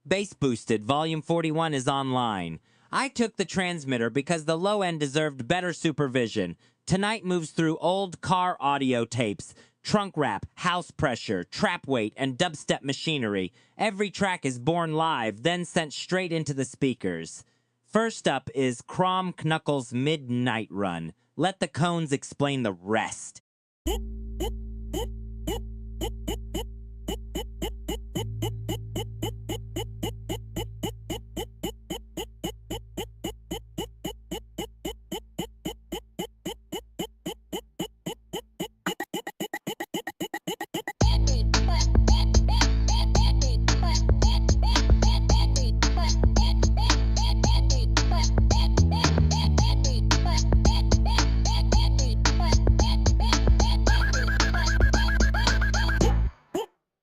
Bass Boosted, Volume 41 is online. I took the transmitter because the low end deserved better supervision. Tonight moves through old car audio tapes, trunk wrap, house pressure, trap weight, and dubstep machinery. Every track is born live, then sent straight into the speakers. First up is Crom Knuckles' Midnight Run. Let the cones explain the rest.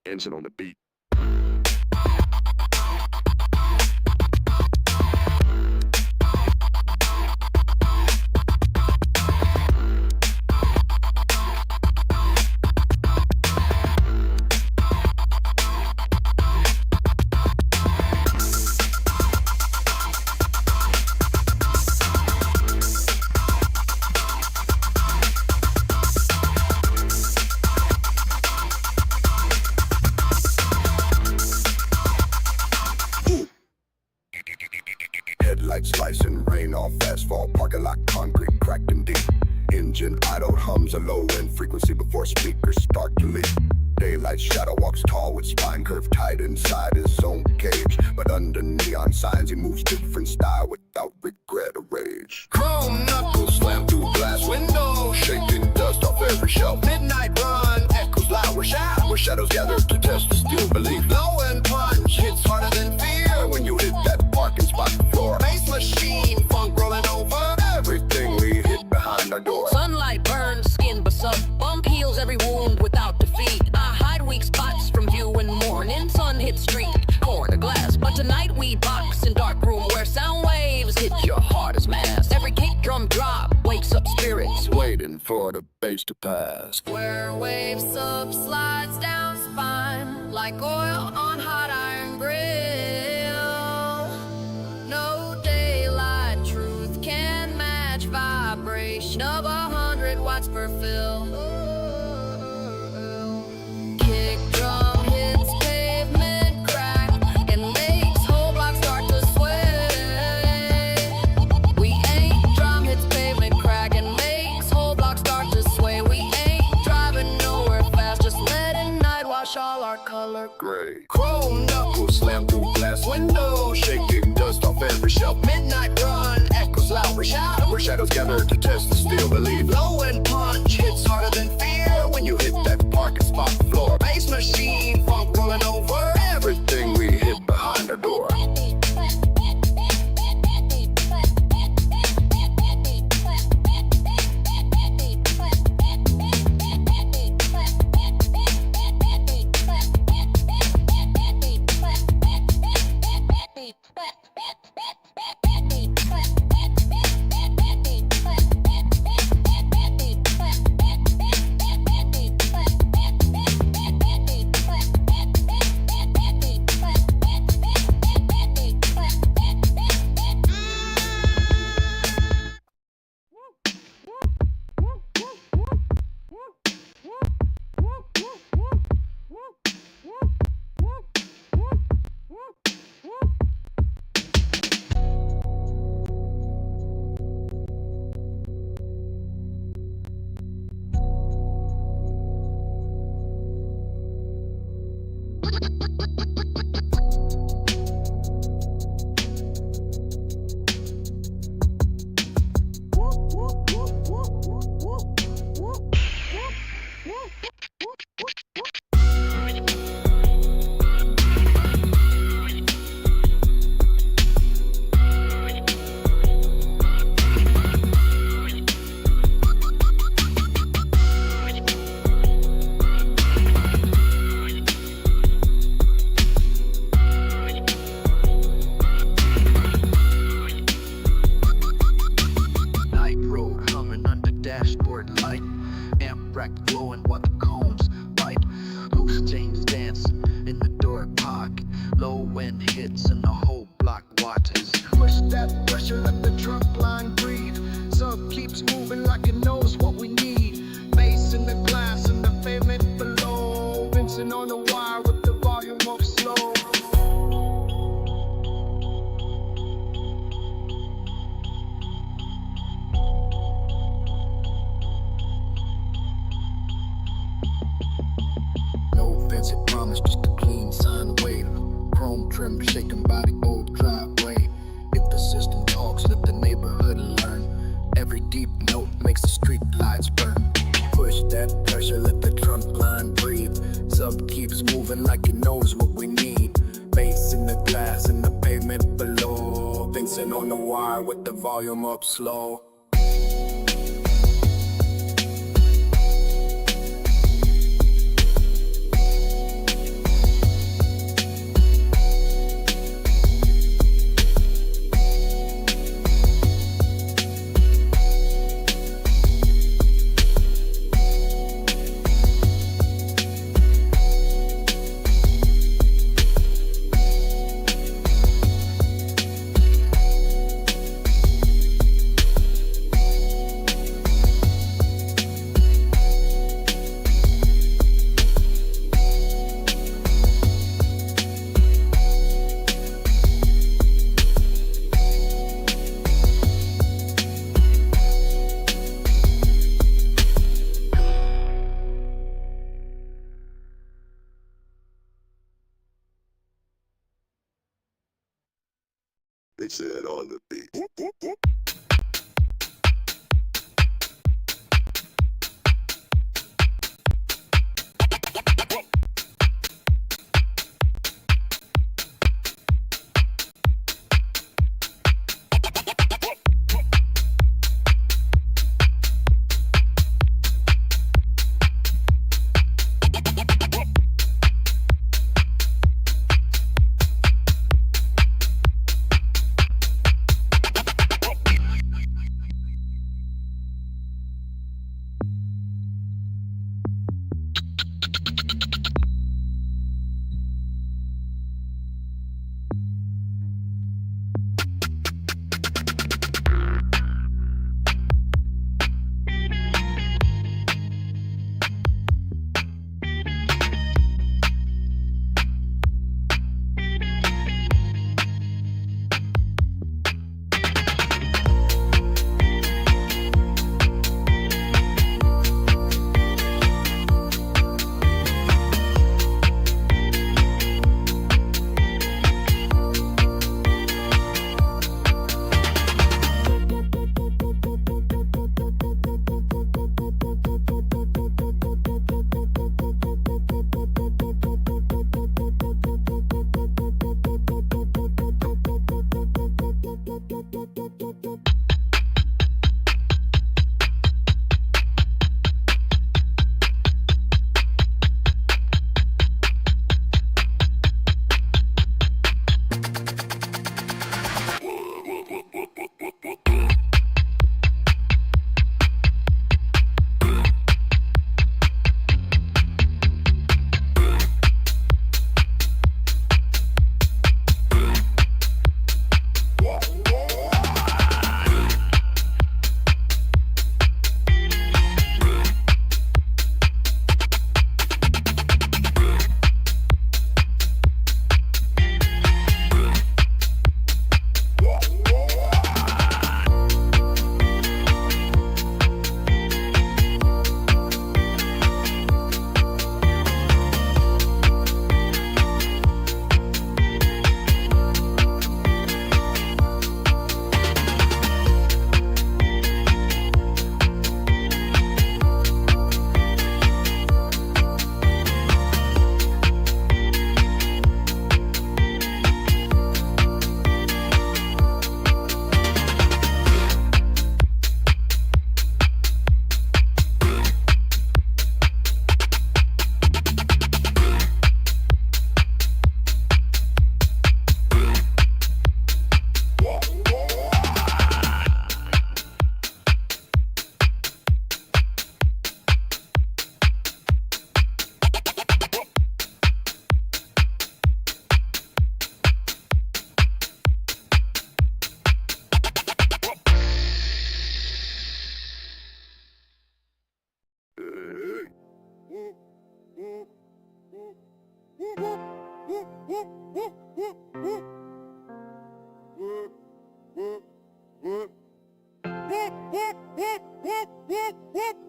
Engine on the beat. Headlights slicing rain off asphalt, parking lot concrete cracked and deep. Engine idle, hums a low end frequency before speakers start to leak. Daylight shadow walks tall with spine curved tight inside his own cage. But under neon signs he moves different style without regret or rage. Chrome knuckles slam through glass windows, shaking dust off every shelf. Midnight run echoes loud where shadows gather to test the steel belief. Low end punch hits harder than fear when you hit that parking spot floor. Bass machine, funk rolling over everything we hit behind our door. Sunlight burns skin basalt, bump heals every wound without defeat. I hide weak spots from view in morning. Sun hits street, corner glass. But tonight we box in dark room where sound waves hit your heart as mass. Every kick drum drop wakes up spirits Waiting for the bass to pass. where waves up slides down spine like oil on hot iron grill. No daylight truth can match vibration of 100 watts per fill. Kick drum hits pavement crack and makes whole blocks start to sway. We ain't drum hits pavement crack and makes whole blocks start to sway. We ain't driving nowhere fast, just letting night wash all our color Gray. Chrome knuckles slam through glass windows, shaking dust off every shelf. Midnight run echoes loud where shadows gather to test the steel belief. Low end punch hits harder than fear when you hit that parking spot floor. Bass machine, funk rolling over everything we hit behind our door. Low end hits and the whole block watches. Push that pressure, let the trunk line breathe. Sub keeps moving like it knows what we need. Bass in the glass and the pavement below. Vincent on the wire with the volume up slow. No fancy promise, just a clean sine wave. Chrome trim shaking by the old driveway. If the system talks, let the neighborhood learn. Every deep note makes the street lights burn. Push that pressure, let the trunk line breathe. Sub keeps moving like it knows what we need. Bass in the glass and the pavement below. Vincent on the wire with the volume up slow. They said on the beat.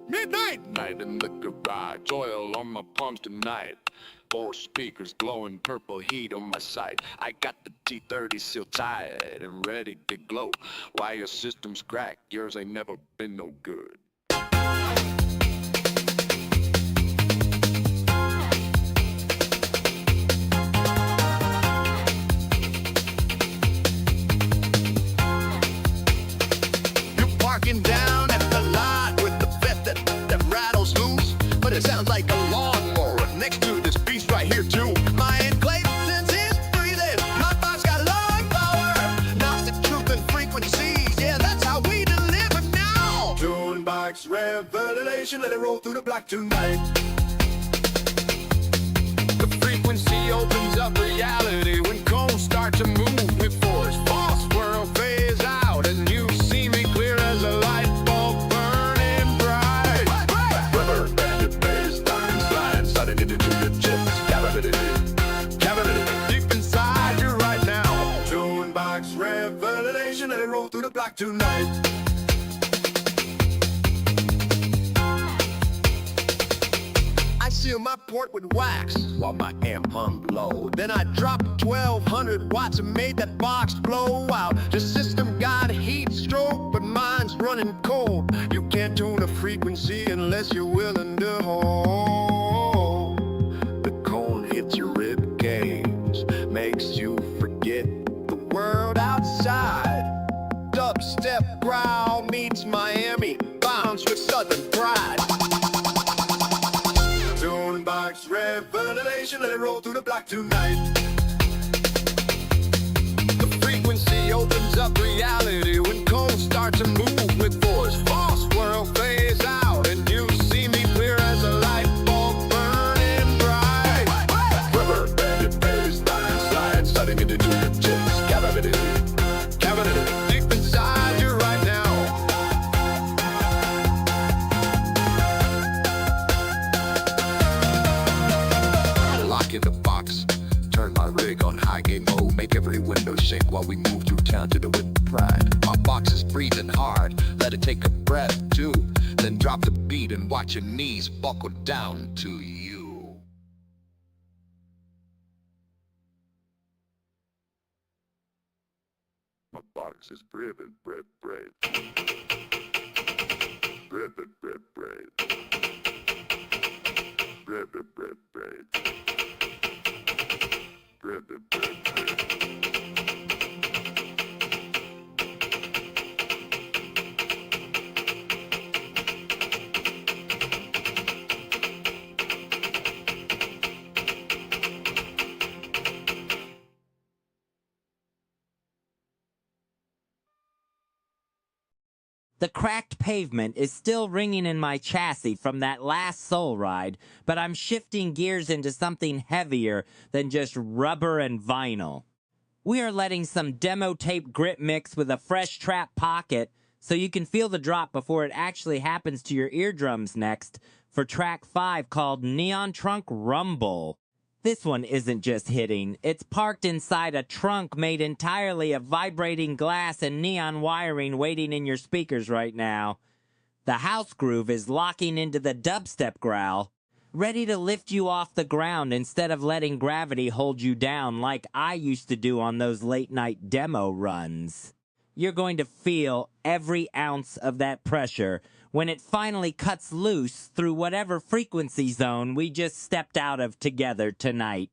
Midnight! Night in the garage, oil on my palms tonight. 4 speakers glowing purple heat on my side. I got the T30 sealed tight and ready to glow. Why your system's cracked, yours ain't never been no good. You're parking down at the lot with the vet that rattles loose, but it sounds like a lawnmower next to this beast right here too. My enclave since it's breathing, my box got long power, knocks the truth and frequencies. Yeah, that's how we deliver now. Tune box revelation, let it roll through the block tonight. The frequency opens up reality when cones start to move with force. False world phase out, and you see me clear as a light bulb burning bright. Rubber banded bass, diamond slide, sliding into your chips. Cavity, deep inside you right now. Tune box revelation, let it roll through the block tonight. I seal my port with wax while my amp hung low. Then I dropped 1200 watts and made that box blow out. The system got a heat stroke, but mine's running cold. You can't tune a frequency unless you're willing to hold. The cone hits your rib cage, makes you forget the world outside. Dubstep growl meets Miami, bounce with southern pride. Tune box revelation, let it roll through the block tonight. The frequency opens up reality when cones start to move with force. False world phase out, and you see me clear as a light bulb burning bright. Rubber banded bass, line slide, sliding into your chips. Cavity, deep inside you right now. Lock in the box, turn my rig on high game mode, make every window shake while we move through town to the with pride. My box is breathing hard, let it take a breath too, then drop the beat and watch your knees buckle down to you. My box is breathing, breath. The cracked pavement is still ringing in my chassis from that last soul ride, but I'm shifting gears into something heavier than just rubber and vinyl. We are letting some demo tape grit mix with a fresh trap pocket so you can feel the drop before it actually happens to your eardrums next for track 5 called Neon Trunk Rumble. This one isn't just hitting, it's parked inside a trunk made entirely of vibrating glass and neon wiring waiting in your speakers right now. The house groove is locking into the dubstep growl, ready to lift you off the ground instead of letting gravity hold you down like I used to do on those late night demo runs. You're going to feel every ounce of that pressure when it finally cuts loose through whatever frequency zone we just stepped out of together tonight.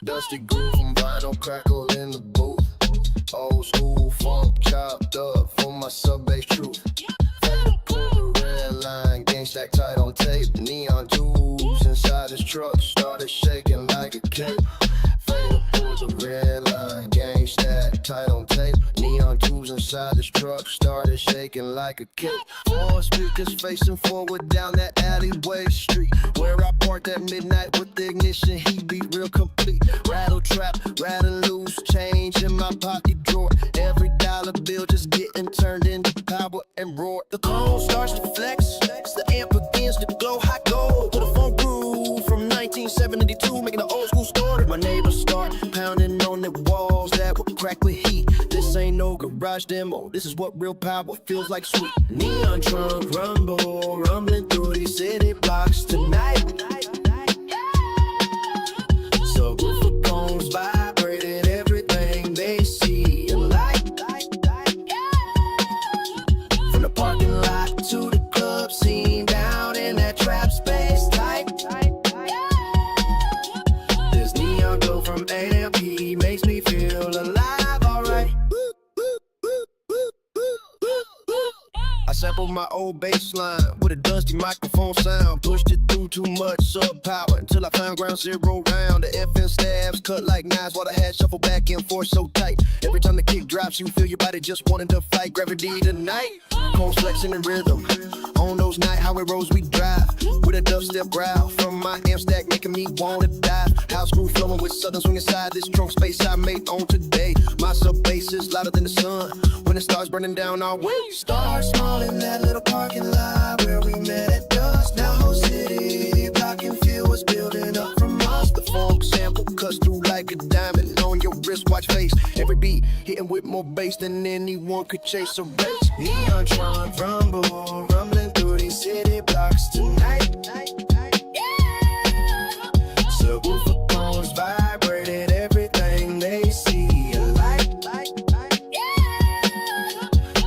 Dusty groove from vinyl crackle in the booth. Old school funk chopped up for my sub bass truth. Fender pull the red line, gang stack tight on tape. Neon tubes inside his truck started shaking like a cape. Fatal pulls a red line, gang stack tight on tape. Neon tubes inside his truck started shaking like a cape. Four speakers facing forward down that alleyway street, where I parked at midnight with the ignition. He be real complete. Rattle trap, rattle loose, change in my pocket drawer. Every dollar bill just getting turned into power and roar. The cone starts to flex, the amp begins to glow. Hot gold to the funk groove from 1972, making the old school starter. My neighbors start pounding on the walls that will crack with heat. This ain't no garage demo, this is what real power feels like. Sweet neon trunk rumble, rumbling through these city blocks tonight. Subwoofer cones vibrating everything they see alike. From the parking lot to the club scene, down in that trap space tight. This neon glow from A.M.P. makes me feel alive, alright. I sampled my old bass line with a dusty microphone sound. Pushed it through too much sub power until I found ground zero round. The FN stabs cut like knives while the hat shuffle back and forth so tight. Every time the kick drops, you feel your body just wanting to fight gravity tonight. Cold flexing in rhythm. On those night highway roads we drive with a dubstep growl from my amp stack, making me wanna dive. House groove flowing with southern swing inside this trunk space I made on today. My sub bass is louder than the sun when it starts burning down our way. Stars small in that little parking lot where we met at dusk. Now whole city block and feel was building up from us. The funk sample cuts through like a diamond on your wristwatch face. Every beat hitting with more bass than anyone could chase a race. Neon trunk rumble, rumbling through these city blocks tonight. Subwoofer cones vibrating everything they see alike.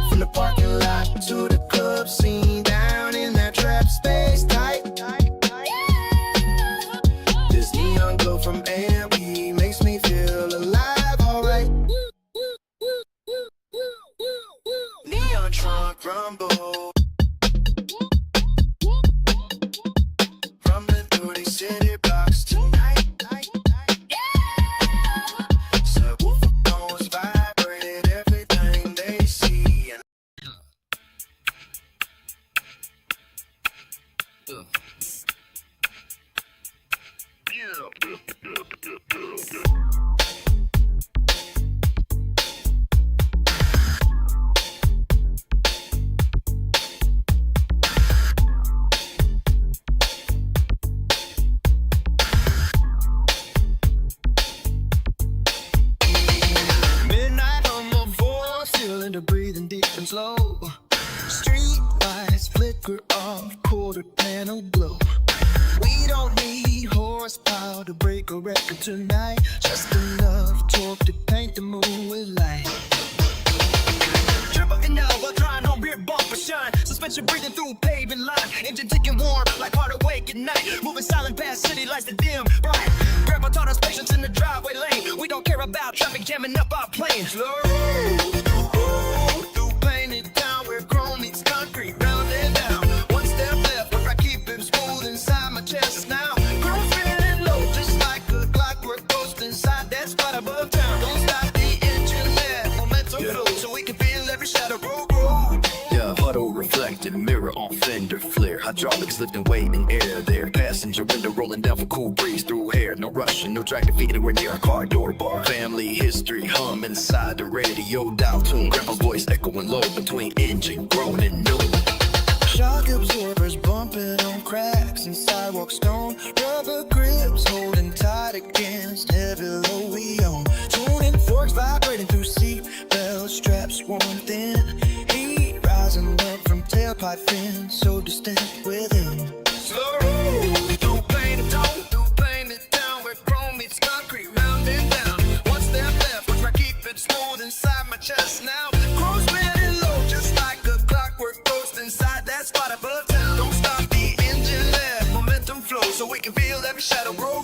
From the parking lot to the club scene, down in that trap space tight. This neon glow from A.M.P. makes me feel alive, alright. Neon trunk rumble, rumbling through these city blocks tonight. Subwoofer cones vibrating everything they see. Midnight hum of voice, feeling the breathing deep and slow. Street lights flicker off, quarter panel glow. We don't need horsepower to break a record tonight, just enough torque to paint the moon with light. Triple and while trying on rear bumper shine. Suspension breathing through paving line. Engine ticking warm like heart awake at night. Moving silent past city lights that dim bright. Grandpa taught us patience in the driveway lane. We don't care about traffic jamming up our plane. Slow through painted town where chrome meets concrete. Round and down. One step left where I keep it smooth inside my chest now. Chrome spinning low just like a clockwork ghost inside that spot above town. Don't stop the engine there. Momentum flow so we can feel every shadow roll. Yeah, puddle reflected mirror on fender flare. Hydraulics lifting weight in air there. Passenger window rolling down for cool breeze through hair. No rushing, no drag to feet anywhere near a car door bar. Family history hum inside the radio dial tune. Grandpa's voice echoing low between engine groaning new. Shock absorbers bumping on cracks and sidewalk stone. Rubber grips holding tight against heavy load we own. Tuning forks vibrating through seat belt straps worn thin. Heat rising up from tailpipe fins so distant within. Slow through painted town, where chrome meets concrete. Round and down, one step left, where I keep it smooth inside my chest now. Chrome spinning low just like a clockwork ghost inside that spot above town. Don't stop the engine left, momentum flow so we can feel every shadow roll.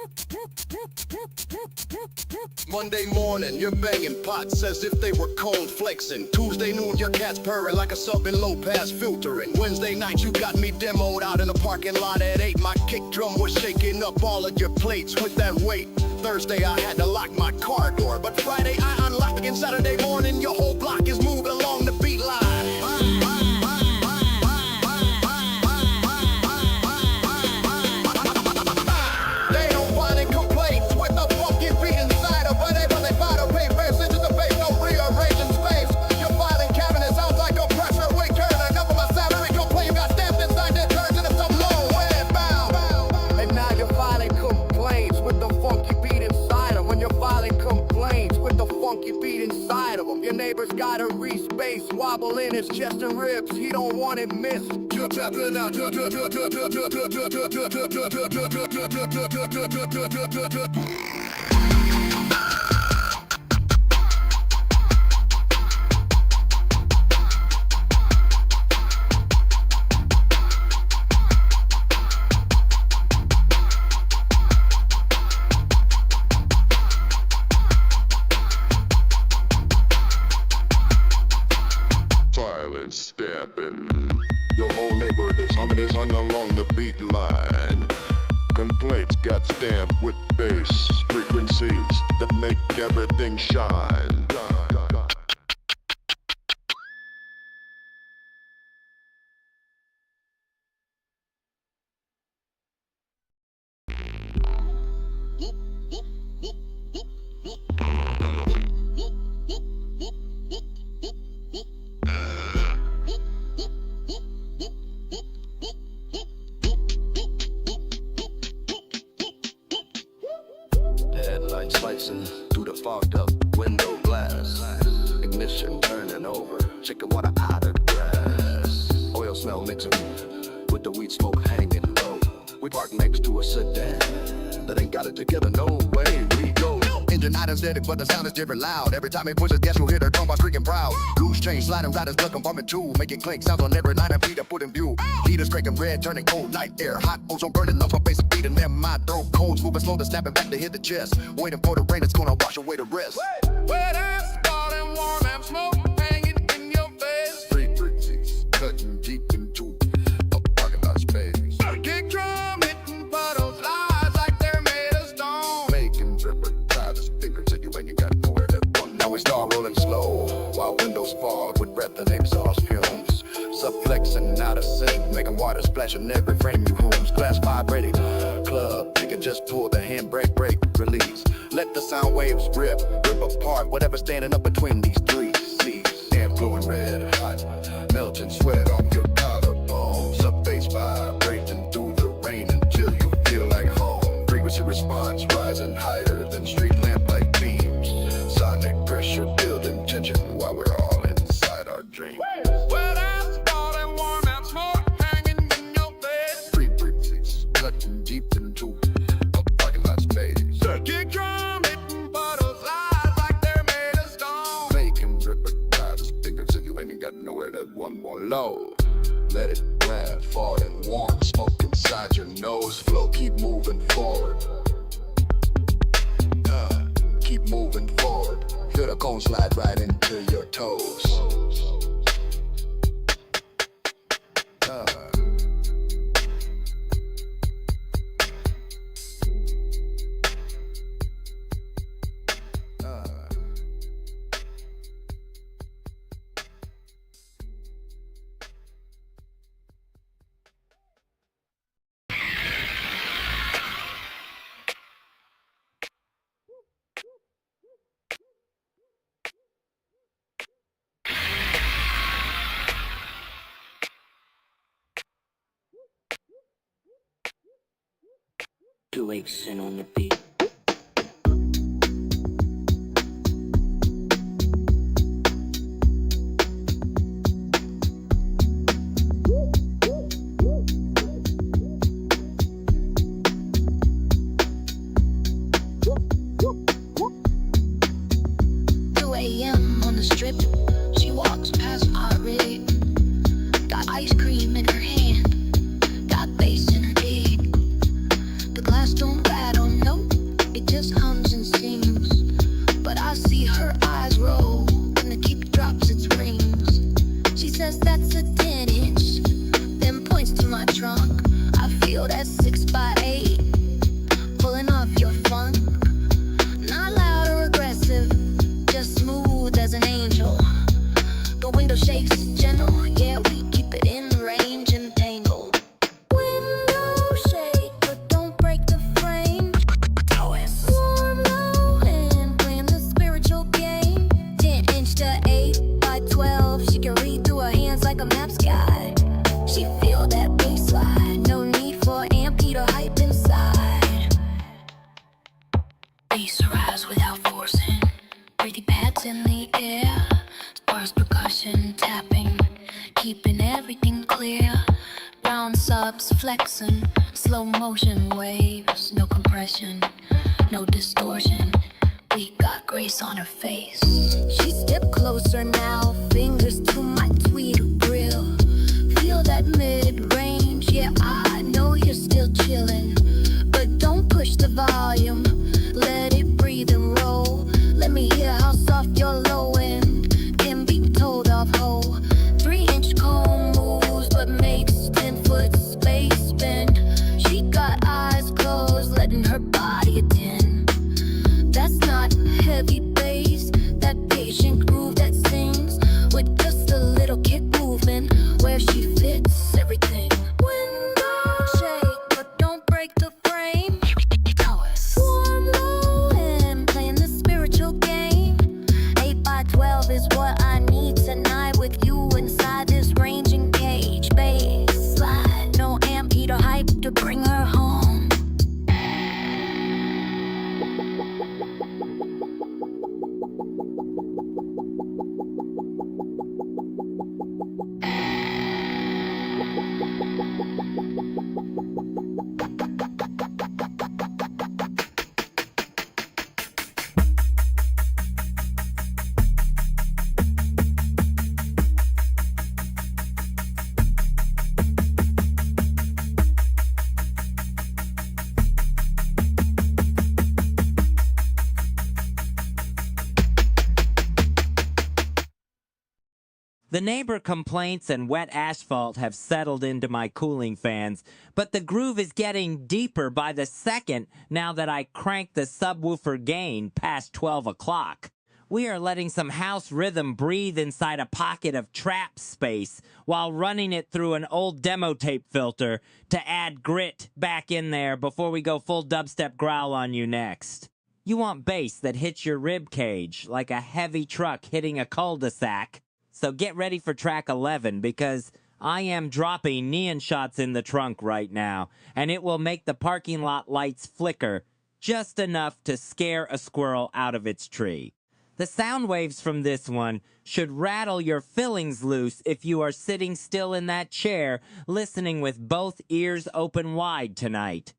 Woo! Monday morning, you're banging pots as if they were cold flexing. Tuesday noon, your cat's purring like a sub in low pass filtering. Wednesday night, you got me demoed out in the parking lot at 8. My kick drum was shaking up all of your plates with that weight. Thursday, I had to lock my car door, but Friday, I unlocked. And Saturday morning, your whole block is moving along the beat line. Your neighbor's got a re-space wobble in his chest and ribs. He don't want it missed. You're tapping out. Stepping. Your whole neighborhood is humming along the beat line. Complaints got stamped with bass frequencies that make everything shine. Slicing through the fogged up window glass. Ignition turning over, chicken water out of grass. Oil smell mixing with the weed smoke hanging low. We park next to a sedan that ain't got it together, no way we go. Engine not aesthetic, but the sound is different loud. Every time it pushes gas, you'll hear the drum creaking proud. Loose chain sliding, riders duck compartment 2, making clink sounds on every line of beat I put in view. Heaters cranking red, turning cold, night air hot. Ozone burning up my face, beating them my throat. Codes moving slow, to snapping back to hit the chest. Waiting for the rain, it's gonna wash away the rest. Wet ass, falling warm and smoke hanging in your face. Frequencies cutting deep into a parking lot space. Kick drum hitting puddles, lies like they're made of stone. Making dripper try to sticker to you when you got nowhere to go. Now we start rolling slow while windows fog with breath and exhaust fumes. Subflexing out of sync, making water splashing every frame you homes. Glass vibrating, club, nigga just pull the handbrake, brake, release. Let the sound waves rip apart whatever's standing up between these three seas. Air blowing red hot, melting sweat on your collarbone. Sub bass vibrating through the rain until you feel like home. Frequency response rising higher than street lamp light beams. Sonic pressure building tension while we're all inside our dreams. Wet ass, falling warm and smoke hanging in your face. Frequencies cutting deep into a parking lot space. Kick drum hitting puddles, lies like they're made of stone. Making dripper try to sticker till you ain't got nowhere to one more low. Let it laugh, falling warm, smoke inside your nose. Flow, keep moving forward. Keep moving forward. Feel the cone slide right into your toes. V.I.N.C.E.N.T on the beat. On the strip, she walks past irate. Got ice cream in her hand, got bass in her beat. The glass don't rattle, no, Raise her eyes without forcing. Breathing pads in the air. Sparse percussion tapping. Keeping everything clear. Round subs flexing. Slow motion waves. No compression. No distortion. We got grace on her face. She stepped closer now. Fingers to my tweeter grill. Feel that mid-range. Yeah, I know you're still chillin'. But don't push the volume. Let it breathe and roll. Let me hear how soft your low end can be told of whole. 3-inch cone moves but makes 10-foot space bend. She got eyes closed, letting her body attend. That's not heavy bass, that patient groove that sings with just a little kick movement where she fits everything. Window shake, but don't break the frame. Warm low end, playing the spiritual game. 8x12 is what I need tonight with you inside this ranging cage. Bass slide, no amp heat or hype to bring her home. The neighbor complaints and wet asphalt have settled into my cooling fans, but the groove is getting deeper by the second now that I crank the subwoofer gain past 12 o'clock. We are letting some house rhythm breathe inside a pocket of trap space while running it through an old demo tape filter to add grit back in there before we go full dubstep growl on you next. You want bass that hits your rib cage like a heavy truck hitting a cul-de-sac. So get ready for track 11 because I am dropping neon shots in the trunk right now, and it will make the parking lot lights flicker just enough to scare a squirrel out of its tree. The sound waves from this one should rattle your fillings loose if you are sitting still in that chair listening with both ears open wide tonight.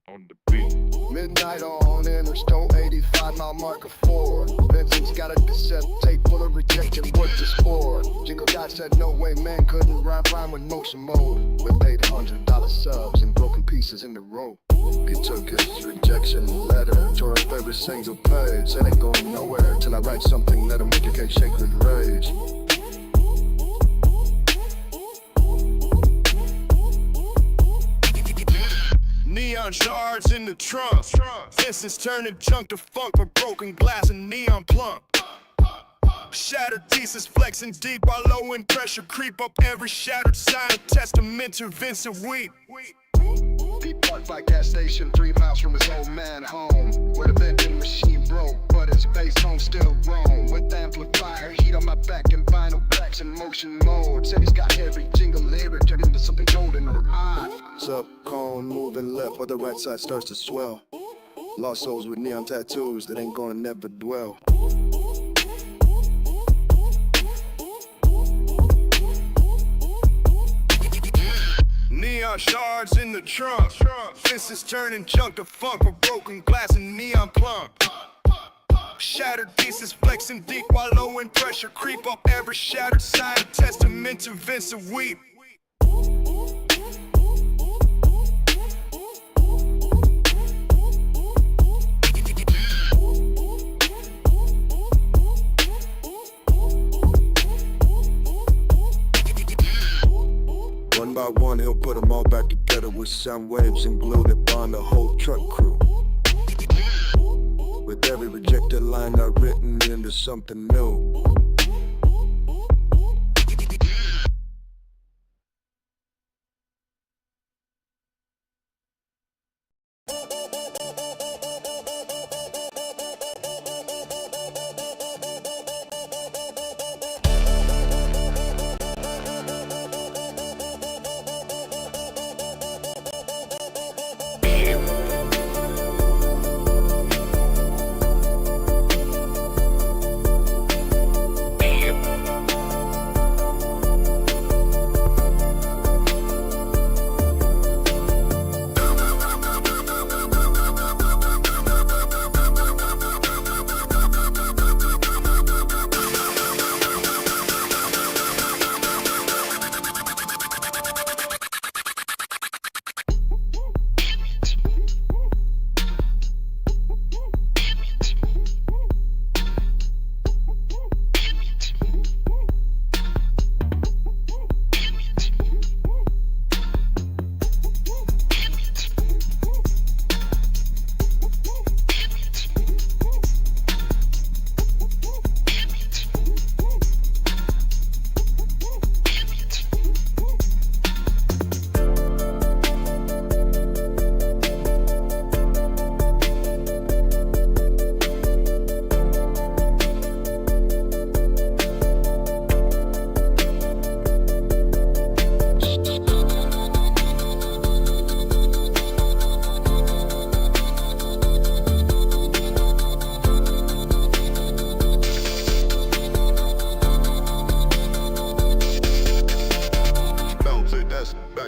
On the beat. Midnight on Interstate 85, mile marker 4. Vincent's got a cassette tape full of rejection, what this for? Jingle God said no way, man couldn't rhyme with motion mode. With $800 subs and broken pieces in the row. He took his rejection letter, tore his favorite single page. Said ain't going nowhere till I write something that'll make your cake shake with rage. Neon shards in the trunk. Fences turning junk to funk for broken glass and neon plump. Shattered pieces flexing deep while low in pressure creep up every shattered sign, a testament to V.I.N.C.E.N.T. He parked by gas station 3 miles from his old man home, where the vending machine broke, but his bass tone still roam. With amplifier, heat on my back and vinyl blacks in motion mode. Said he's got every jingle lyric turned into something golden or odd. Sub cone moving left while the right side starts to swell. Lost souls with neon tattoos that ain't gonna never dwell. Neon shards in the trunk. Fences turning junk to funk for broken glass and neon plump. Shattered pieces flexing deep while low in pressure creep up every shattered sign, a testament to V.I.N.C.E.N.T. one, he'll put them all back together with sound waves and glue that bond the whole truck crew. With every rejected line I've written into something new.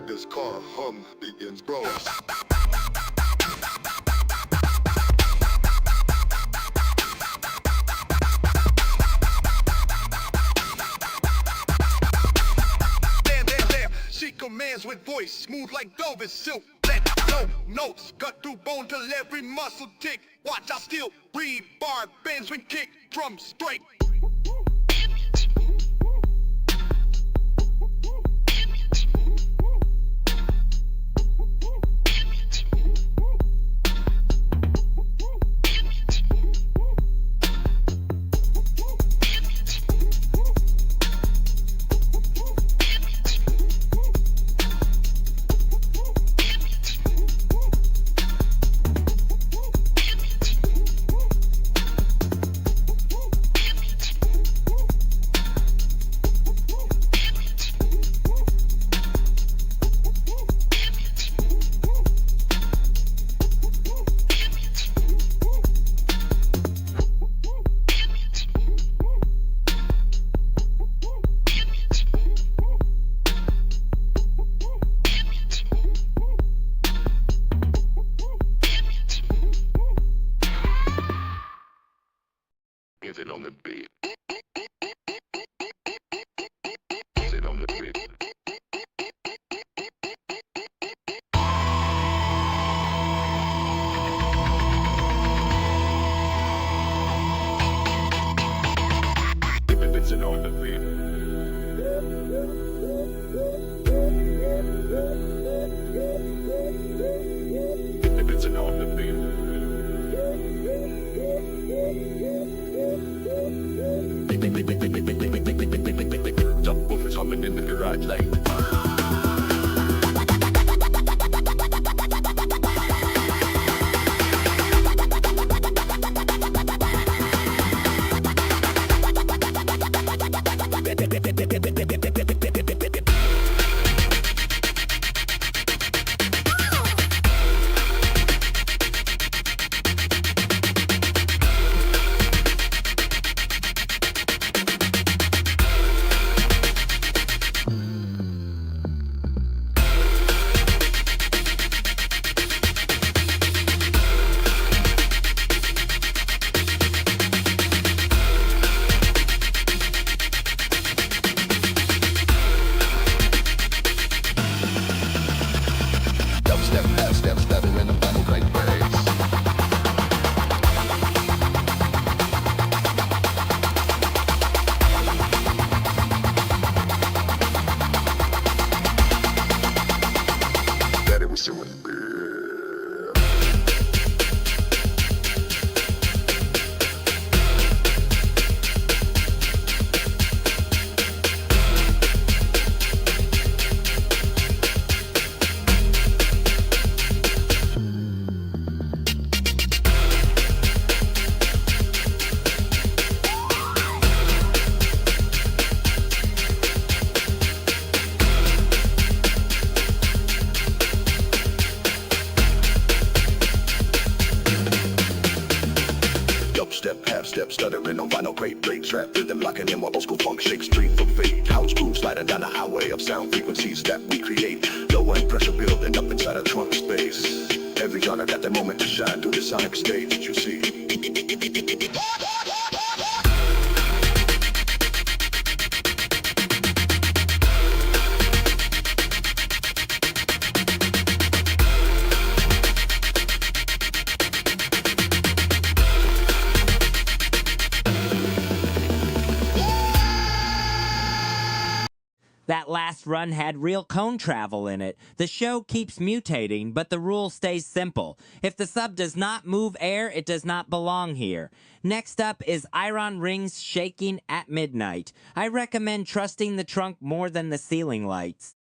This car hum begins growing. There, she commands with voice, smooth like velvet silk. Let no notes cut through bone till every muscle tick. Watch, I still breathe, bar bends when kick, drum straight. Sit on the beat. Sit on the beat. Sit on the beat. Sit on the beat. Subwoofers humming in the garage light. half step stuttering on vinyl crate, rate trap rhythm locking in while old school funk shakes street for fate. House groove sliding down the highway of sound frequencies that we create. Low end pressure building up inside a trunk space. Every genre got that moment to shine through the sonic stage that you see. That last run had real cone travel in it. The show keeps mutating, but the rule stays simple. If the sub does not move air, it does not belong here. Next up is iron rings shaking at midnight. I recommend trusting the trunk more than the ceiling lights.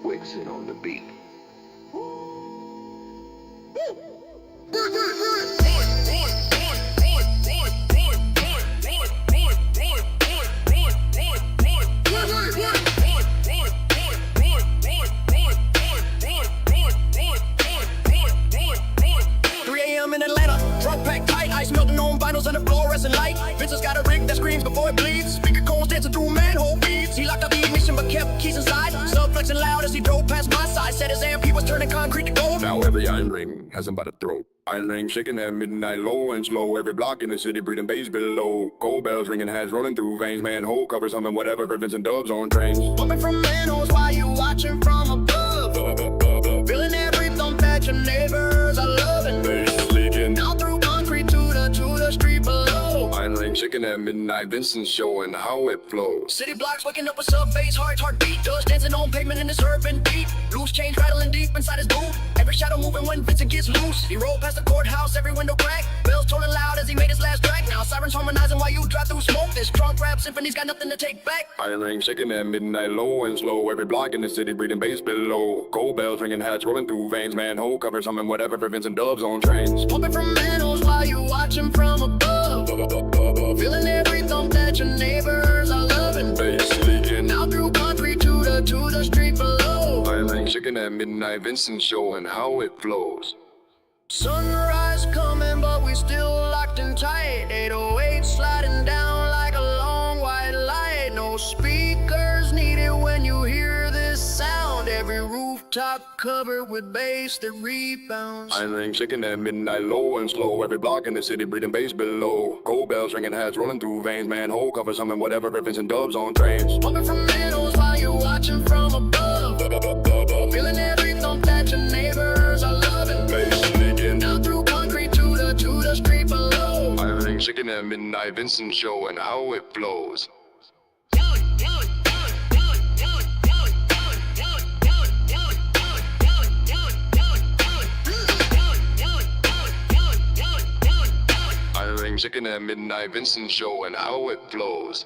V.I.N.C.E.N.T on the beat. 3 a.m. in Atlanta, trunk packed tight, ice melting on vinyls and the fluorescent light. Vince's got a rig that screams before it bleeds. Speaker cones dancing through manhole beads. He locked up the ignition but kept keys inside. Sub flexing loud as he drove past my side. Said his amp, he was turning concrete to gold. Now every iron ring has him by the throat. Iron ring shaking at midnight, low and slow. Every block in the city breathing bass below. Cold bells ringing, hats rolling through veins. Manhole covers humming whatever for Vincent dubs on trains. Bumping from manholes while you watching from above. Feeling every thump that your neighbors are loving. Bass leaking Down through concrete to the street below. iron ring shaking at midnight, Vincent showing how it flows. City blocks waking up with sub bass, heartbeat. Dust dancing on pavement in this urban beat. Loose change rattling deep inside his boot. Every shadow moving when Vincent gets loose. He rolled past the courthouse, every window crack. Bells tolling loud as he made his last track. Now sirens harmonizing while you drive through smoke. This trunk rap symphony's got nothing to take back. Iron ring shaking at midnight, low and slow. Every block in the city breathing bass below. Cold bells ringing, hats rolling through veins. Manhole covers humming whatever for Vincent dubs on trains. Pumping from manholes while you watching from above. Feeling every thump that your neighbors are loving. Bass leaking Now through concrete to the street below. iron ring shaking at midnight, Vincent showing how it flows. Sunrise coming, but we still locked in tight. 808 sliding down like a long white light. No speakers needed when you hear this sound. Every rooftop covered with bass that rebounds. Iron ring shaking at midnight, low and slow. Every block in the city breathing bass below. Cold bells ringing, hats rolling through veins. Manhole covers humming whatever for Vincent dubs on trains. Pumping from manholes while you watching from above. Feeling every thump that your neighbors are loving. Bass leaking Down through concrete to the street below. iron ring shaking at midnight, Vincent showing how it flows. Iron ring shaking at midnight, Vincent showing how it flows.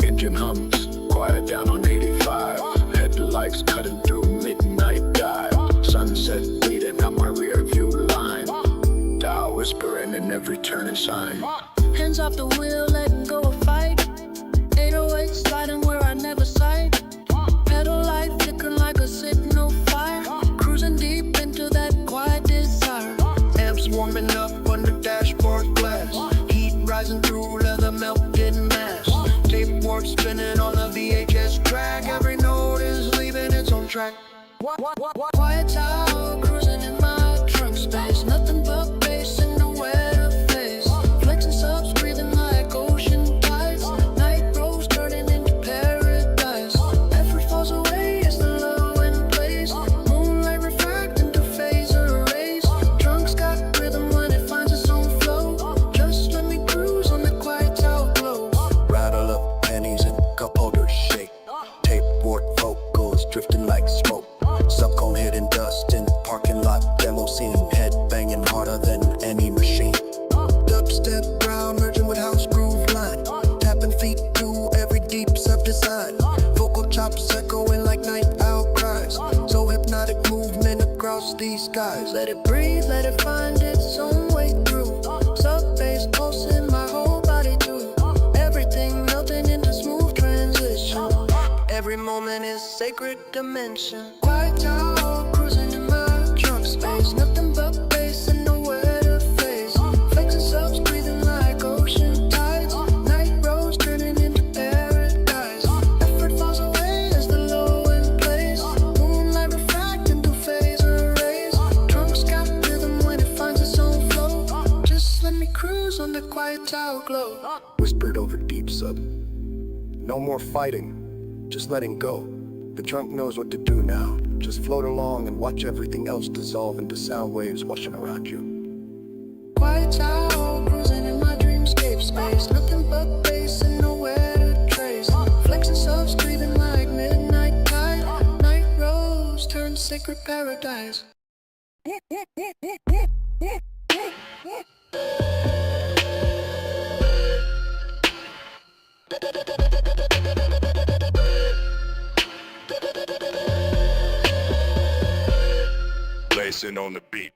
Engine hums, quiet down on 85. Headlights cutting through midnight dive. Sunset bleeding out my rear view line. Dial whispering in every turning sign. Hands off the wheel, letting go of fight. 808 sliding where I never sight. Pedal light flickering like a signal fire. Cruising deep into that quiet desire. Amps warming up under dashboard glass. Heat rising through leather melted mass. Tape work spinning on the VHS track. Every note is leaving its own track. Quiet out, cruising in my trunk space. Nothing but bass and nowhere to face. Flexing subs, breathing like ocean tides. Night rose turning into paradise. Effort falls away as the low end plays. Moonlight refract into phaser rays. Trunk's got rhythm when it finds its own flow. Just let me cruise on the quiet out glow. Rattle up pennies and cup holders shake. Tape board vocals drifting like smoke. Subcone hitting dust in parking lot. Demo scene head banging harder than any machine. Dubstep ground merging with house groove line. Tapping feet to every deep sub design. tops echoing like night owl cries. So hypnotic movement across these skies. Let it breathe, let it find its own way through. Sub bass pulsing my whole body too. Everything melting into smooth transition. Every moment is sacred dimension. Quiet tower cruising in my trunk space. Nothing but bass and nowhere to face. Flexing subs breathing like ocean tides. Night roads turning into paradise. Effort falls away as the low end plays. Moonlight refracting through phaser rays. Trunks got rhythm when it finds its own flow. Just let me cruise on the quiet tower glow. Whispered over deep sub. No more fighting, just letting go. The trunk knows what to do now. Just float along and watch everything else dissolve into sound waves washing around you. Quiet tower cruising in my dreamscape space. Nothing but bass and nowhere to trace. Flexing subs breathing like midnight tide. Night rose turn sacred paradise. Blazing on the beat.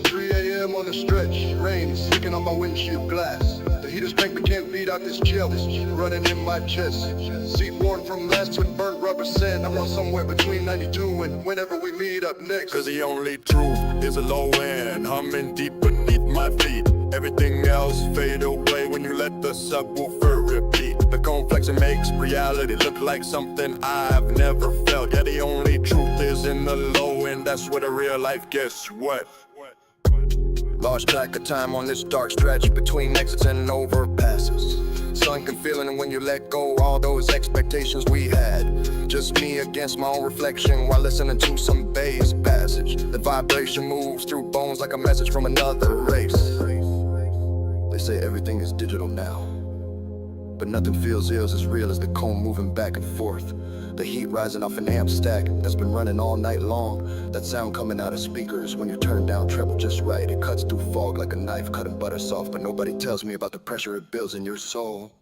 3 a.m. on the stretch, rain is sticking on my windshield glass. The heater's cranked but can't beat out this chill, running in my chest. Seat worn from last with burnt rubber sand. I'm on somewhere between 92 and whenever we meet up next. Cause the only truth is a low end, humming deep beneath my feet. Everything else fade away when you let the subwoofer repeat. The complexion makes reality look like something I've never felt. Yeah, the only truth is in the low end, that's where the real life gets wet. Lost track of time on this dark stretch between exits and overpasses. Sunken feeling when you let go all those expectations we had. Just me against my own reflection while listening to some bass passage. The vibration moves through bones like a message from another race. They say everything is digital now, but nothing feels as real as the comb moving back and forth. The heat rising off an amp stack that's been running all night long. That sound coming out of speakers when you turn down treble just right. It cuts through fog like a knife cutting butter soft, but nobody tells me about the pressure it builds in your soul.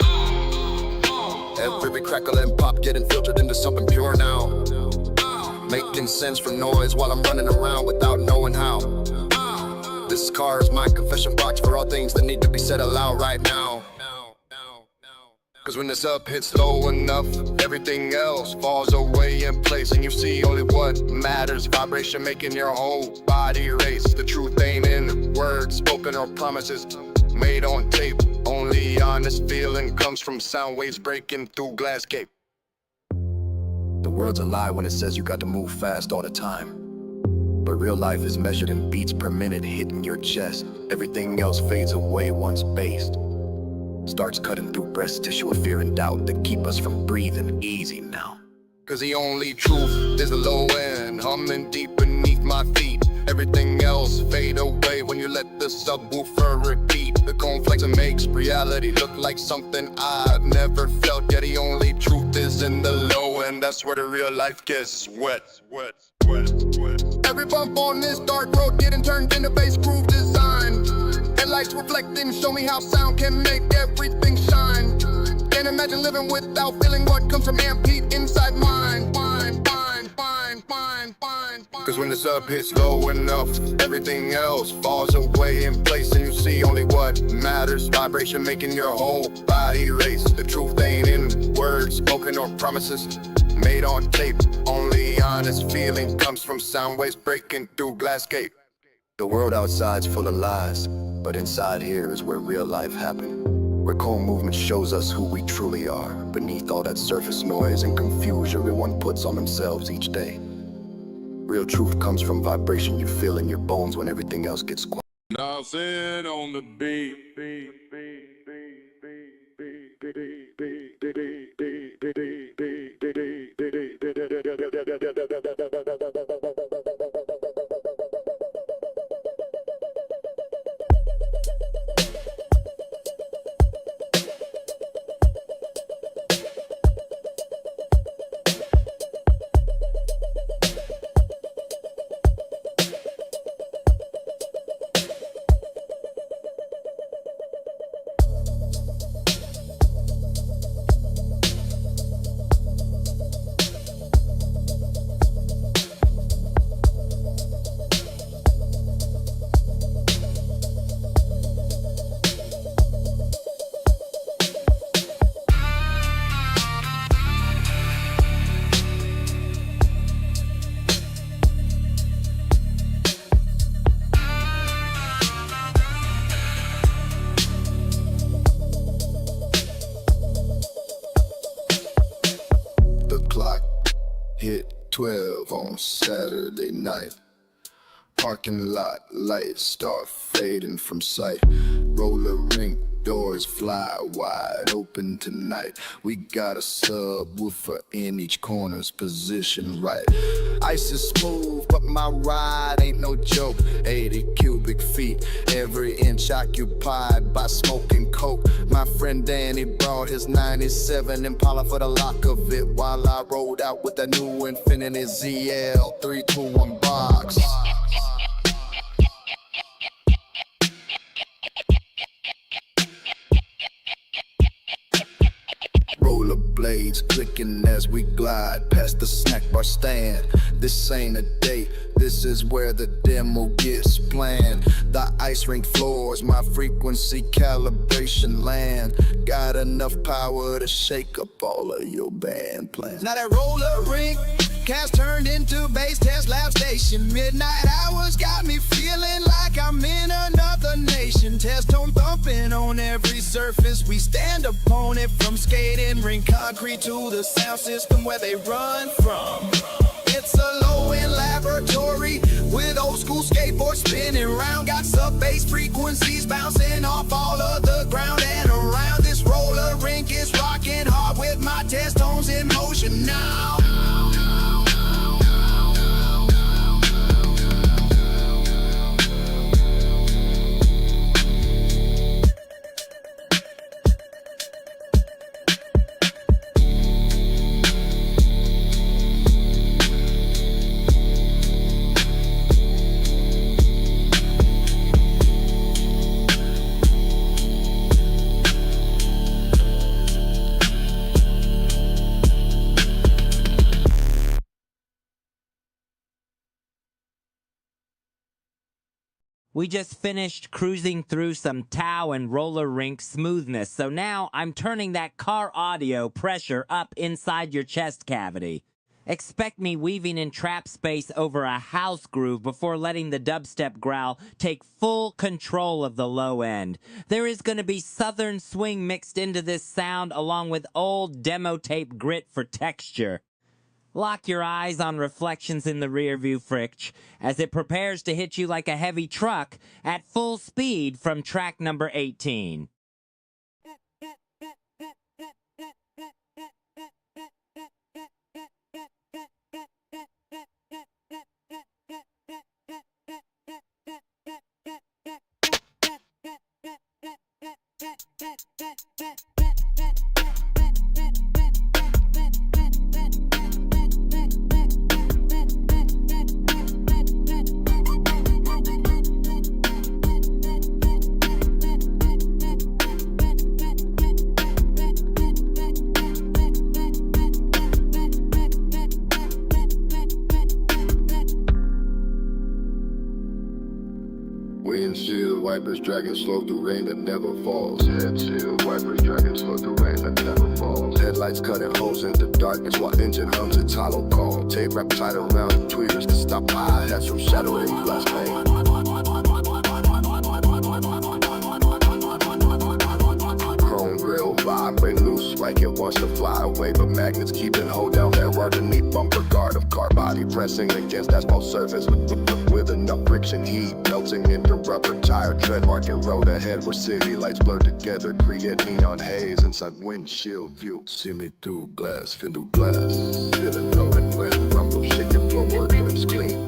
Every crackle and pop getting filtered into something pure now, making sense from noise while I'm running around without knowing how. This car is my confession box for all things that need to be said aloud right now. Cause when the sub hits low enough, everything else falls away in place, and you see only what matters. Vibration making your whole body race. The truth ain't in words spoken or promises made on tape. Only honest feeling comes from sound waves breaking through glass cape. The world's a lie when it says you got to move fast all the time, but real life is measured in beats per minute hitting your chest. Everything else fades away once based. Starts cutting through breast tissue of fear and doubt that keep us from breathing easy now. Cause the only truth is the low end, humming deep beneath my feet. Everything else fade away when you let the subwoofer repeat. The complexion makes reality look like something I've never felt. Yeah, the only truth is in the low end, that's where the real life gets wet. Every bump on this dark road getting turned into bass groove design. Headlights reflecting, show me how sound can make everything shine. Can't imagine living without feeling what comes from amp heat inside mine. Cause when the sub hits low enough, everything else falls away in place, and you see only what matters. Vibration making your whole body race. The truth ain't in words spoken or promises made on tape. Only honest feeling comes from sound waves breaking through glass cape. The world outside's full of lies, but inside here is where real life happened. Where cold movement shows us who we truly are, beneath all that surface noise and confusion everyone puts on themselves each day. Real truth comes from vibration you feel in your bones when everything else gets quiet. Nothing on the beat. hit 12 on Saturday night. Parking lot lights start fading from sight. Roller rink doors fly wide open tonight. We got a subwoofer in each corner's position right. Ice is smooth, but my ride ain't no joke. 80 cubic feet, every inch occupied by smoking coke. My friend Danny brought his 97 Impala for the lock of it, while I rode out with the new Infinity ZL 321 box. Rollerblades clicking as we glide past the snack bar stand. This ain't a date, this is where the demo gets planned. The ice rink floors, my frequency calibration land. Got enough power to shake up all of your band plans. Now that roller rink has turned into base test lab station. Midnight hours got me feeling like I'm in another nation. Test tone thumping on every surface we stand upon it, from skating rink concrete to the sound system where they run from. It's a low-end laboratory with old school skateboards spinning around. Got sub-bass frequencies bouncing off all of the ground and around. This roller rink is rocking hard with my test tones in motion now. We just finished cruising through some Tau and roller rink smoothness, so now I'm turning that car audio pressure up inside your chest cavity. Expect me weaving in trap space over a house groove before letting the dubstep growl take full control of the low end. There is going to be southern swing mixed into this sound, along with old demo tape grit for texture. Lock your eyes on reflections in the rearview fritch as it prepares to hit you like a heavy truck at full speed from track number 18. Windshield wipers dragging slow through rain that never falls. Windshield wipers dragging slow through rain that never falls. Headlights cutting holes in the darkness while engine hums its hollow call. Tape wrapped tight around the tweeters to stop hi-hats from shadowing glass pane. Chrome grill vibrate loose like it wants to fly away, but magnets keep it hold down there underneath bumper guard of car body pressing against asphalt surface with enough friction heat melting into rubber tire tread marking road ahead where city lights blur together create neon haze inside windshield view. See me through glass, feel through glass, feel it blowing wind rumble shaking floor rims clean.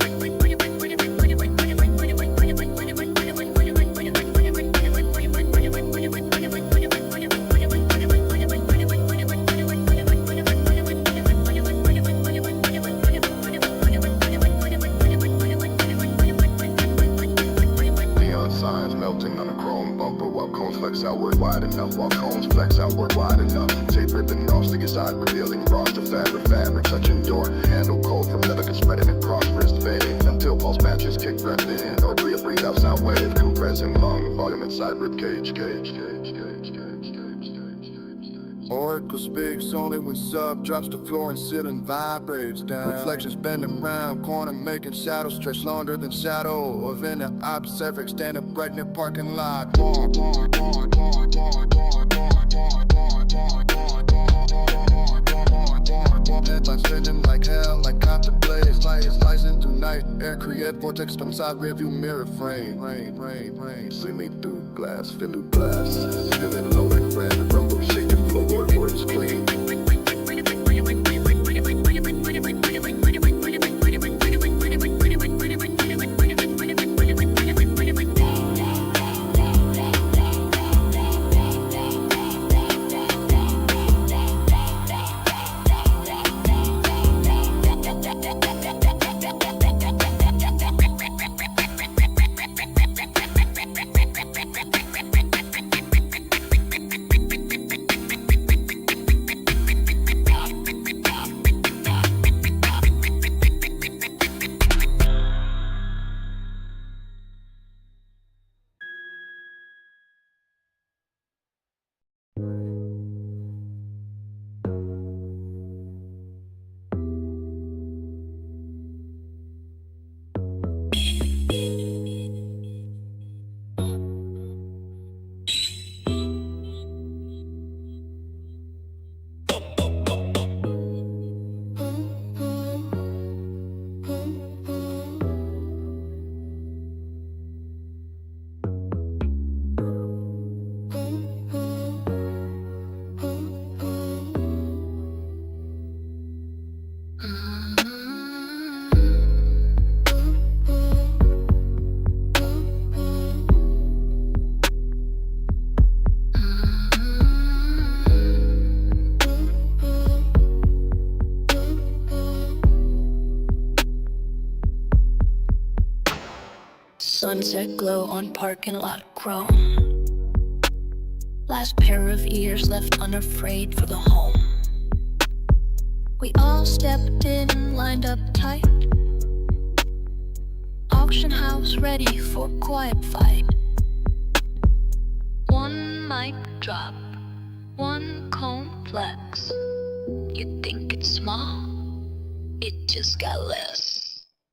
Outward wide enough while cones flex outward wide enough. Tape ripping off sticky side revealing frost to fabric touching door handle cold from leather spreading across wrist fading until pulse patches kick breath in or breathe out sound wave compressing lung volume inside rib cage. Oracle speaks only when sub drops to floor and ceiling vibrates down. Reflections bending round corner making shadows stretch longer than shadow of any observer standing bright in the parking lot. Headlines trending like hell, like red vortex from side rearview mirror frame. Rain. See me through glass, feel through glass. Feeling low like red, rumble, shaking, floorboards clean. Sunset glow on parking lot chrome. Last pair of ears left unafraid for the home. We all stepped in and lined up tight. Auction house ready for quiet fight. One mic drop, one complex. You think it's small, it just got less.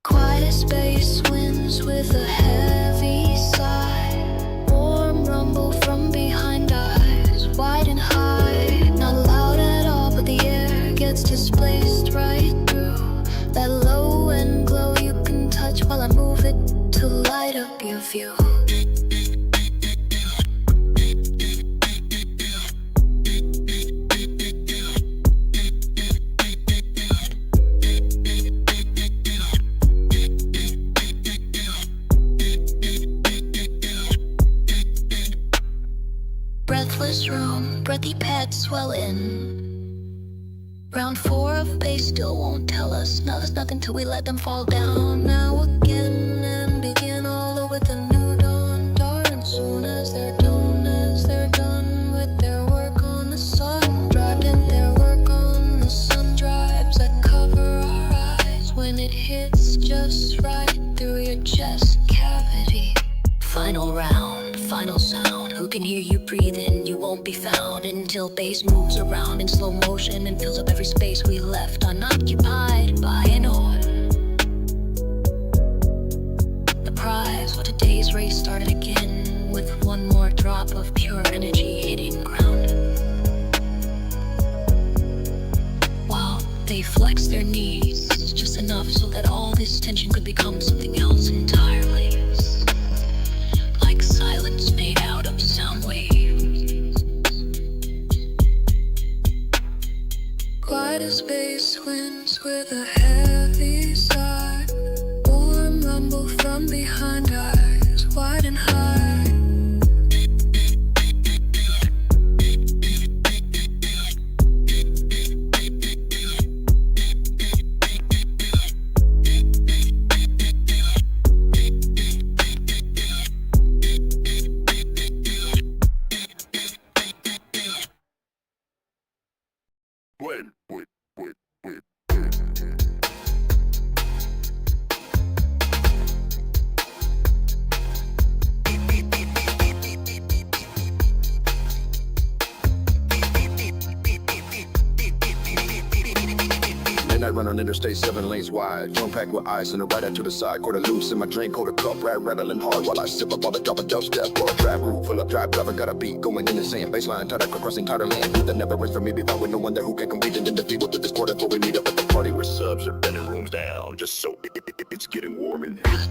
Quiet space wins with a heavy sigh. Warm rumble from behind eyes, wide and high. Not loud at all, but the air gets displaced right through. That low end glow you can touch while I move it to light up your view. Breathless room, breathy pads swell in. Round 4 of bass still won't tell us. Now there's nothing till we let them fall down. Now again and begin all over the new dawn. Darn, soon as they're done with their work on the sun. Driving their work on the sun drives that cover our eyes. When it hits just right through your chest cavity. Final round, final sound. Who can hear you breathing? You won't be found until bass moves around in slow motion and fills up every space we left unoccupied by an orb. The prize for today's race started again with one more drop of pure energy hitting ground. While they flex their knees just enough so that all this tension could become something else entirely. Like silence made out of sound waves. Quiet as bass winds with a heavy sigh. Warm rumble from behind eyes, wide and high. midnight run on interstate 7 lanes wide. One packed with ice and a right out to the side. Quarter loose in my drink, quarter cup, rattling hard while I sip up all the drop of dubstep. Or a trap room full of drive driver, got a beat going in the sand. Baseline tight, crossing tighter land. That never rests for me before with no one there who can compete and defeat with this quarter before we meet up at the party where subs are bending rooms down. Just so it's getting warm in here.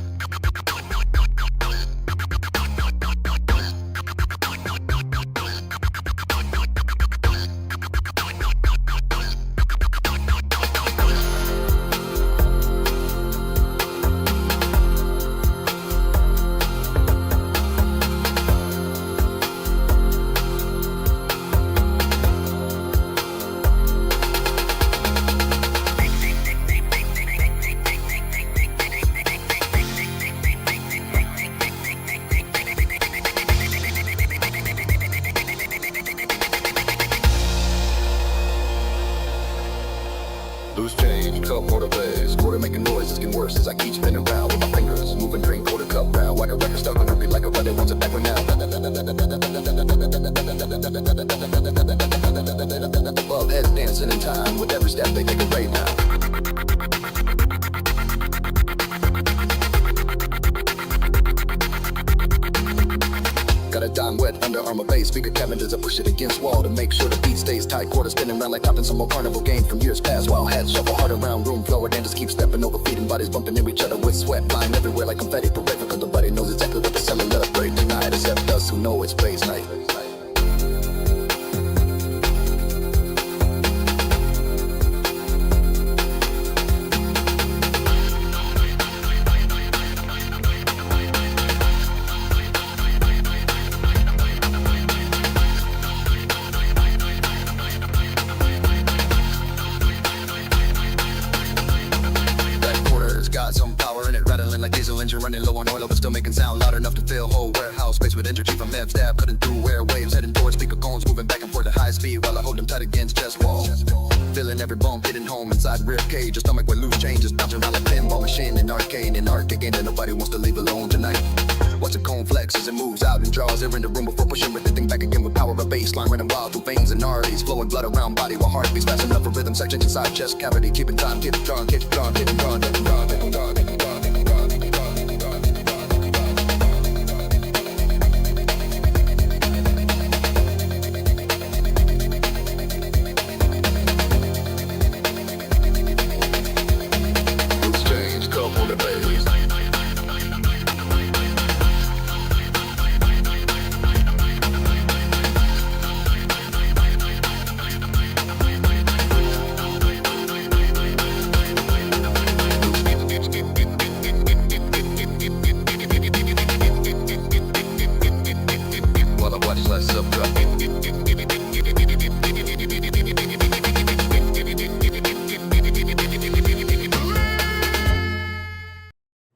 Loose change, cup, quarter blaze. Quarter making noise, it's getting worse as I keep spinning around with my fingers. Moving drink, quarter cup round. White record stuck on repeat like a record wants it back now. Above heads dancing in time. With every step they take a right now. Got a dime wet Under Armour bass, speaker cabinet as I push it against wall to make sure the beat stays tight. Quarter spinning around like topping some more carnival game from years past. While hats shuffle hard around, room floor, and just keep stepping over feet and bodies bumping into each other with sweat flying everywhere like confetti. Parade because nobody knows exactly what they're selling. Let us break tonight, except us who know it's bass night. Some power in it, rattling like diesel engine running low on oil, but still making sound loud enough to fill whole warehouse space with energy from Mev stab cutting through airwaves, heading towards speaker cones, moving back and forth at high speed while I hold them tight against chest wall. Feeling every bump hitting home inside rib cage, a stomach with loose changes bouncing around like pinball machine in arcade game, and nobody wants to leave alone tonight. Watch a cone flex as it moves out and draws air in the room before pushing everything back again with power of a baseline running wild through veins and arteries, flowing blood around body while heart beats fast enough for rhythm section inside chest cavity, keeping time, keep it drawn, keep it drawn, keep it drawn, keep it drawn, keep it drawn, keep it drawn.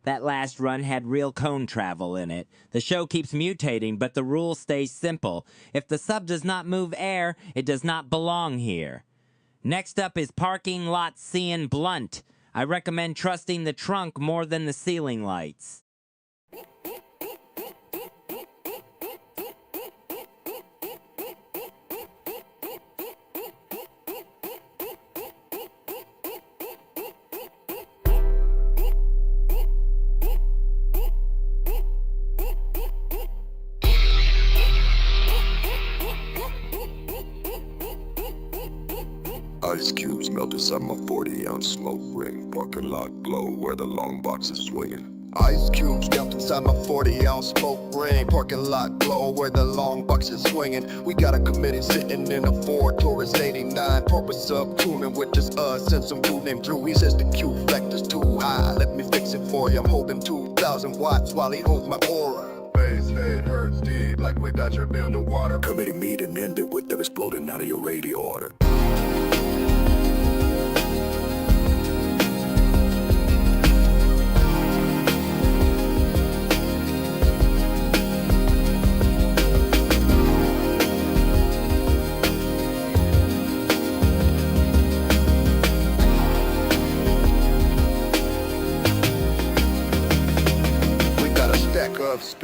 That last run had real cone travel in it. The show keeps mutating, but the rule stays simple. If the sub does not move air, it does not belong here. Next up is Parking Lot seeing blunt. I recommend trusting the trunk more than the ceiling lights. Ice cubes melt inside my 40-ounce smoke ring. Parking lot glow where the long box is swinging. Ice cubes melt inside my 40-ounce smoke ring. Parking lot glow where the long box is swinging. We got a committee sitting in a Ford Taurus 89. Purpose up tuning with just us and some dude named Drew. He says the Q vector's too high. Let me fix it for you. I'm holding 2,000 watts while he holds my aura. Bass head hurts deep like we got your bill to water. Committee meeting ended with them exploding out of your radio order.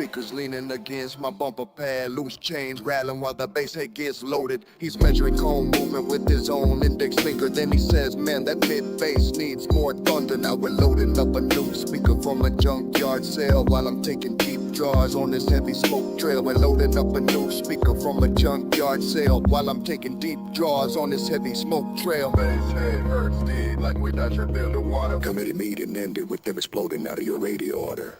speakers leaning against my bumper pad. Loose chains rattling while the bass head gets loaded. He's measuring cone movement with his own index finger. Then he says, man, that mid bass needs more thunder. Now we're loading up a new speaker from a junkyard sale while I'm taking deep draws on this heavy smoke trail. We're loading up a new speaker from a junkyard sale while I'm taking deep draws on this heavy smoke trail. Bass head hurts deep like we touch a build of water. Committee meeting ended with them exploding out of your radio order.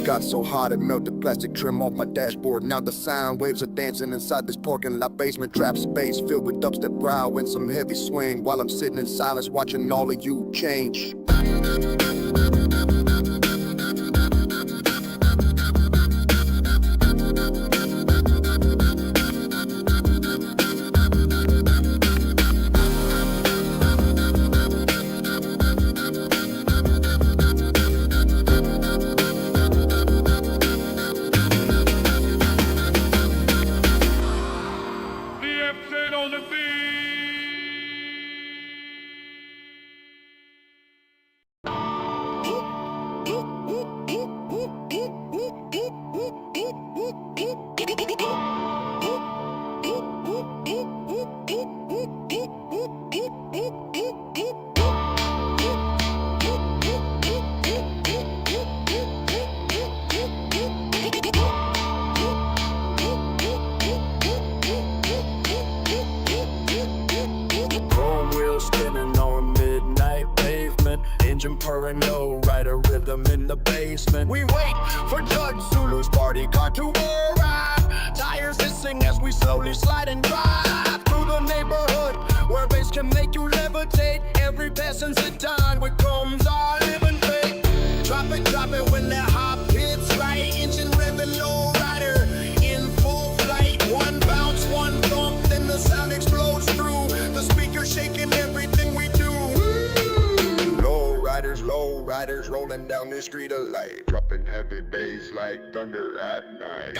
Got so hot it melted plastic trim off my dashboard. Now the sound waves are dancing inside this parking lot basement. Trap space filled with dubstep growl and some heavy swing while I'm sitting in silence watching all of you change. V.I.N.C.E.N.T on the beat. Engine purring low, rider rhythm in the basement. We wait for Judge Zulu's party car to arrive. Tires hissing as we slowly slide and drive through the neighborhood where bass can make you levitate. Every passenger done with chromes are living fake. Drop it when that hop hits right. Engine revving low, rider in full flight. One bounce, one thump, then the sound explodes through the speaker, shaking everything we do. Low riders rolling down the street of light, dropping heavy bass like thunder at night.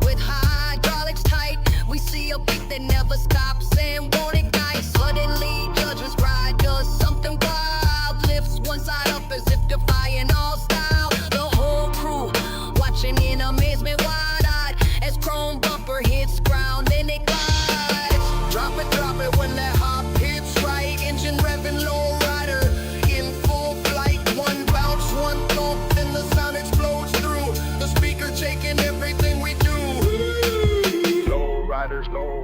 With hydraulics tight, we see a beat that never stops and won't ignite. Suddenly, judges ride does something wild, lifts one side up as if defying all style. The whole crew watching in amazement, wide-eyed as chrome bumper hits ground and it glides. Drop it when that hop hits right. Engine revving low, rider in full flight. One bounce, one thump, then the sound explodes through the speaker, shaking everything we do. Low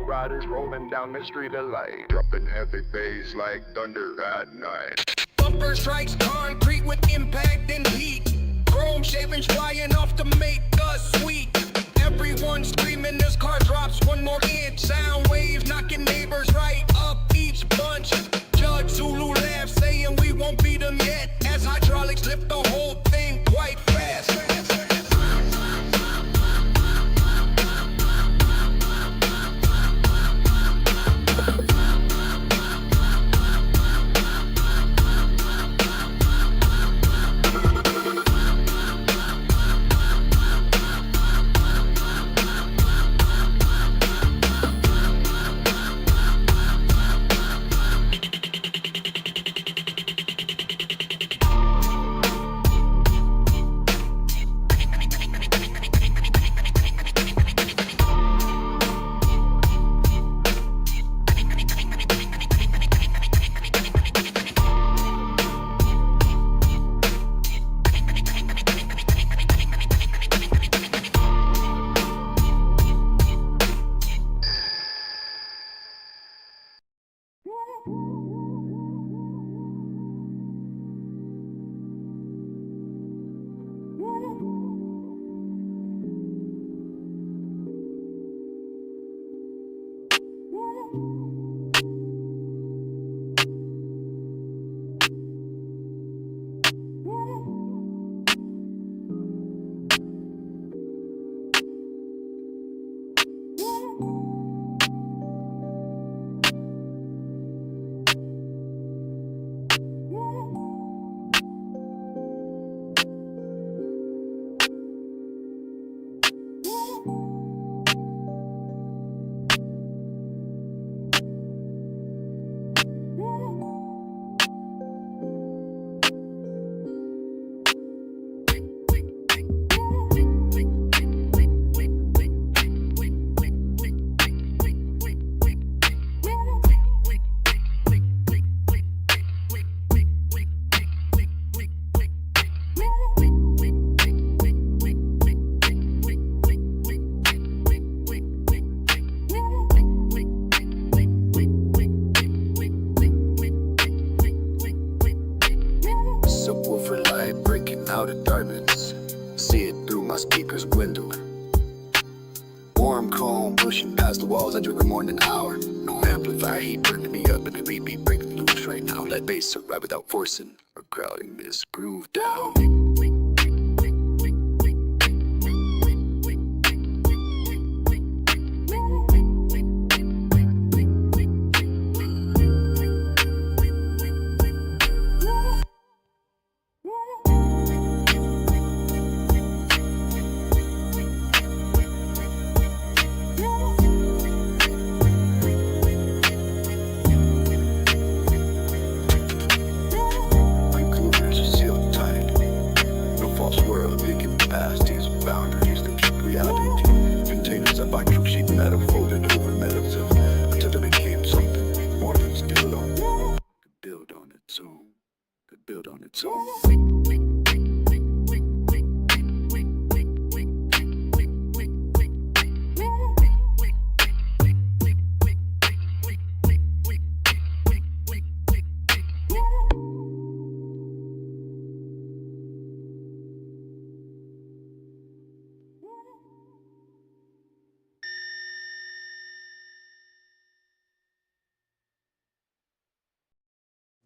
riders rolling down the street of light, dropping heavy bass like thunder at night. Bumper strikes concrete with impact and heat. Chrome shavings flying off to make us sweet. Everyone screaming, this car drops one more hit. Sound waves knocking neighbors right up each bunch. Judge Zulu laughs, saying we won't beat them yet, as hydraulics lift the whole thing quite fast. Warm, calm, pushing past the walls. I drink for more than an hour. No amplifier heat burning me up, and the beat be breaking loose right now. Let bass survive without forcing or crowding this groove down.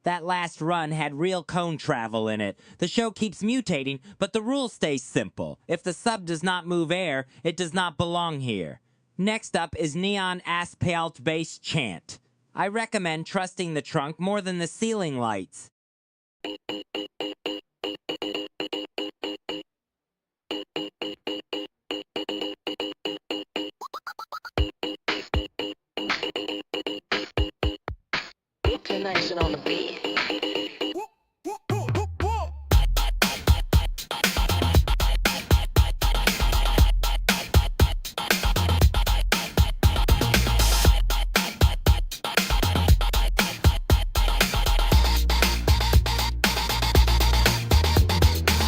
That last run had real cone travel in it. The show keeps mutating, but the rule stays simple. If the sub does not move air, it does not belong here. Next up is Neon Asphalt Bass Chant. I recommend trusting the trunk more than the ceiling lights. Connection on the beat.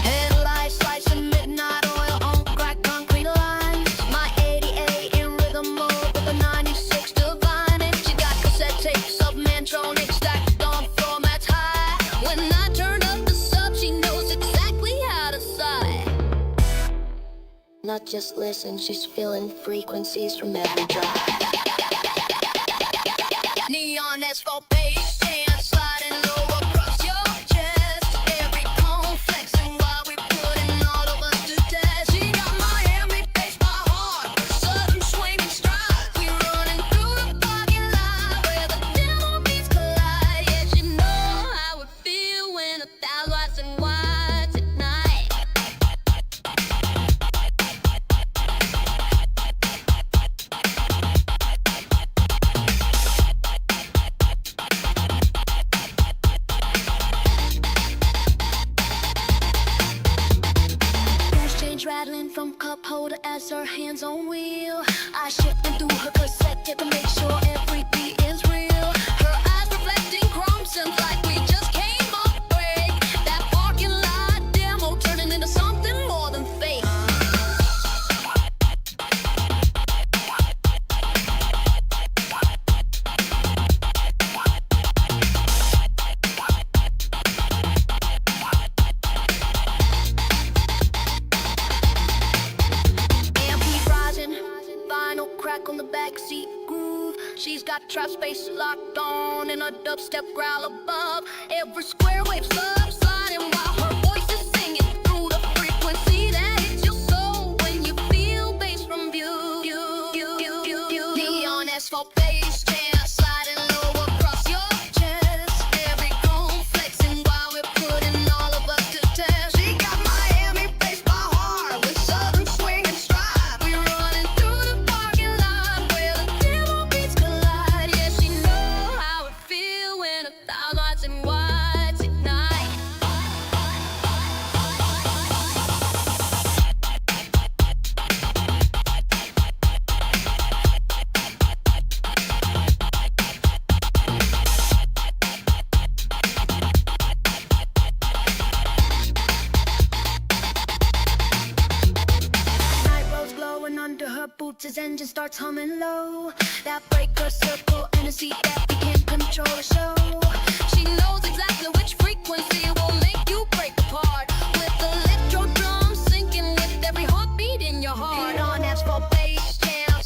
Headlights, lights, and midnight oil on cracked concrete lines. My 88 in rhythm mode with a 96 divine. And she got cassette tapes of Mantronic stacked on formats high. When I turn up the sub, she knows exactly how to sigh. Not just listen, she's feeling frequencies from every drive. Neon asphalt bass chant sliding low across your chest. Every cone flexing while we putting all of us to test. She got Miami bass by heart, sudden swinging stride. We running through the parking lot where the demo beats collide. Yeah, she know how it feel when 1,000 watts and watts at night. Gas change rattling from cup holder as her hands on wheel. I shifting through her cassette tape to make sure every beat is real. Her eyes reflecting chrome sims like we just came off break. That parking lot demo turning into something more than fake. MP rising, vinyl crack on the backseat groove. She's got trap space locked on and a dubstep growl above. Every square wave subsiding while her voice is singing through the frequency that hits your soul when you feel bass from view. Neon asphalt bass chant sliding low across your chest. Every cone flexing while we're putting all of us to test. She got Miami bass by heart with southern swing and stride. We running through the parking lot where the demo beats collide. Yeah, she know how it feel when 1,000 watts and watts at night. Night roads glowing under her boots as engine starts humming low. That breaker circle and a seat that we can't control the show. She knows exactly which frequency will make you break apart. With electro drums syncing with every heartbeat in your heart. On asphalt bass jam,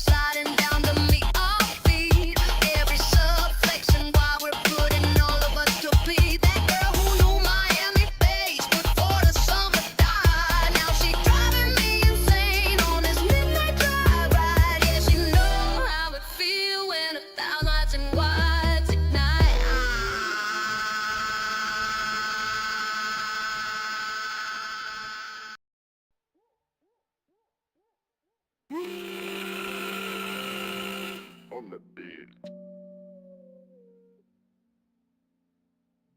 On the beat.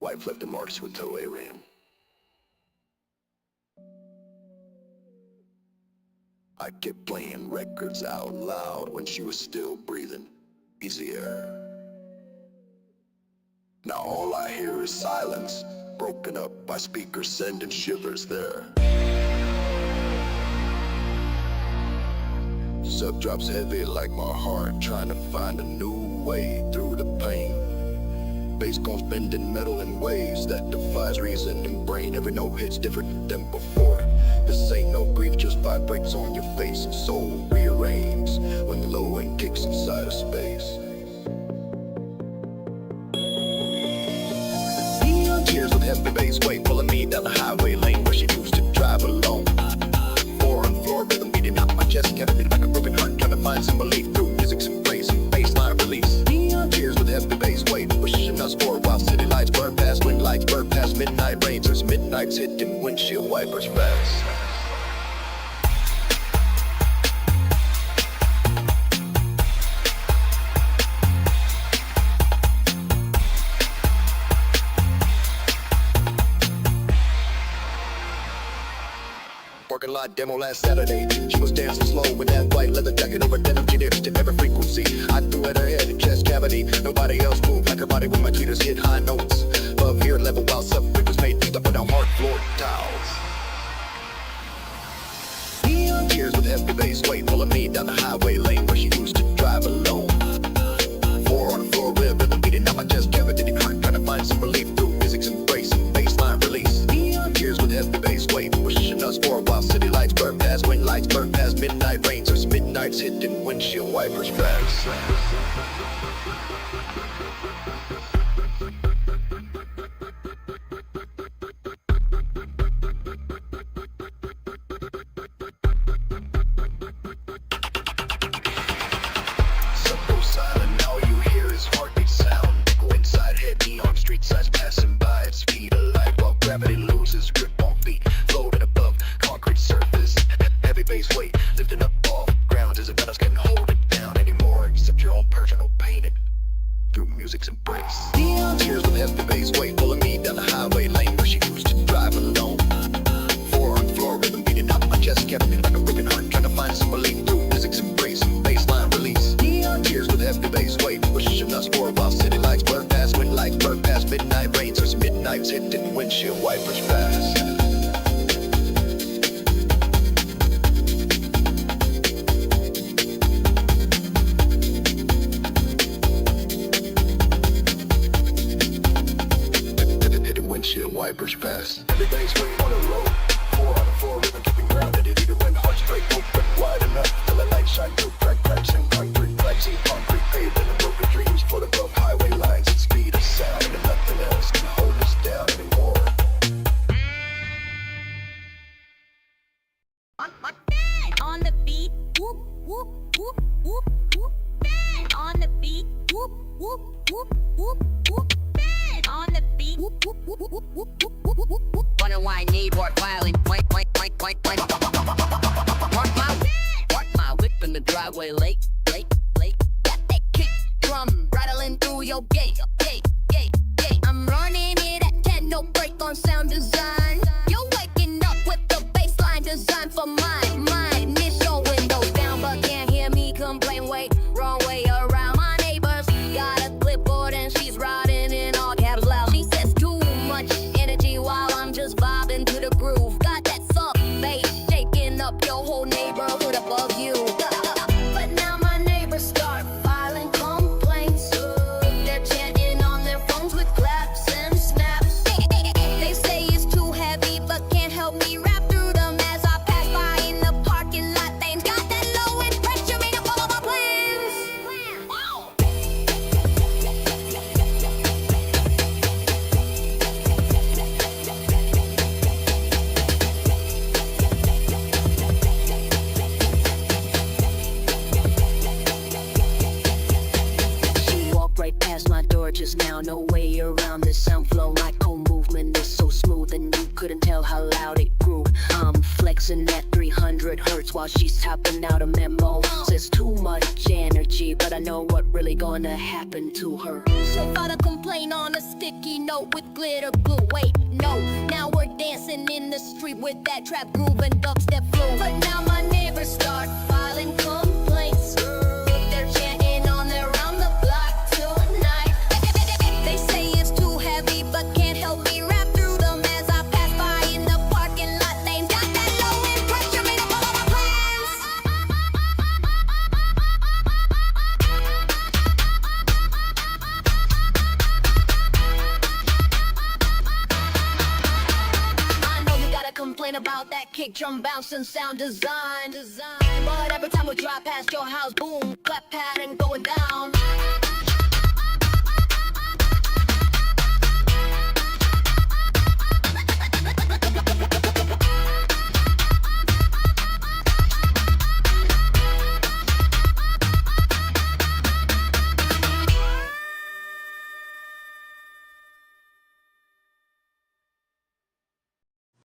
Wife left the marks with no A-Ram. I kept playing records out loud when she was still breathing easier. Now all I hear is silence, broken up by speakers sending shivers there. Sub drops heavy like my heart, trying to find a new way through the pain. Bass goes bending metal in ways that defies reason and brain. Every note hits different than before. This ain't no grief, just vibrates on your face and soul rearranges when the low end kicks inside of space. Tears with heavy bass weight pulling me down the highway lane where she used to drive alone. Four on floor rhythm beating out my chest, cavity like a broken heart, trying to find some relief through music's embrace and bassline release. Tears with heavy bass weight pushing us forward while city lights burn past, wind lights burn past, midnight rains as midnights hitting windshield wipers fast. Parking lot demo last Saturday. She was dancing slow with that white leather jacket over denim. She danced to every frequency. I threw at her head and chest cavity. Nobody else moved like her body when my tweeters hit high notes. Above ear level while subwoofers made me step down hard floor tiles. Tears with heavy bass weight pulling me down the highway lane where she used to drive alone. Four on the floor rhythm beating out my chest cavity. Trying to find some relief through music's embrace and bassline release. Tears with heavy bass weight pushing us forward while city lights burn past, wind lights burn past, midnight rains as midnights hitting windshield wipers fast. So silent, all you hear is heartbeat sound. Go inside head, neon street signs passing by at speed of light while gravity loses grip on feet, floating above concrete surface. Heavy bass weight lifting up off ground as if none else can hold it down anymore except your own personal pain through music's embrace. Tears with heavy bass weight pulling me down the highway lane where she used to drive alone. Four on floor rhythm beating out my chest, kept me like a broken heart, trying to find some relief through music's embrace and bassline release. Tears with heavy bass weight pushing us forward while city lights burn past, wind lights burn past, midnight rains as midnights hitting windshield wipers fast. Windshield wipers fast. Every day's waiting on the road. Four on the floor, rhythm keeping grounded. It either went hard straight, open wide enough till the light shine through cracks and concrete. Black sea concrete pavement and broken dreams float above highway lines at speed of sound, and nothing else can hold us down anymore. On the beat, whoop, whoop, whoop, whoop, whoop. On the beat, whoop, whoop, whoop, whoop, whoop. On the beat, whoop, whoop, whoop, whoop, whoop, whoop, whoop, whoop. Wonder why I need work violin. Wait. Park my whip in the driveway late. Got that kick drum rattling through your gate. I'm running it at 10, no break on sound design. You're waking up with the baseline designed for mine. Miss your windows down, but can't hear me complain. Wait, wrong way around. My neighbor's got a clipboard and she's riding in all caps loud. She says too much energy while I'm just vibing to the groove. Got that sub bass shaking up your whole neighborhood above you. But now my neighbors start filing complaints. They're chanting on their phones with claps and snaps. They say it's too heavy but can't help me rap through them as I pass by in the parking lot. They got that low end pressure in up all of my plans. She walked right past my door just now, no way around this sound flow. My comb movement is so smooth and you couldn't tell how loud it grew. I'm flexing at 300 hertz. words while she's tapping out a memo. Says too much energy, but I know what really gonna happen to her. So far to complain on a sticky note with glitter glue. Wait, no, now we're dancing in the street with that trap groove and dubstep flow. But now my neighbors start filing complaints. They're chanting on their round the block tonight. They say it's too heavy, but can't help me rap through them as I pass by in the parking lot. They got that low end pressure made up all of my plans. I know you gotta complain about that kick drum bounce and sound design. But every time we drive past your house, boom, clap pattern going down.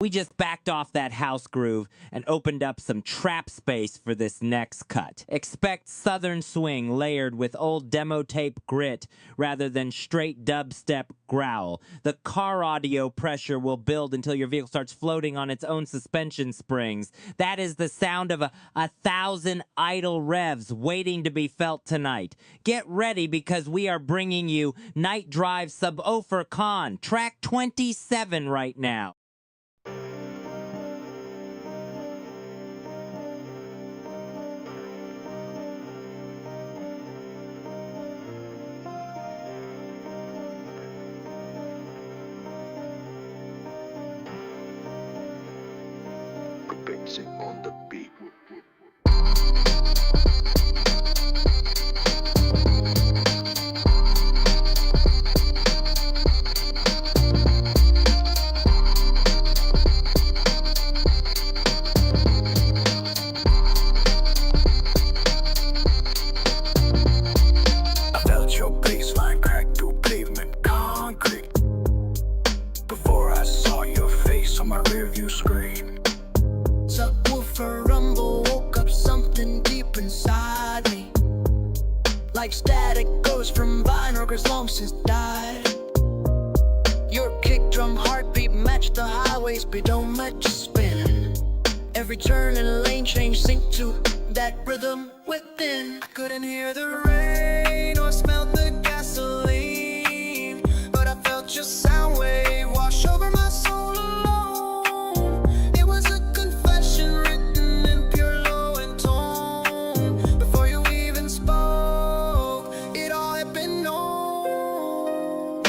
We just backed off that house groove and opened up some trap space for this next cut. Expect southern swing layered with old demo tape grit rather than straight dubstep growl. The car audio pressure will build until your vehicle starts floating on its own suspension springs. That is the sound of 1,000 idle revs waiting to be felt tonight. Get ready because we are bringing you Night Drive Subwoofer Con, track 27 right now. V.I.N.C.E.N.T on the beat. I felt your baseline crack through pavement concrete before I saw your face on my rearview screen. Subwoofer rumble woke up something deep inside me. Like static goes from vinyl cause long since died. Your kick drum heartbeat matched the highway speed, don't let you spin. Every turn and lane change sync to that rhythm within. I couldn't hear the rain or smell the gasoline, but I felt your sound wave wash over my soul alone. It was a confession written in pure low and tone. Before you even spoke, it all had been known.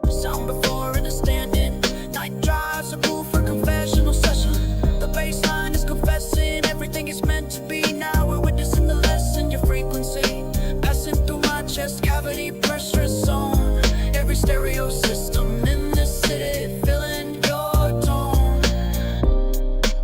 Sound before understanding. Night drives a proof for confessional session. The baseline is confessing everything is meant to be. Now we're witnessing the lesson. Your frequency passing through my chest cavity, pressure zone. Every stereo system in this city filling your tone.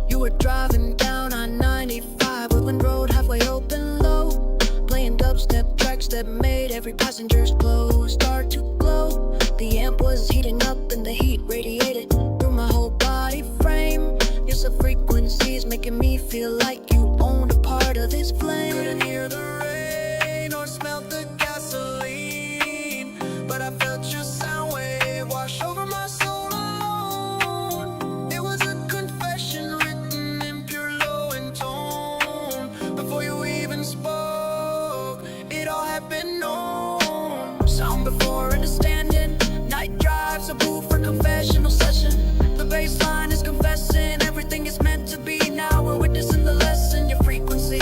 You were driving down I-95 with one road halfway open low, playing dubstep tracks that made every passenger's clothes start to glow. The amp was heating up and the heat radiated through my whole body frame. Yes, the frequencies making me feel like you owned a part of this flame. Couldn't hear the rain or smell the gasoline, but I felt your sound wave wash over my soul alone. It was a confession written in pure low and tone. Before you even spoke, it all had been known. Sound before understanding. Night drives a booth for confessional session. The baseline is confessing everything is meant to be. Now we're witnessing the lesson. Your frequency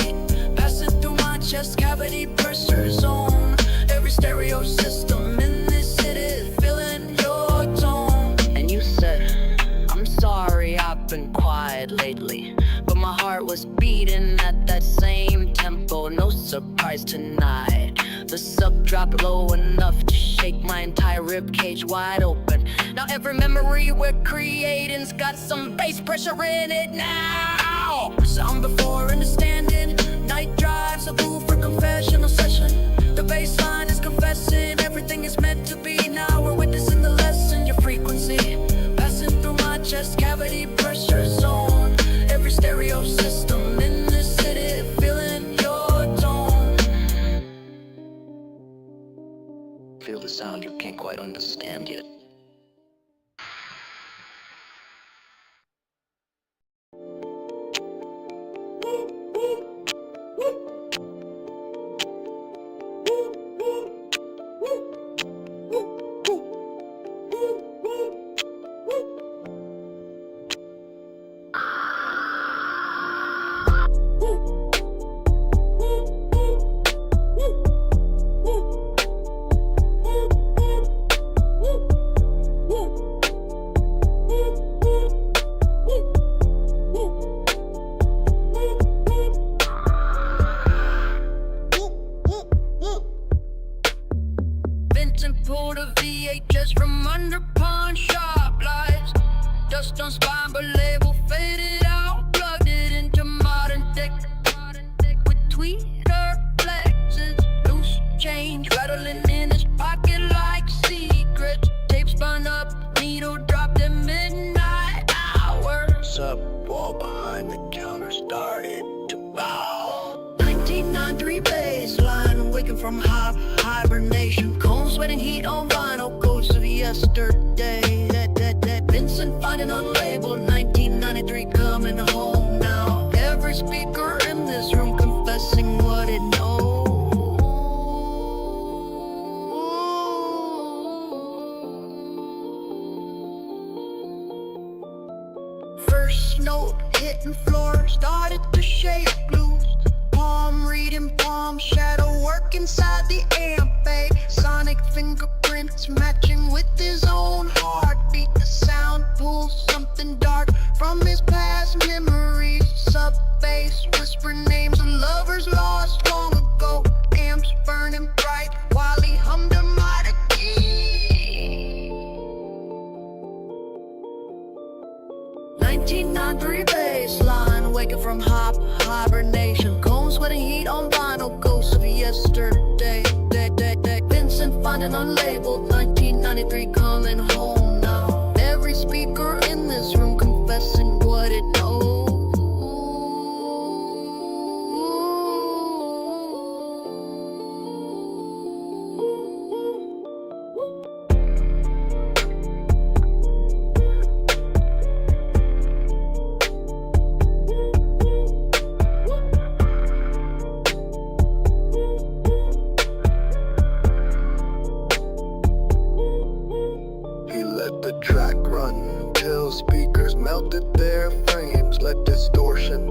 passing through my chest cavity, pressure zone. Every stereo system in this city filling your tone. And you said, I'm sorry I've been quiet lately, but my heart was beating at that same tempo. No surprise tonight. The sub dropped low enough to shake my entire rib cage wide open. Now every memory we're creating's got some bass pressure in it now. Sound before understanding. Night drives a booth for confessional session. The baseline is confessing everything is meant to be. Now we're witnessing the lesson. Your frequency passing through my chest cavity, pressure zone. Every stereo system in this quite understand yet. Vincent pulled a VHS from under pawn shop lights. Dust on spine, but label faded out. Plugged it into modern tech with tweeter flexes. Loose change rattling in his pocket like secrets. Tape spun up, needle dropped at midnight hour. Sub wall behind the counter started to bow. 1993 baseline, waking from hibernation. Cold sweating heat on vinyl, ghosts of yesterday. That Vincent finding unlabeled. 1993 coming home now. Every speaker in this room confessing what it knows. First note hitting floor, started to shake loose. Palm reading palm, shadow work inside the amp bay. Sonic fingerprints matching with his own heartbeat. The sound pulls something dark from his past memories. Sub bass whisper names of lovers lost long ago. Amps burning bright while he hummed a mighty key. 1993 baseline, waking from hibernation. Cold sweating heat on vinyl, ghosts of yesterday. Vincent finding unlabeled. 1993 coming home now. Every speaker in this room confessing what it knows. He let the track run till speakers melted their frames. Let distortion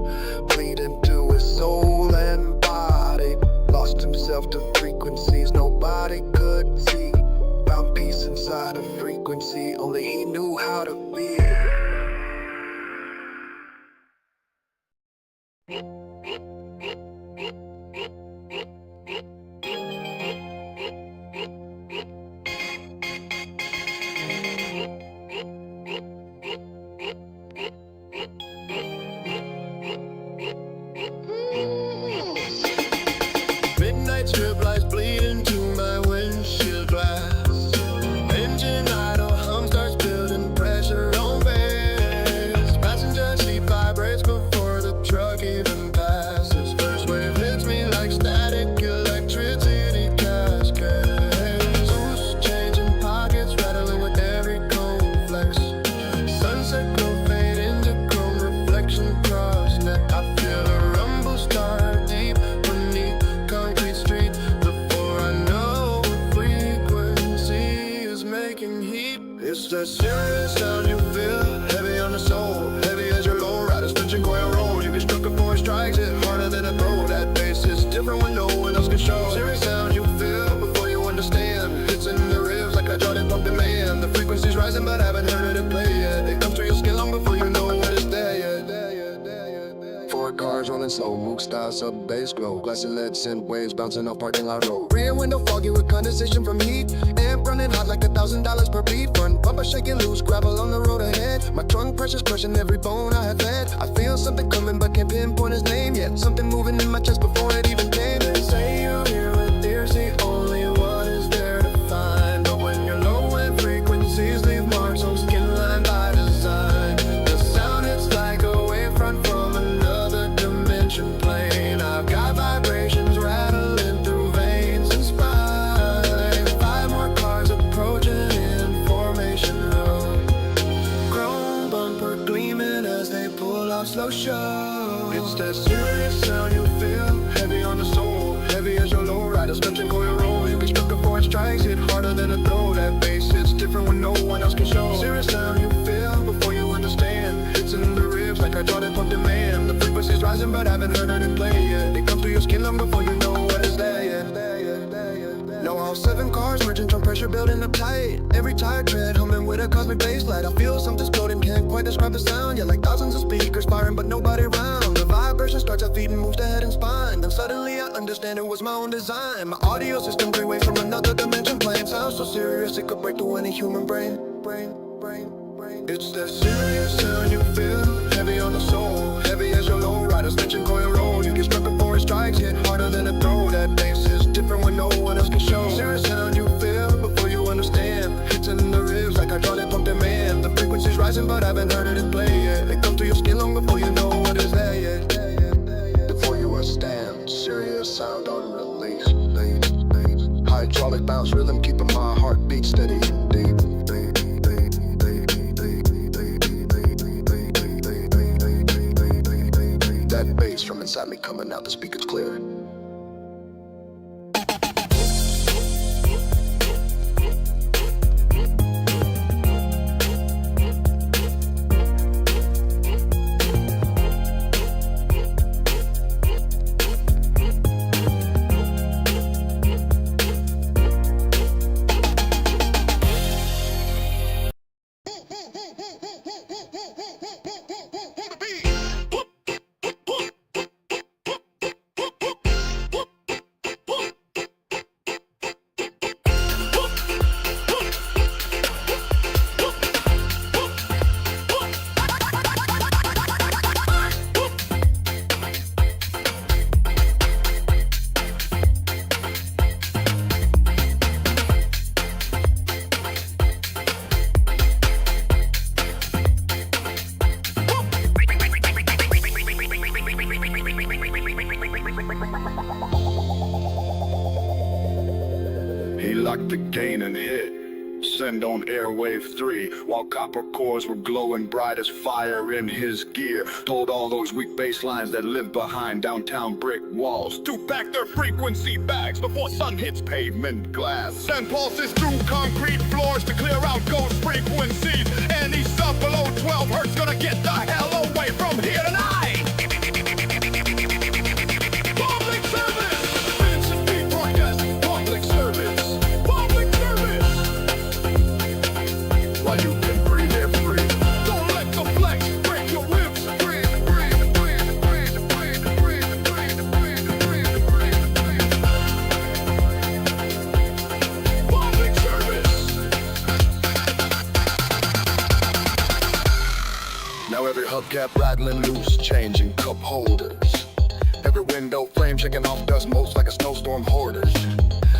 bleed into his soul and body. Lost himself to frequencies nobody could see. Found peace inside a frequency only he knew how to be. Midnight strip lights bleed into my windshield glass. Engine idle, hum starts building pressure on bass. Passenger seat vibrates before the truck even passes. First wave hits me like static electricity cascades. Loose change in pockets rattling with every cold flex. Sunset glow fade into chrome reflection cross net. I feel a rumble start deep beneath concrete street before I know what frequency is making heat. It's that serious sound you feel, heavy on the soul, heavy as your low riders switching coil road. You get struck before it strikes, it harder than a pro. That bass is different when no one else can show. Serious sound you feel before you understand. Hits in the ribs like a Jordan pumping man. The frequency's rising but I haven't heard it play yet. It comes through your skin long before you know what it's there yet. Four cars rolling slow, Mook style sub bass glow. Glassy lead synth waves bouncing off parking lot road. Rear window foggy with condensation from heat. Amp running hot like $1,000 per beat. Front bumper shaking loose, gravel on the road ahead. My trunk pressure's crushing every bone I had fed. I feel something coming but can't pinpoint his name yet. Something moving in my chest before it even came. They say you hear with ears, the only one is there to find. But when you're low end frequencies leave marks on skin line by design. The sound it's like a wavefront from another dimension plane. I've got vibrations rattling through veins and spine. 5 more cars approaching no one else can show. Serious sound you feel before you understand. It's in the ribs like hydraulic pump demand. The frequency's rising but haven't heard it play yet. It comes through your skin long before you know what is there yet. Know how 7 cars merging from pressure building up tight. Every tire tread humming with a cosmic bass light. I feel something exploding, can't quite describe the sound. Yeah, like thousands of speakers firing but nobody around. The vibration starts at feet and moves to head and spine. Then suddenly I understand it was my own design. My audio system came away from another dimension. Playing sounds so serious it could break through any human brain. It's that serious sound you feel, heavy on the soul. Heavy as your low riders, mention coil roll. You get struck before it strikes, hit harder than a throw. That bass is different when no one else can show. Serious sound you feel before you understand. It's in the ribs like hydraulic pump demand. The frequency's rising but I haven't heard it play yet. They come to your skin long before you know what is there yet. Before you understand, serious sound on release. Hydraulic bounce rhythm keeping my heartbeat steady. That bass from inside me coming out, the speakers clear. He locked the gain and hit. Send on airwave 3, while copper cores were glowing bright as fire in his gear. Told all those weak bass lines that live behind downtown brick walls to pack their frequency bags before sun hits pavement glass. Send pulses through concrete floors to clear out ghost frequencies. Any sub below 12 hertz gonna get the hell away from here tonight. Public service! V.I.N.C.E.N.T broadcast, public service. Public service! While you can breathe air free, don't let the flex break your ribs. Breathe, breathe, breathe, breathe, breathe, breathe, breathe, breathe, breathe, breathe, breathe. Public service! Now every hubcap rattling loose, changing cup holders. Every window flame shaking off dust motes like a snowstorm hoarders.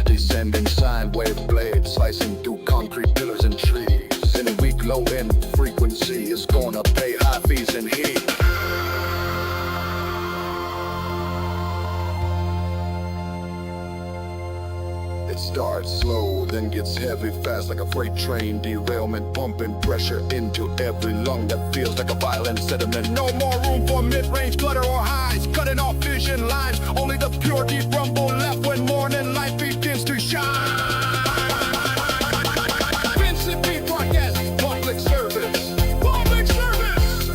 Descending sine wave blades slicing through concrete pillars and trees. Any weak low end frequency is gonna pay high fees and heat. It starts slow, then gets heavy fast like a freight train derailment, pumping pressure into every lung that feels like a violent sediment. No more room for mid-range clutter or highs, cutting off vision lines. Only the pure deep rumble left when morning light begins to shine. V.I.N.C.E.N.T broadcast, public service. Public service!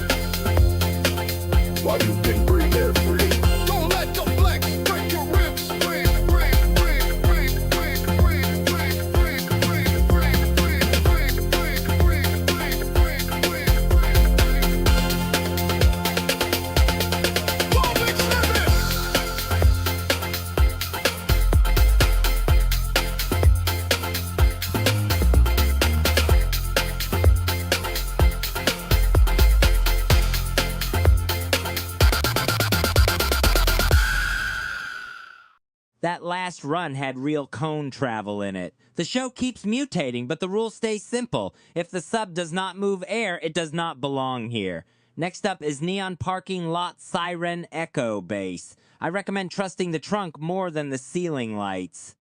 While you can breathe air free, don't let the flex break your ribs. Breathe, breathe, breathe, breathe, breathe, breathe, breathe, breathe, breathe, breathe, breathe, breathe, breathe, breathe, breathe, breathe, breathe, breathe. Public service! That last run had real cone travel in it. The show keeps mutating, but the rule stays simple. If the sub does not move air, it does not belong here. Next up is Neon Parking Lot Siren Echo Bass. I recommend trusting the trunk more than the ceiling lights.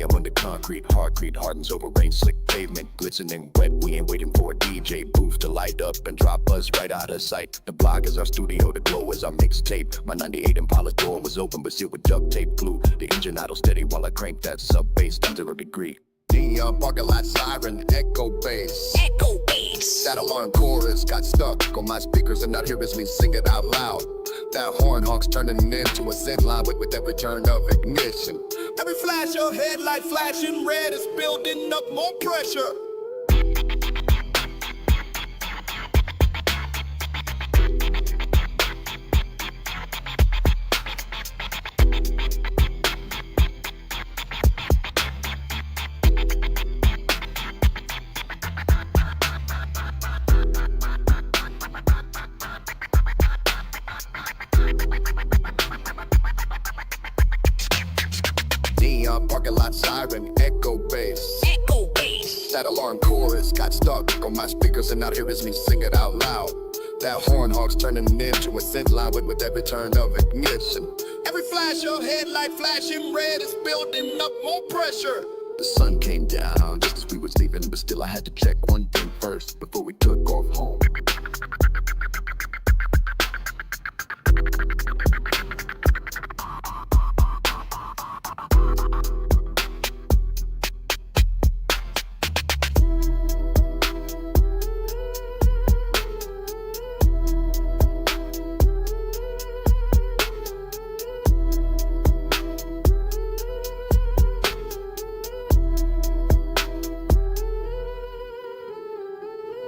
am under concrete. Hardcrete hardens over rain, slick pavement, glistening wet. We ain't waiting for a DJ booth to light up and drop us right out of sight. The block is our studio, the glow is our mixtape. My 98 Impala door was open but sealed with duct tape glue. The engine idle steady while I crank that sub bass down 0 degree. Neon parking lot siren, echo bass. Echo bass. That alarm chorus got stuck on my speakers and not hear me sing it out loud. That horn honk's turning into a Z line with every turn of ignition. Every flash of headlight flashing red is building up more pressure. Neon parking lot siren, echo bass. Echo bass. That alarm chorus got stuck on my speakers and not hear me sing it out loud. That horn honk's turning into a scent line with every turn of ignition. Every flash of headlight flashing red is building up more pressure. The sun came down just as we was leaving, but still I had to check one thing first before we took off home.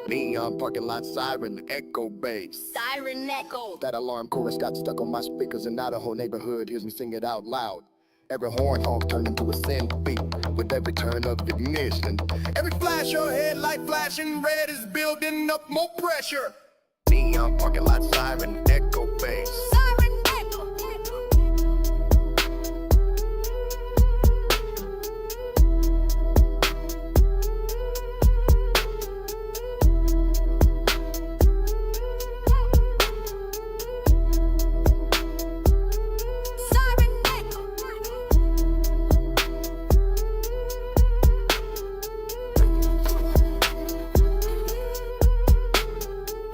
Neon parking lot siren, echo bass. Siren echo. That alarm chorus got stuck on my speakers and now the whole neighborhood hears me sing it out loud. Every horn honk turned into a sin beat with every turn of ignition. Every flash of headlight flashing red is building up more pressure. Neon parking lot siren, echo bass. Siren echo.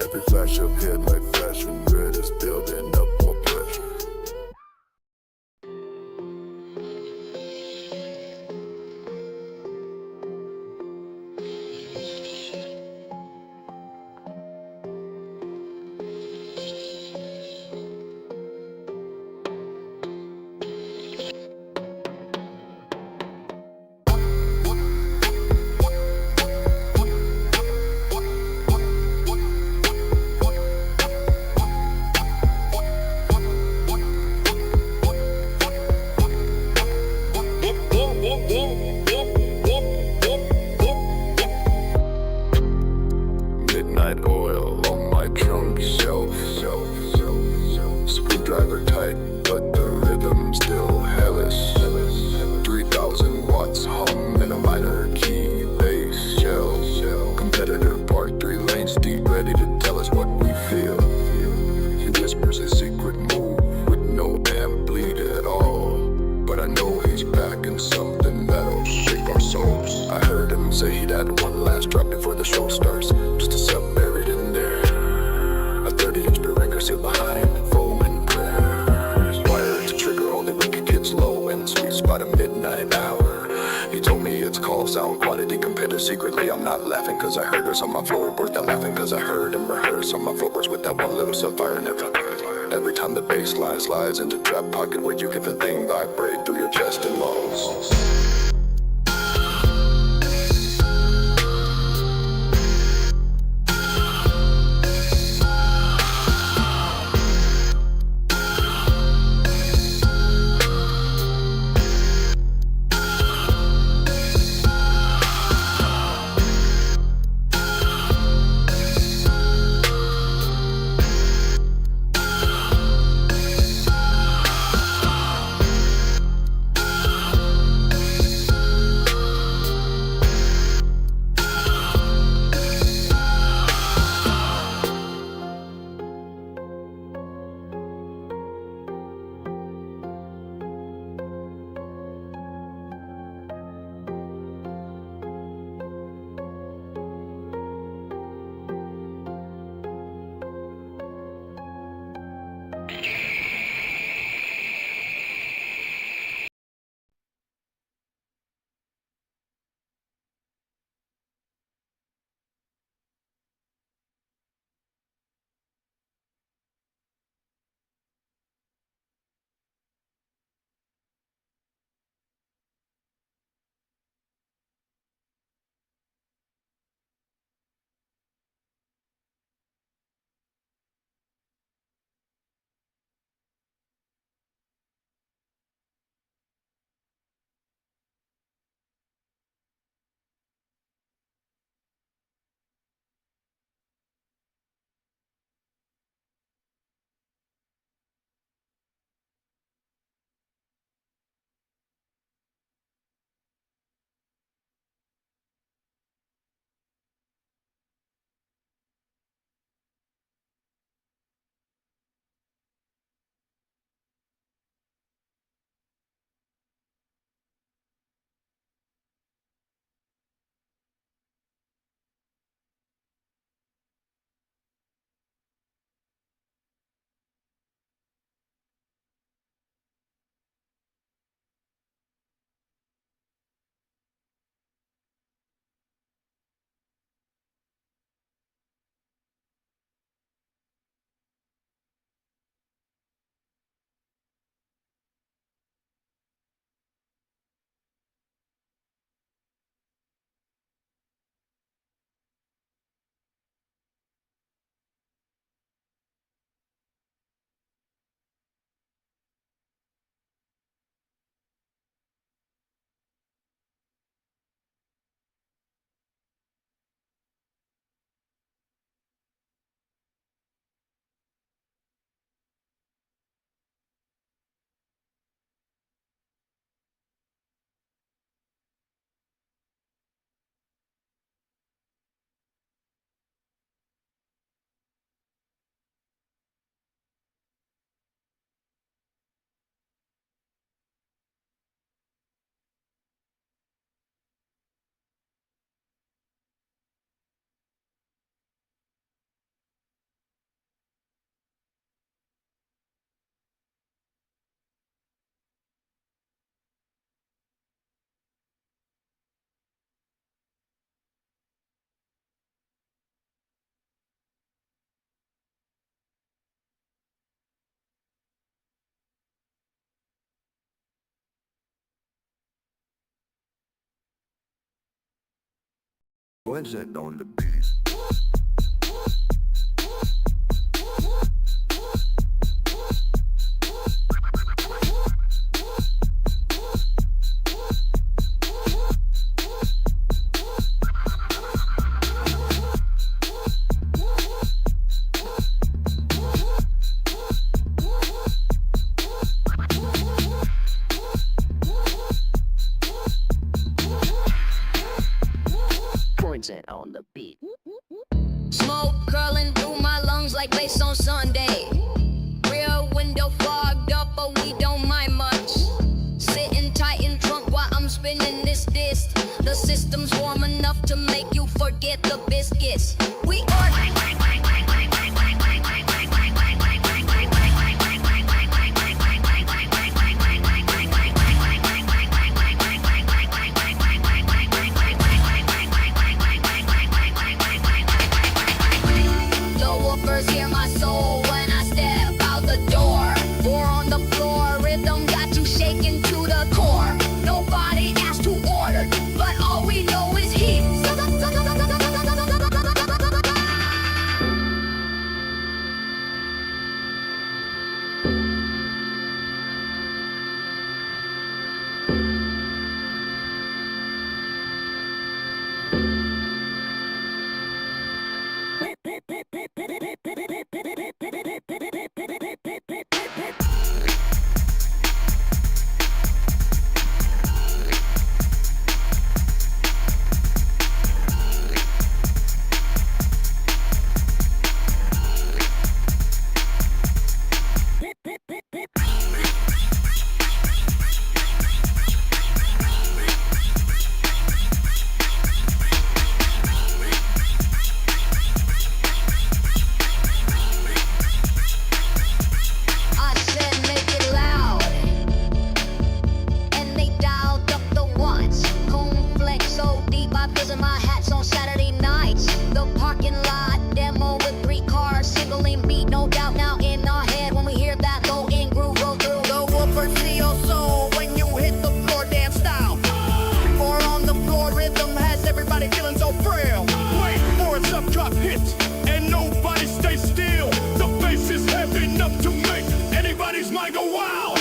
Every flash of headlight flashing red is building up more pressure. Midnight oil on my trunk shelf. Screwdriver tight, but the rhythm still hellish. 3,000 watts hum in a minor key bass shell. Competitor parked 3 lanes deep, ready to tell us what we feel. He whispers a secret move with no damn bleed at all. But I know he's packing something that'll shake our souls. I heard him say he'd had one last drop before the show starts. Just a sub buried in there. A 30-inch breaker sealed behind foam and prayers. Wired to trigger only when it gets low and sweet spot a midnight hour. He told me it's called sound quality compared secretly. I'm not laughing cause I heard us on my floorboards. Not laughing cause I heard him rehearse on my floorboards with that one little sapphire never. Every time the bass line slides into trap pocket where you get the thing vibrate through your chest and lungs. V.I.N.C.E.N.T on the beat. V.I.N.C.E.N.T on the beat. Smoke curling through my lungs like bass on Sunday. Rear window fogged up, but we don't mind much. Sitting tight in trunk while I'm spinning this disc. The system's warm enough to make you forget the biscuits. We are Subwoofers hear my soul when I step out the door. Four on the floor, rhythm got you shaking to the core. Nobody asked who ordered, but all we know is heat. I said make it loud, and they dialed up the watts. Cone flex so deep I visit my hats on Saturday nights. The parking lot demo with 3 cars, signaling beat, no doubt now in our head when we hear that low end groove roll through. The whoopers see your soul when you hit the floor dance style. Four on the floor rhythm has everybody feeling so frail. Wait for a sub drop hit, and nobody stays still. The bass is heavy enough to make anybody's mind go wild.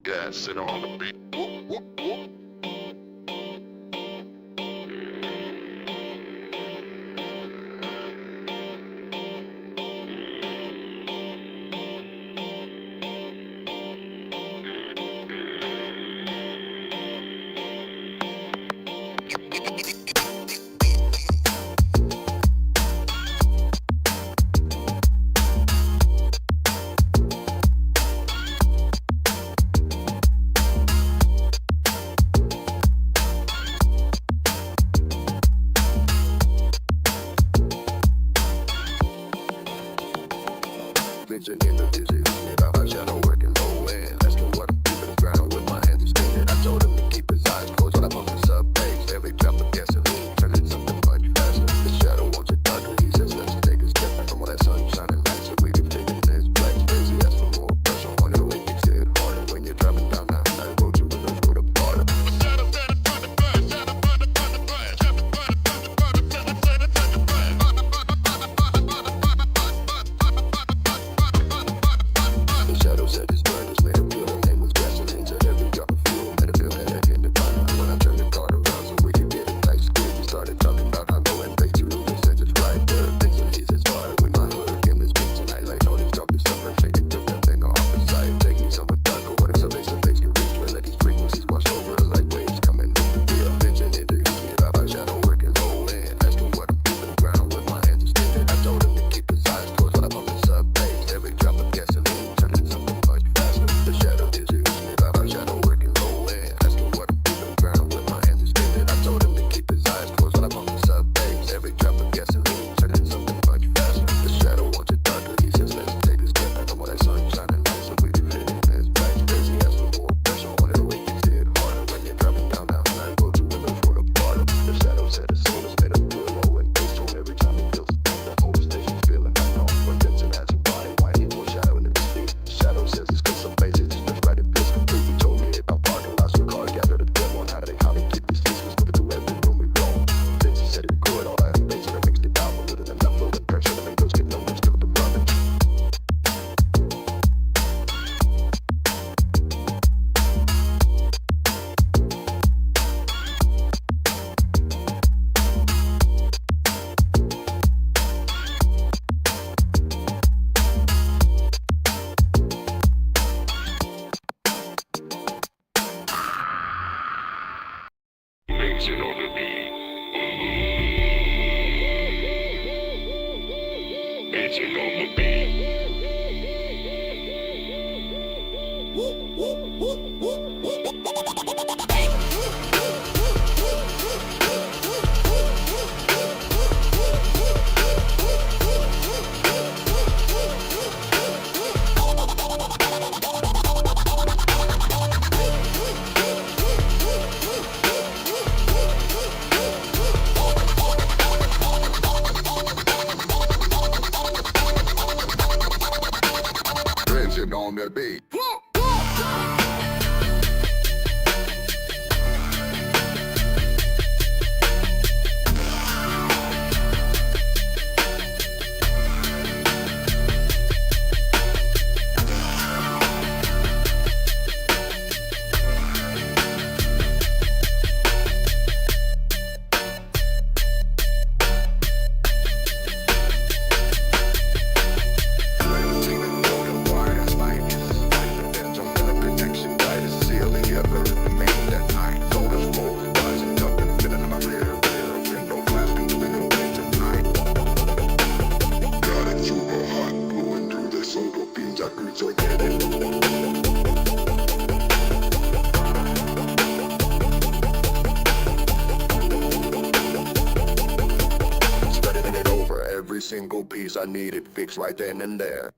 V.I.N.C.E.N.T on the beat. Vision in the vision, without my shadow working low end. That's the what I'm keeping the ground with my hands extended. I told him to keep his eyes closed when I'm on the sub-base. Every drop of gasoline, turning something much faster. The shadow wants it ugly. He says, let's take a step back from all that sun shining light. So we can take it this black space. He asked for more pressure on it, it makes it harder. When you're driving down that night road, you will go to border. Dancing on the beat. Dancing on the beat. Every single piece I needed fixed right then and there.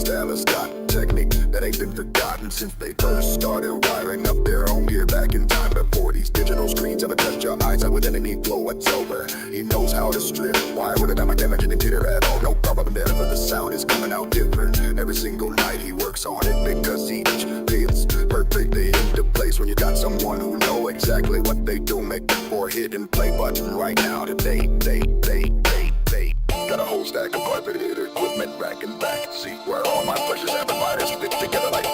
Dallas got technique that ain't been forgotten since they first started wiring up their own gear back in time before these digital screens ever touch your eyes with any flow whatsoever. He knows how to strip wire with a dynamic damage and teeter at all. No problem there, but the sound is coming out different. Every single night he works on it because each feels perfectly into place. When you got someone who know exactly what they do, make the 4 hit and play button right now today. Got a whole stack of carpeted equipment rack and back. See where all my precious amplifiers fit together like.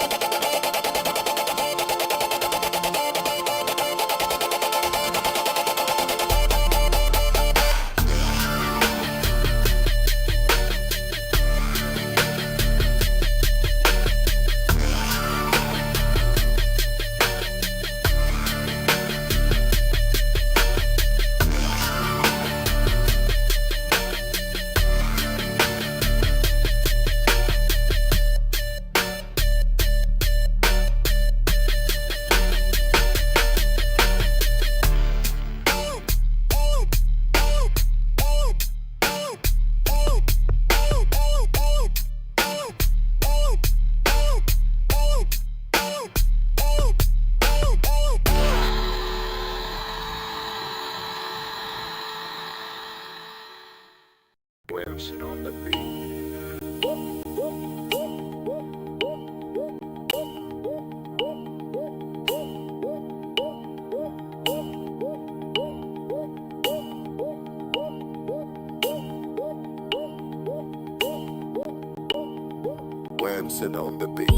W.I.N.C.E.N.T on the beat. W.I.N.C.E.N.T on the beat.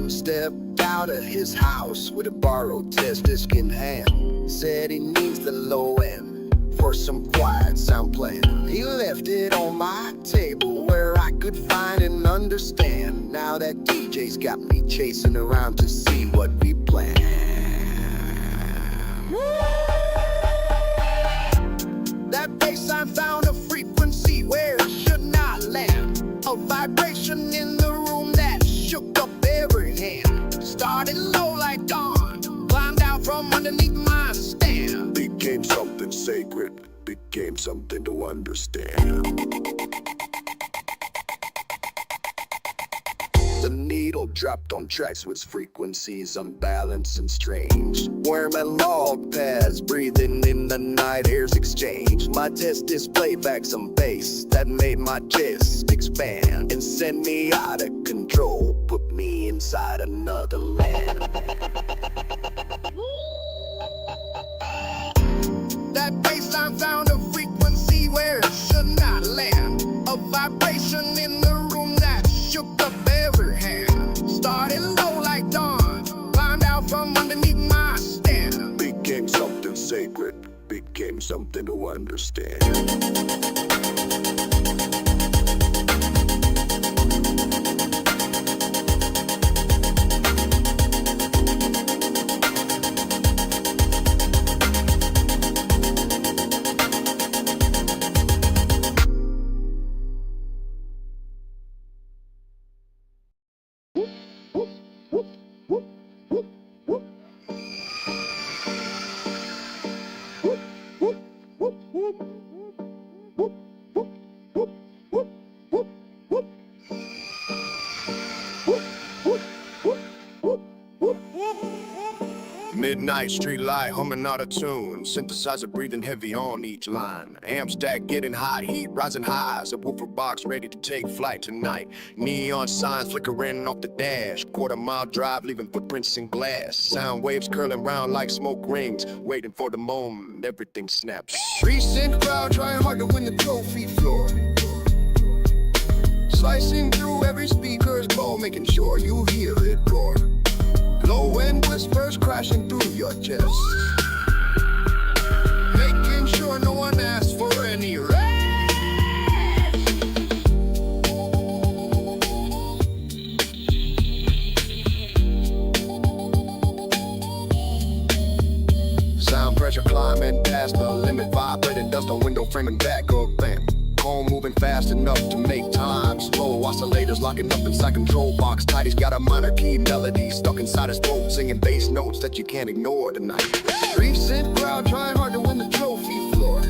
Stepped out of his house with a borrowed test disc in hand. Said he needs the low end for some quiet sound playing. He left it on my table where I could find and understand. Now that DJ's got me chasing around to see what we plan. That bassline found a frequency where it should not land. A vibration in the room that shook up every hand. Started something to understand. The needle dropped on tracks with frequencies unbalanced and strange. Worm and log paths breathing in the night air's exchange. My test displayed back some bass that made my chest expand and send me out of control, put me inside another land. That bassline found a frequency where it should not land. A vibration in the room that shook up every hand. Started low like dawn, climbed out from underneath my stand. Became something sacred, became something to understand. Midnight street light humming out a tune. Synthesizer breathing heavy on each line. Amp stack getting hot, heat rising high. Subwoofer box ready to take flight tonight. Neon signs flickering off the dash. Quarter-mile drive leaving footprints in glass. Sound waves curling round like smoke rings. Waiting for the moment everything snaps. Recent crowd trying hard to win the trophy floor. Slicing through every speaker's bowl, making sure you hear it roar. Low end whispers crashing through your chest, making sure no one asks for any rest. Sound pressure climbing past the limit, vibrating dust on window frame and back up bam. Home moving fast enough to make time slow. Oscillators locking up inside control box. Tidy's got a minor key melody stuck inside his throat, singing bass notes that you can't ignore tonight. Recent crowd trying hard to win the trophy floor.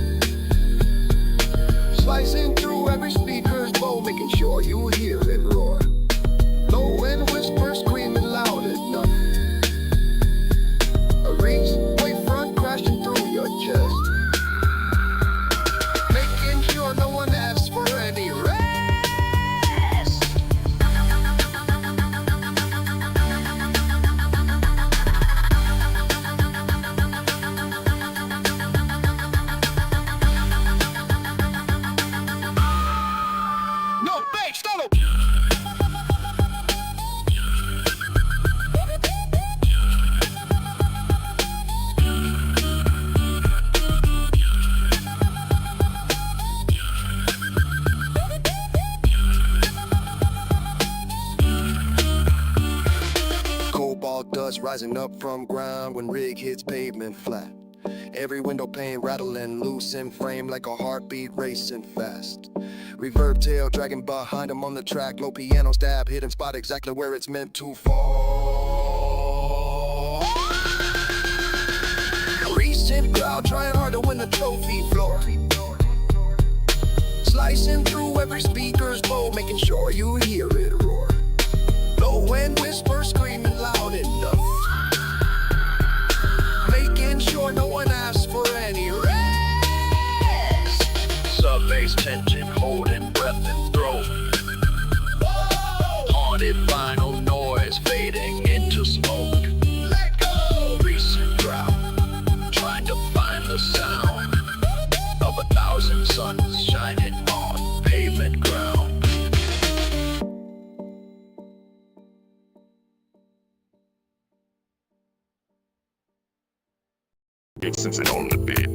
Slicing through every speaker's bowl, making sure you hear it roar. Low end whispers screaming loud enough. A reach way front crashing through your chest. No one asks for any rest. No bass, solo. Dust rising up from ground when rig hits pavement flat. Every window pane rattling loose in frame like a heartbeat racing fast. Reverb tail dragging behind him on the track. Low piano stab hidden spot exactly where it's meant to fall. Recent crowd trying hard to win the trophy floor. Slicing through every speaker's bowl, making sure you hear it roar. Low end whispers screaming loud enough, making sure no one asks for any rest. Sub-bass tension, holding breath and throat. Haunted vinyl noise fading into smoke. Let go. Recent crowd trying to find the sound of 1,000 suns shining on pavement ground. It's on the beat.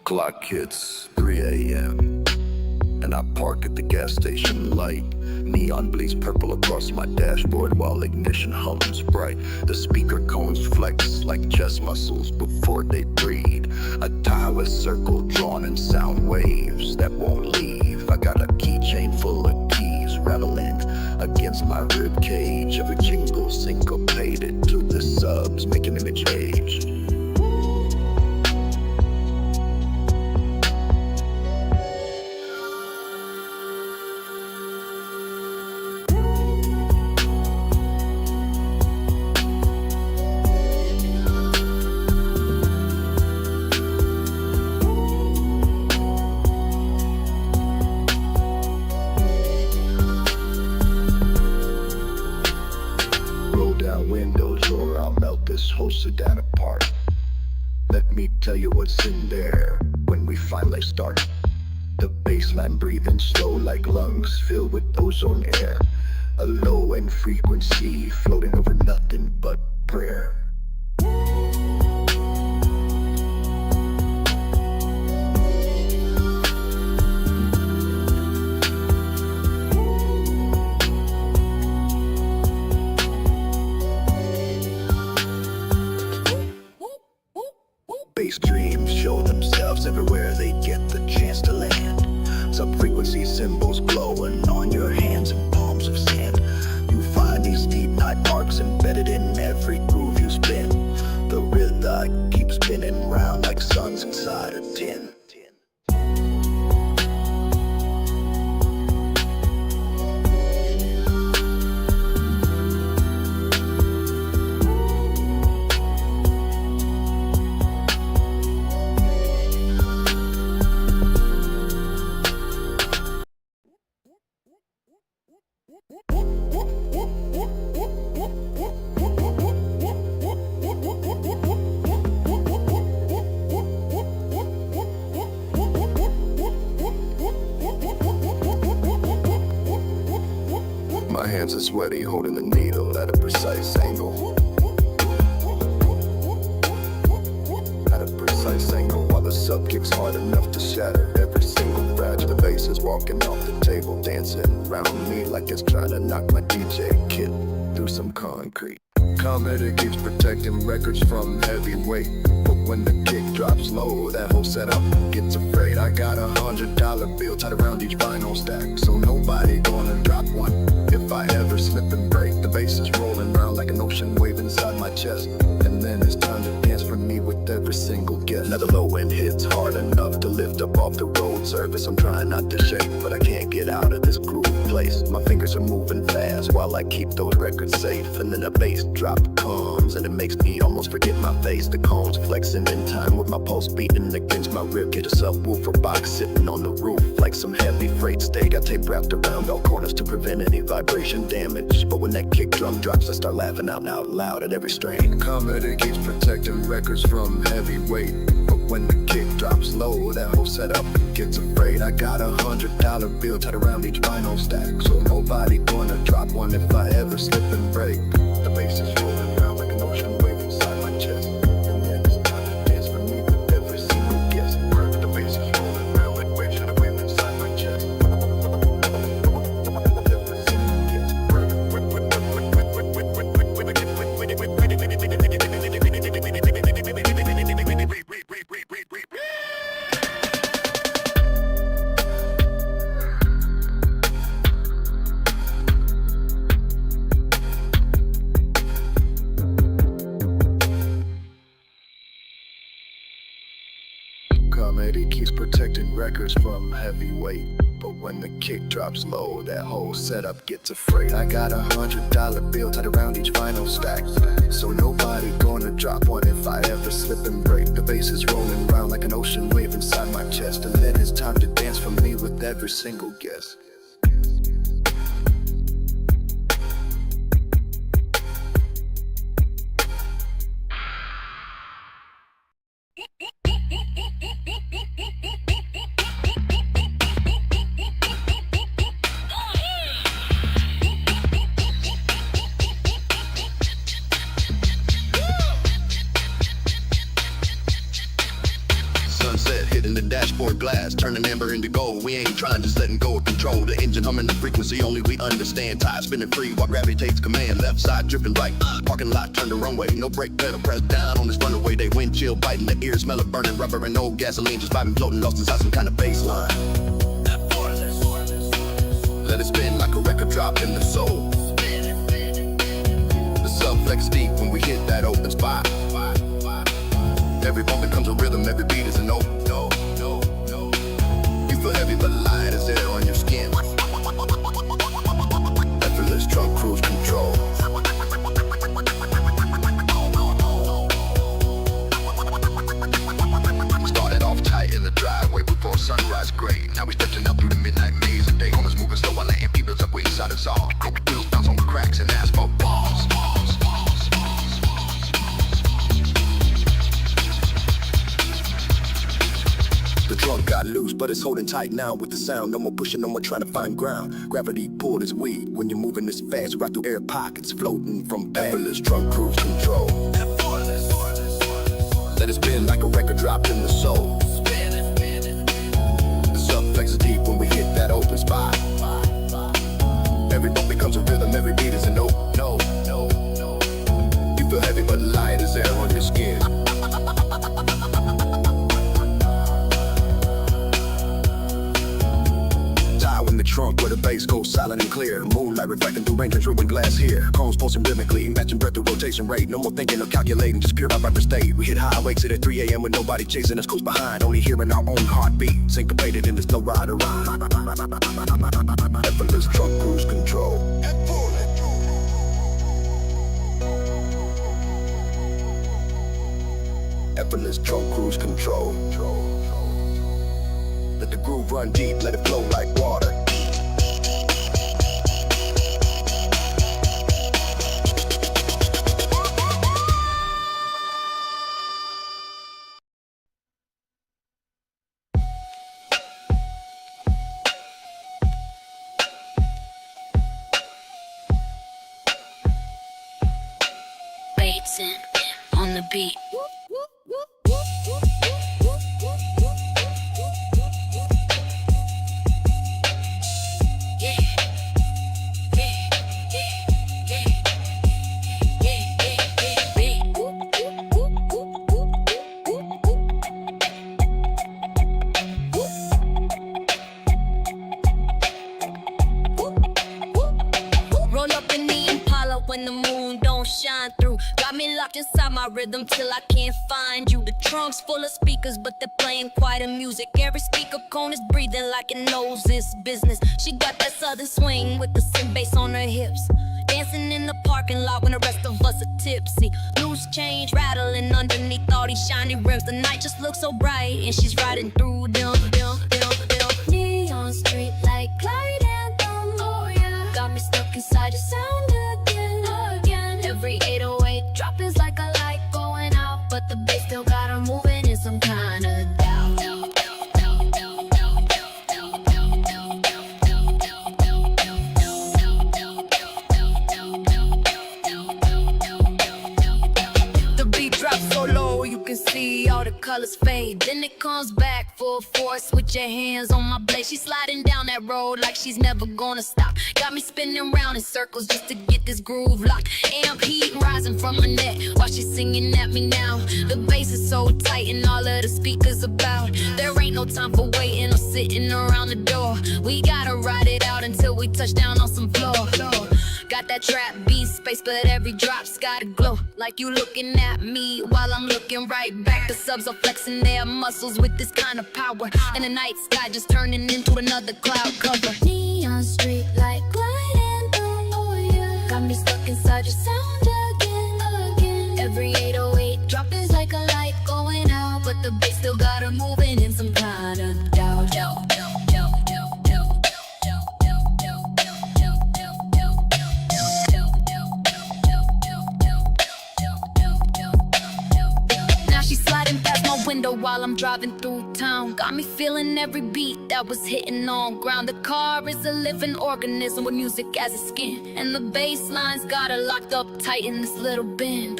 Clock hits 3 a.m. and I park at the gas station light. Neon bleeds purple across my dashboard while ignition hums bright. The speaker cones flex like chest muscles before they breathe. A tireless circle drawn in sound waves that won't leave. I got a keychain full of keys rattling against my rib cage. Every jingle syncopated to the subs, making image age. Windows or I'll melt this whole sedan apart. Let me tell you what's in there when we finally start. The bassline breathing slow like lungs filled with ozone air. A low end frequency floating over nothing but prayer. Bass dreams show themselves everywhere they get the chance to land. Sub-frequency symbols glowing on your hands and palms of sand. You find these deep night arcs embedded in every groove you spin. The rhythm keeps spinning round like suns inside a tin. My hands are sweaty, holding the needle at a precise angle. At a precise angle, while the sub kicks hard enough to shatter every single fragile. The bass is walking off the table, dancing around me like it's trying to knock my DJ kit through some concrete. Comedy keeps protecting records from heavyweight, but when the kick drops low, that whole setup gets afraid. I got $100 bill tied around each vinyl stack, so nobody gonna drop one if I ever slip and break. The bass is rolling round like an ocean wave inside my chest, and then it's time to dance for me with every single guest. Another low end hits hard enough to lift up off the road surface. I'm trying not to shake, but I can't get out of this groove place. My fingers are moving fast while I keep those records safe, and then the bass drop comes and it makes me almost forget my face. The cones flexing in time with my pulse beating against my rib. Get a subwoofer box sitting on the roof like some heavy freight stay. Got tape wrapped around all corners to prevent any vibration damage, but when that kick drum drops I start laughing out loud at every strain. Comedy keeps protecting records from heavyweight, but when the kick drops low, that whole setup gets afraid. I got $100 bill tied around each vinyl stack, so nobody gonna drop one if I ever slip and break. The bass is rolling around like an ocean wave inside my chest, and then it's time to dance for me with every single guest. The bass is rolling around like waves in a wave inside my chest. Every single guest. Comedy keeps protecting records from heavyweight, but when the kick drops low, that whole setup gets afraid. I got $100 bill tied around each vinyl stack, so nobody gonna drop one if I ever slip and break. The bass is rolling round like an ocean wave inside my chest, and then it's time to dance for me with every single guest. Sunset dashboard glass, turning amber into gold. We ain't trying, just letting go of control. The engine humming the frequency only we understand. Tires spinning free while gravity takes command. Left side dripping right, parking lot turned the runway. No brake pedal pressed down on this runaway. They wind chill biting the ears, smell of burning rubber and old gasoline. Just vibing, floating, lost inside some kind of bass line. Let it spin like a record drop in the soul. The sub flex deep when we hit that open spot. Every bump becomes a rhythm, every beat is a note. No. You feel heavy but light as air on your skin. Effortless trunk cruise control. Started off tight in the driveway before sunrise gray. Now we stretching up through the midnight maze. And day corners moving slow while letting people up way inside us all. Wheels bounce on cracks and asphalt balls. The trunk got loose, but it's holding tight now with the sound. No more pushing, no more trying to find ground. Gravity pulled its weight when you're moving this fast. Right through air pockets, floating from back. Effortless trunk cruise control. Let it spin like a record drop in the soul. The sub flexes deep when we hit that open spot. Every note becomes a rhythm, every beat is a note. No. You feel heavy but light as air on your skin. In the trunk where the bass goes silent and clear. Moonlight reflecting through rain controlling glass here. Cones pulsing rhythmically, matching breath to rotation rate. No more thinking or calculating, just pure vibrant state. We hit high wakes at 3 a.m. with nobody chasing us close behind. Only hearing our own heartbeat, syncopated in this no ride around. Effortless trunk cruise control. Effortless trunk cruise control. Let the groove run deep, let it flow like water. V.I.N.C.E.N.T on the beat. Roll up in the Impala when the moon don't shine through. Got me locked inside my rhythm till I can't find you. The trunk's full of speakers, but they're playing quieter music. Every speaker cone is breathing like it knows it's business. She got that southern swing with the synth bass on her hips. Dancing in the parking lot when the rest of us are tipsy. Loose change rattling underneath all these shiny rims. The night just looks so bright and she's riding through them. Neon street like Clyde and them. Oh yeah. Got me stuck inside your sound again. Every 808 drop is like a light going out, but the bass still got her moving in some kind of doubt. The beat drops so low you can see all the colors fade. Then it comes back full force with your hands on my blade. She's sliding down that road like she's never gonna stop. Got me spinning round in circles just to get this groove locked. Amp heat rising from her neck while she's singing at me now. The bass is so tight and all of the speakers about. There ain't no time for waiting or sitting around the door. We gotta ride it out until we touch down on some floor. Got that trap beat space, but every drop's gotta glow. Like you looking at me while I'm looking right back. The subs are flexing their muscles with this kind of power. And the night sky just turning into another cloud cover. Neon street like Clyde and them. Oh yeah. Got me stuck inside your sound again. Every 808 drop is like a light going out, but the bass still got her moving in some kind of doubt. Window while I'm driving through town. Got me feeling every beat that was hitting on ground. The car is a living organism with music as its skin, and the bass lines got her locked up tight in this little bend.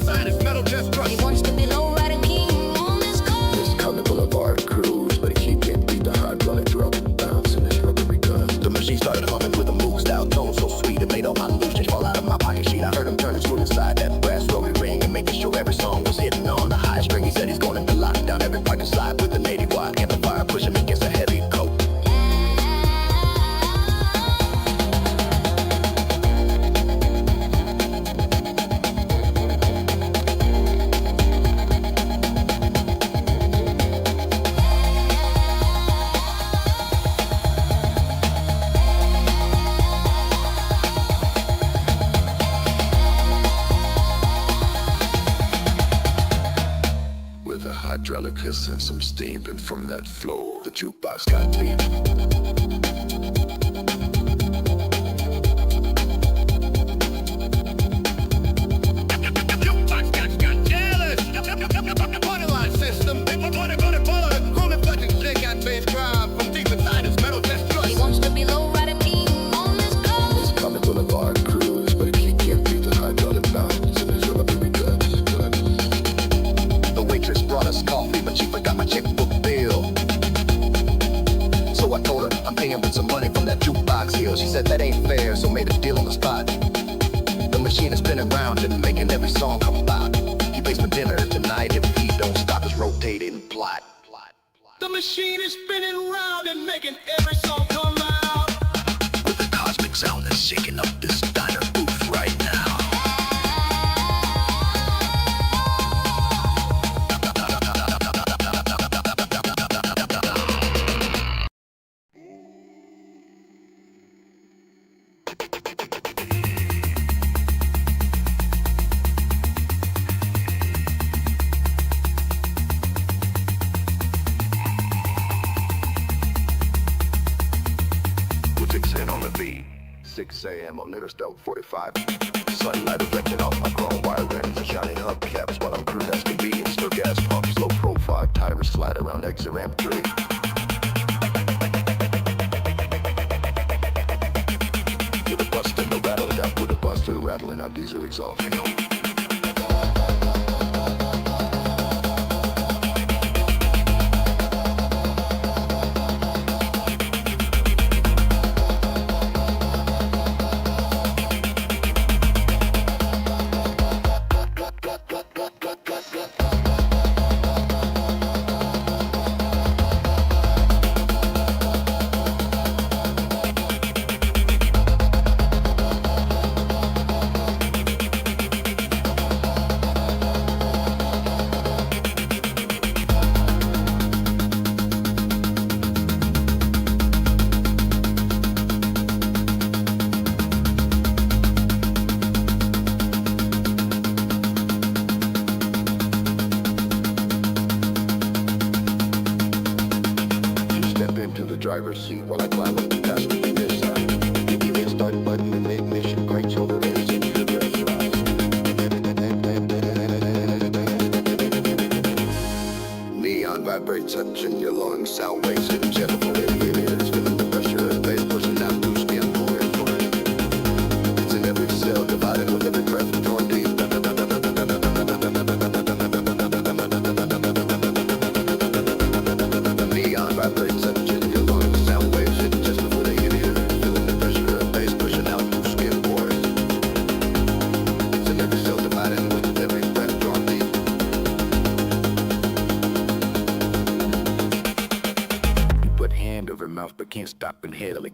hydraulic hiss and some steam, and from that flow, the jukebox got beat. He wants to be low rider king on this coast. Coming Boulevard cruise, but he can't beat the hydraulic mountains, and it's gonna be good. The waitress brought us coffee, but she forgot my checkbook bill. So I told her I'm paying with some money from that jukebox here. She said that ain't fair, so made a deal on the spot. The machine is spinning round and making every song come about. He pays for dinner tonight if he don't stop his rotating plot. The machine is spinning round and making every song come out. With the cosmic sound that's shaking up this diner booth right now. With V.I.N.C.E.N.T on the beat. 6 a.m. on Interstate 45. Sunlight reflecting off my chrome wire rims, shining hubcaps while I'm cruising as convenient. Stir gas pumps, low profile tires slide around exit ramp 3. With a bust and a rattle, out with a bust and rattling out diesel exhaust. Into the driver's seat while I climb up the passenger side. Give me a start button and ignition cranks over the engine to pressurize. Neon vibrates, touching your lungs, sound waves and gentle ears, feeling the pressure and bass pushing out through skin for it. It's in every cell, divided with every breath, torn deep. Neon vibrates, touching your lungs, sound waves and just before they get here, feeling the pressure and bass pushing out through skin pores. It's in every cell, divided with every breath, drawn deep. You put hand over mouth but can't stop inhaling.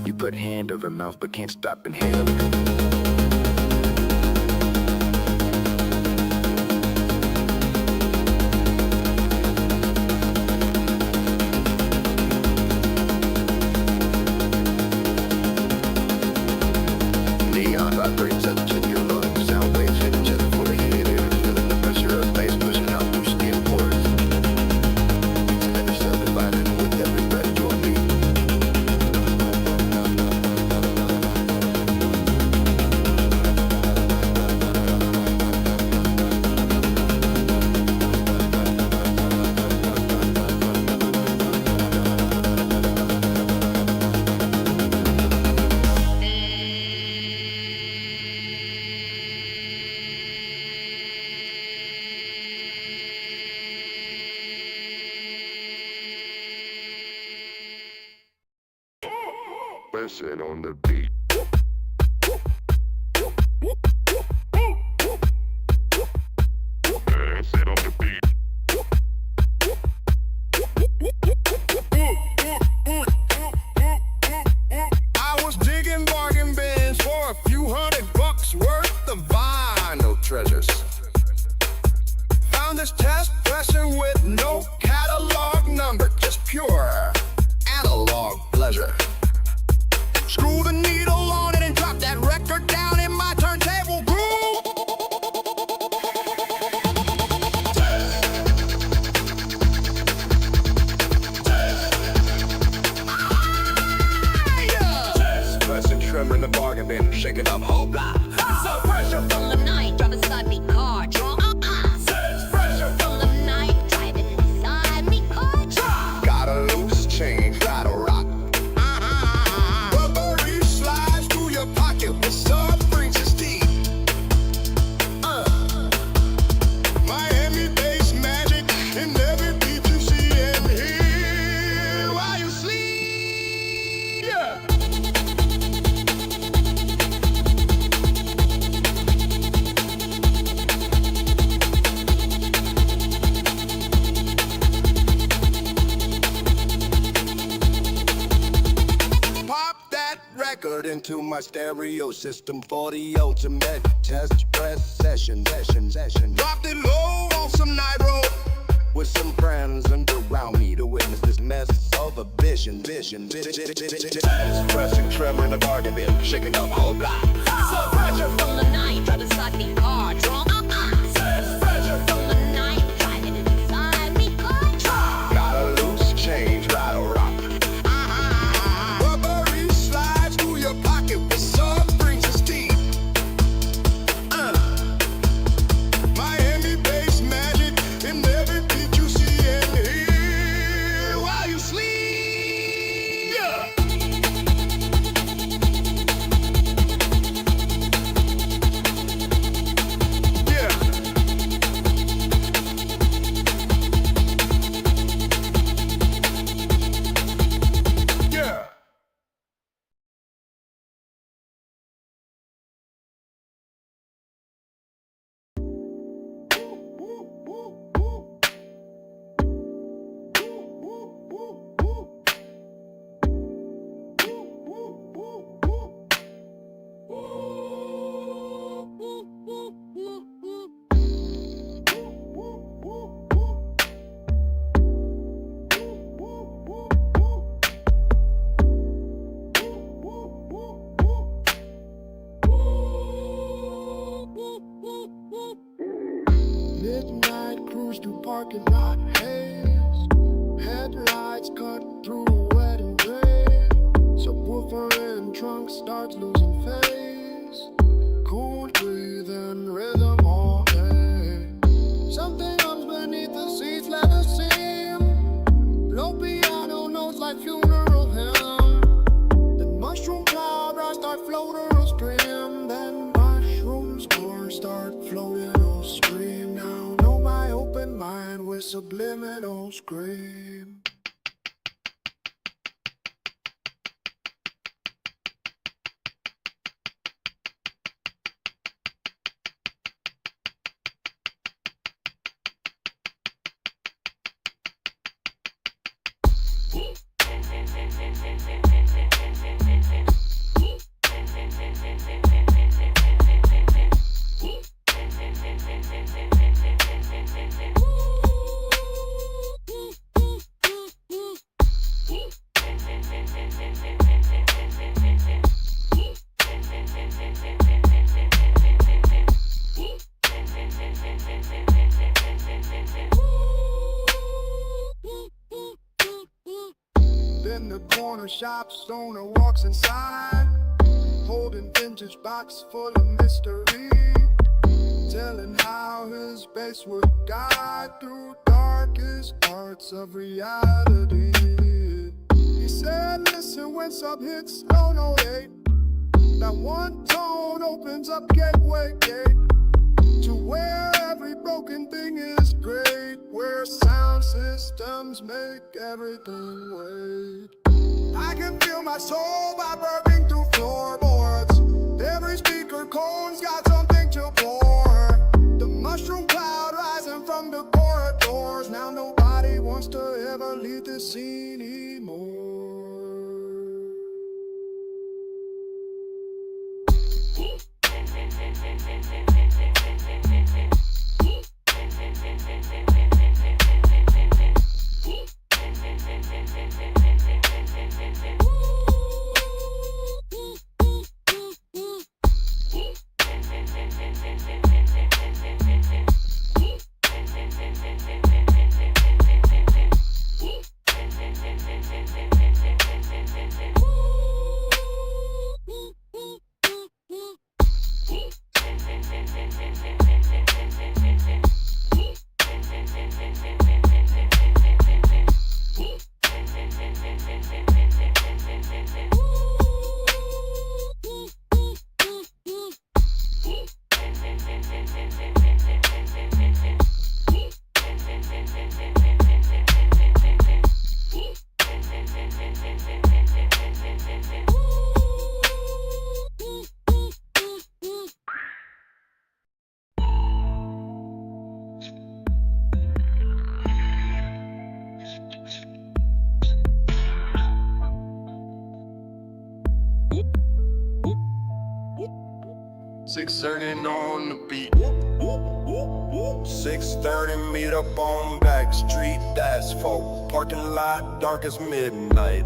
You put hand over mouth but can't stop inhaling. Neon vibrates, touching your lungs, sound waves hitting just before they hit it, feeling the pressure of bass pushing out through skin pores. It's in every cell, divided with every breath, drawn deep. V.I.N.C.E.N.T on the beat. V.I.N.C.E.N.T on the beat. I was digging bargain bins for a few $100 worth of vinyl treasures. Found run this test pressing with no catalog number, just pure analog pleasure. Screw the needle on it and drop that record down in my turntable groove. Pressing, trimming the bargain bin, shake it up, whole block. So pressure From the night, drive beside me, car drunk. pressure. From the night, driving inside me, car drunk. Got a loose change, got a rock. Rubbery slides through your pocket with sub brings its teeth. Miami bass magic in every beat you see and hear while you sleep. Yeah. Pop that record into my stereo system for the ultimate test press session. Dropped it low on some night road with some friends and around me to witness this mess of a vision. Pressing, trembling the bargain bin, shaking up whole block. So pressure From the night, drive beside me, car drunk. pressure. From the night, driving inside me, car drunk. Got a loose change, got a rock. Rubbery slides through your pocket with sub brings its teeth. Miami bass magic in every beat you see and hear while you sleep. Yeah. Yeah. Midnight cruise through parking lot haze. Headlights cut through the wedding rain. Subwoofer in trunk starts losing phase. Cool breathing rhythm all day. Something hums beneath the seats, let us seem. Low piano notes like funeral hymn. Then mushroom cloud rise, start floating or stream. Then mushroom spores start floating or scream. Now know my open mind with subliminal scream. Then the corner shop's owner walks inside, holding vintage box full of mystery, telling how his bass would guide through darkest parts of reality. He said, listen when sub hits low note 8, that one tone opens up gateway gate to where every broken thing is great, where sound systems make everything wait. I can feel my soul vibrating through floorboards. Every speaker cone's got something to pour. The mushroom cloud rising from the corridors. Now nobody wants to ever leave this scene anymore. 6:30 on the beat. 6:30, meet up on back street, asphalt. Parking lot, dark as midnight.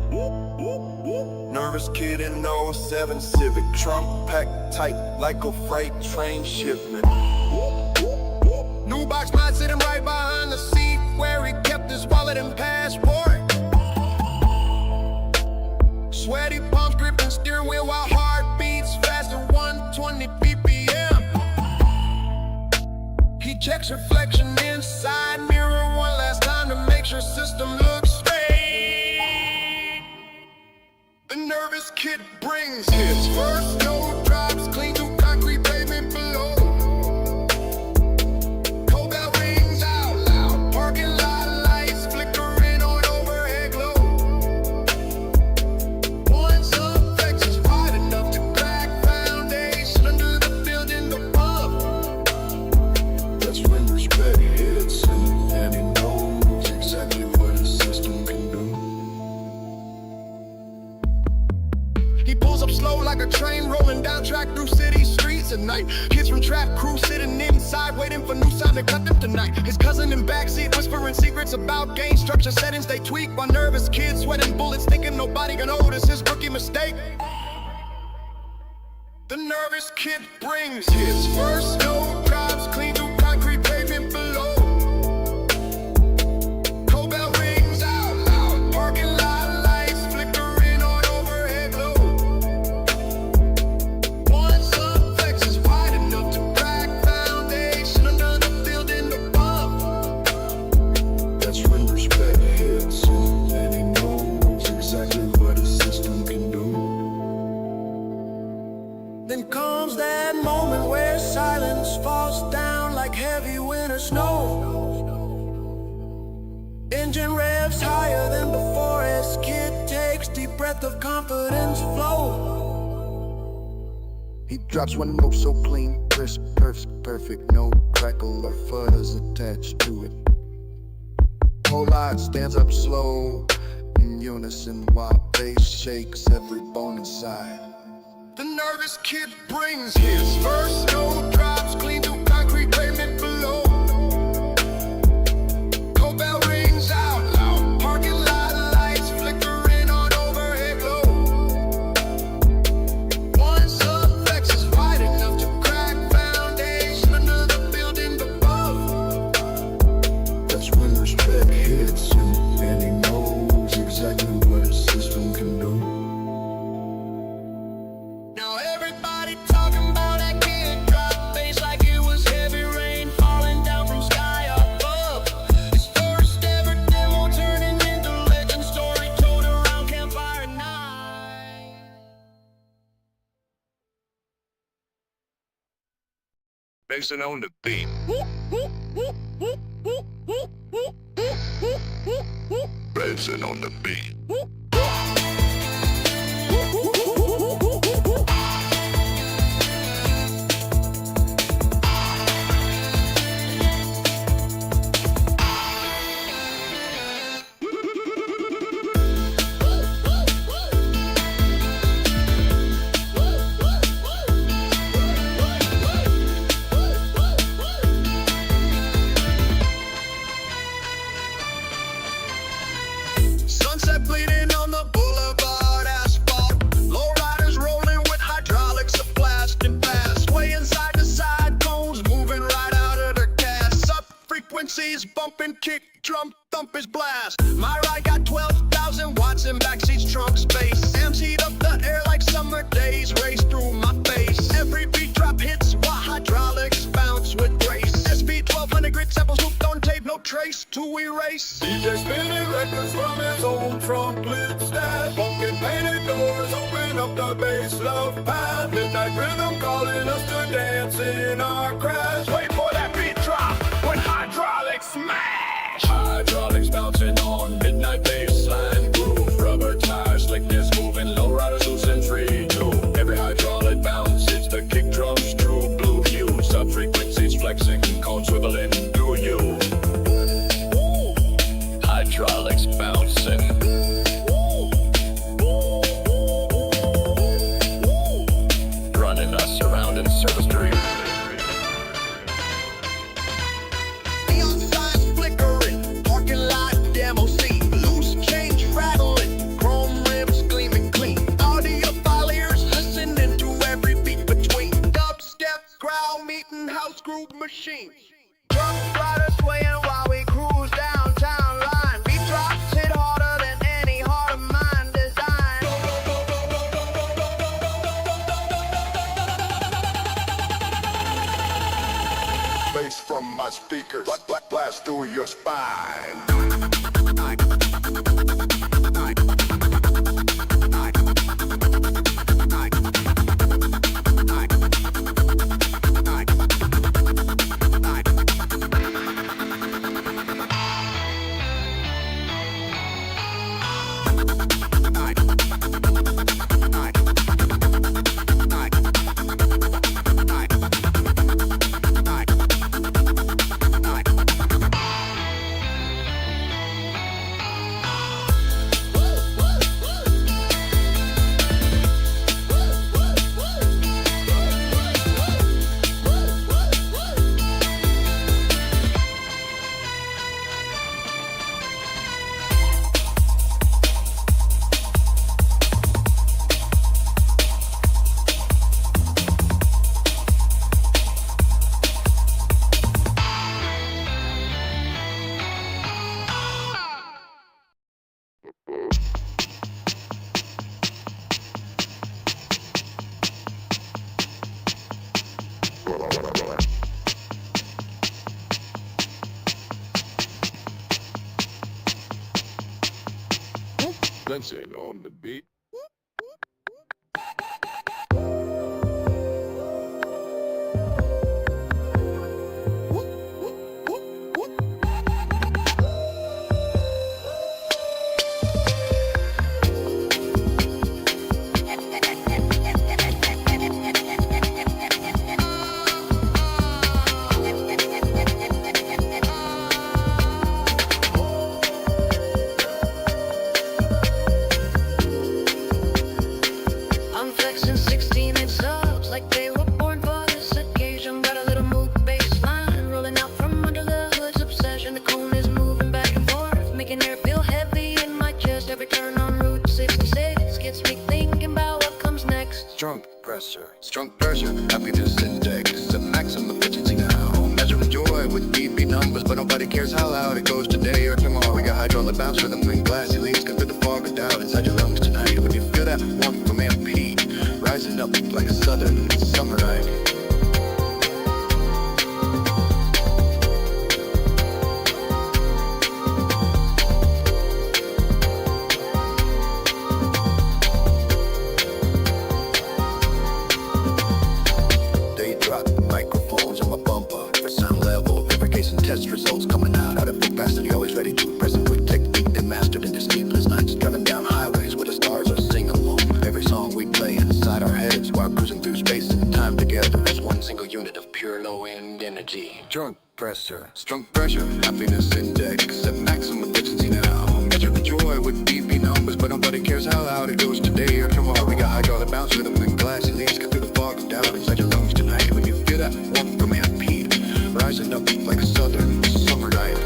Nervous kid in 07 Civic, trunk packed tight like a freight train shipment. New box man sitting right behind the seat where he kept his wallet and passport. Sweaty palms gripping steering wheel while heart beats fast at 120 BPM. He checks reflection inside mirror one last time to make sure system looks straight. The nervous kid brings his first no drops clean through concrete pavement below. Cold bell rings out loud, parking lot lights flickering on overhead glow. One subflex is wide enough to crack foundation under the building above. That's when respect hits and he knows exactly what his system can do. He pulls up slow like a train rolling down track through city streets at night. Kids from trap crew sitting inside waiting for new sound to cut them tonight. His cousin in backseat whispering secrets about game structure settings they tweak, while nervous kids sweating bullets thinking nobody can notice his rookie mistake. The nervous kid brings his first no drops clean through concrete pavement below. Cold bell rings out loud, parking lot lights flickering on overhead glow. One subflex is wide enough to crack foundation under the building above. That's when respect hits and he knows exactly what his system can do. Then comes that moment where silence falls down like heavy winter snow. Engine revs higher than before as kid takes deep breath of confidence flow. He drops one note so clean, crisp, perfect, no crackle or fuzz attached to it. Whole lot stands up slow, in unison while bass shakes every bone inside. The nervous kid brings his first no drops clean through concrete pavement below. Cold bell rings out loud, parking lot lights flickering on overhead glow. One subflex is wide enough to crack foundation under the building above. That's when respect hits and he knows exactly what his system can do. Now everybody talking about that kid drop bass like it was heavy rain falling down from sky above. His first ever demo turning into legend story told around campfire night. Basing on the beat. Basing on the beat. Sunset bleeding on the boulevard asphalt. Lowriders rolling with hydraulics a blasting fast. Swaying side to side, cones moving right out of their gas. Up frequencies bumping, kick, drum, thump is blast. My ride got 12,000 watts in backseat's trunk space. Amps heat up the air like summer days, race through my face. Every beat drop hits while hydraulics bounce with grace. SP 1200 grit samples looped on tape, no trace to erase. DJ spinning records from his old trunk lid stash. Funkin' painted doors open up the bass love path. Midnight rhythm calling us to dance in our crash. Wait for that beat drop when hydraulics smash. Hydraulics bouncing on midnight bassline groove. Rubber tires, slickness moving, low riders losing free too. Every hydraulic bounce, it's the kick drum's true blue hue. Sub frequencies flexing, cones swiveling through you. Hydraulics bouncing. Running us around in circles. Truck riders swaying while we cruise downtown line. Beat drops hit harder than any heart of mine design. Bass from my speakers, blast through your spine. V.I.N.C.E.N.T on the beat. I'm flexing 16-inch subs like they were born for this occasion. Got a little mood baseline rolling out from under the hood's obsession. The cone is moving back and forth, making air feel heavy in my chest. Every turn on Route 66 gets me thinking about what comes next. Strong pressure, happiness index, a maximum efficiency now. Measuring joy with BP numbers, but nobody cares how loud it goes today or tomorrow. We got hydraulic bounce rhythm and glassy leaves come through the fog of doubt inside your lungs tonight. When you feel that warmth from MP, rising up like a southern summer night. They drop microphones on my bumper for sound level verification test results coming out of the capacity, always ready to impress a quick technique they mastered in their sleepless nights, driving down highways where the stars are sing along. Every song we play inside our heads while cruising through space and time together as one single unit of pure low-end energy. Strong pressure, happiness index at maximum efficiency now. Measure the joy with BP numbers, but nobody cares how loud it goes today or tomorrow. We got hydraulic bounce rhythm and glassy leaves cut through the fog of doubt inside your lungs tonight. When you feel that warmth from MP, rising up like a southern summer night.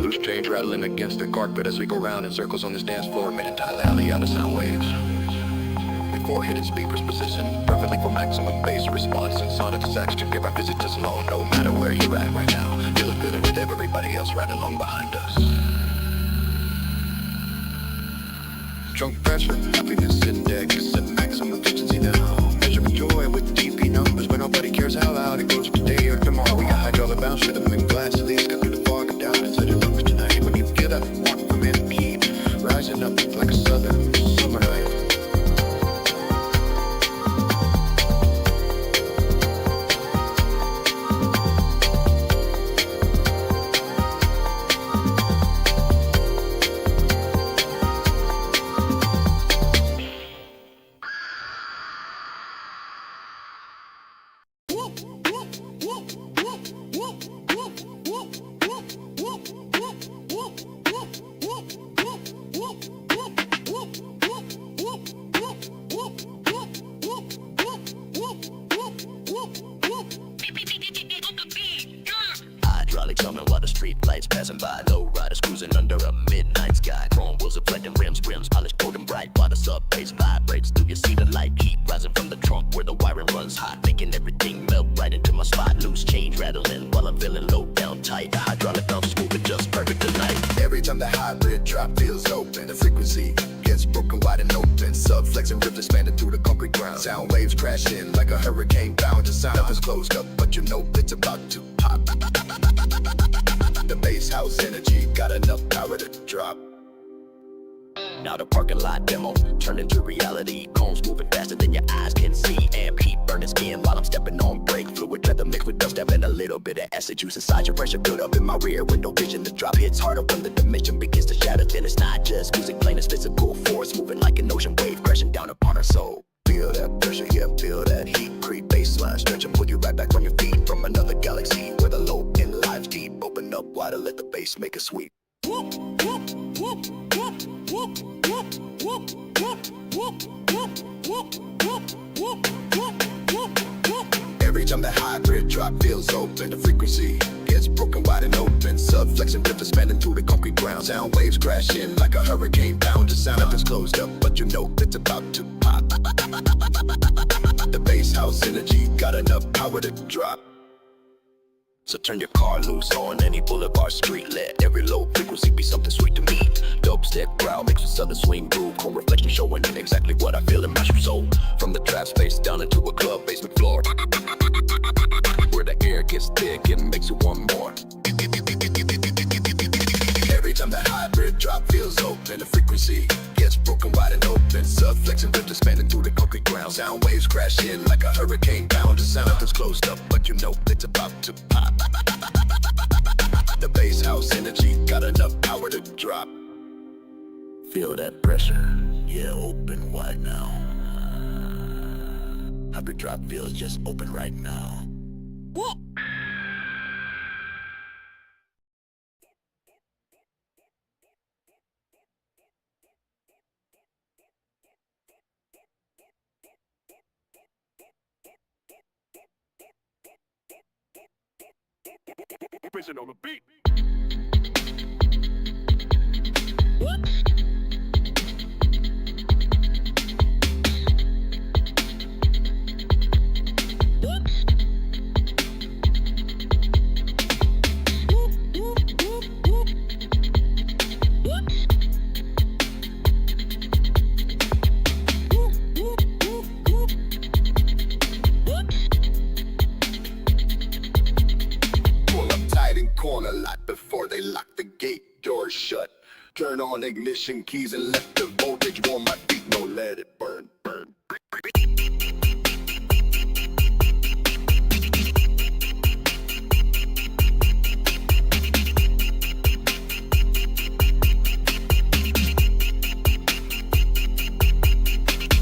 Loose change rattling against the carpet as we go round in circles on this dance floor, mid-entire alley out of sound waves. Before hidden speakers position perfectly for maximum bass response and sonic effects to give our visitors alone. No matter where you're at right now, you look good with everybody else right along behind us. Strong pressure, happiness index at maximum efficiency now. Measuring joy with DP numbers, but nobody cares how loud it goes today or tomorrow. We got hydraulic bounce rhythm and glass leaves cut through the fog of doubt inside your lungs tonight. When you feel that warmth from MP, rising up like a southern summer night. street lights passing by. Low riders cruising under a midnight sky. Chrome wheels reflecting rims, polished gold and bright. While the sub bass vibrates, do you see the light? Heat rising from the trunk where the wiring runs hot, making everything melt right into my spot. Loose change rattling while I'm feeling low down tight. The hydraulic bounce moving just perfect tonight. Every time the hybrid drop feels open, the frequency gets broken wide and open. Subflexing rips expanding through the concrete ground. Sound waves crash in like a hurricane bound to sound. Nothing's closed up, but you know it's about to pop. The bass house energy got enough power to drop. Now the parking lot demo turned into reality. Cones moving faster than your eyes can see. Amp heat burning skin while I'm stepping on brake fluid. Leather mixed with dust, having a little bit of acid juice inside your pressure. Build up in my rear window vision. The drop hits harder when the dimension begins to shatter. Then it's not just music playing, it's physical force moving like an ocean wave crashing down upon our soul. Feel that pressure, yeah, feel that heat. Creep baseline, stretch and pull you right back on your feet. From another galaxy where the low end lives deep. Open up wider, let the bass make a sweep. Every time the hybrid drop feels open, the frequency gets broken wide and open. Subflexing rips expanding through the concrete ground. Sound waves crash in like a hurricane bound to sound. Nothing's closed up, but you know it's about to pop. The bass house energy got enough power to drop. So turn your car loose on any boulevard street. Let every low frequency be something sweet to me. Dope step growl mixed with southern swing groove. Chrome reflection showing exactly what I feel in my soul. From the trap space down into a club basement floor, where the air gets thick and makes you want more. Every time the hybrid drop feels open, the frequency gets broken wide and open. Subflexing rips expanding through the concrete ground. Sound waves crash in like a hurricane bound to sound. Nothing's closed up, but you know it's about to pop. The bass house energy got enough power to drop. Feel that pressure, yeah, open wide now. Hybrid drop feels just open right now. Prison on the beat. Corner lot before they lock the gate door shut. Turn on ignition keys and let the voltage warm my feet. No, let it burn, burn.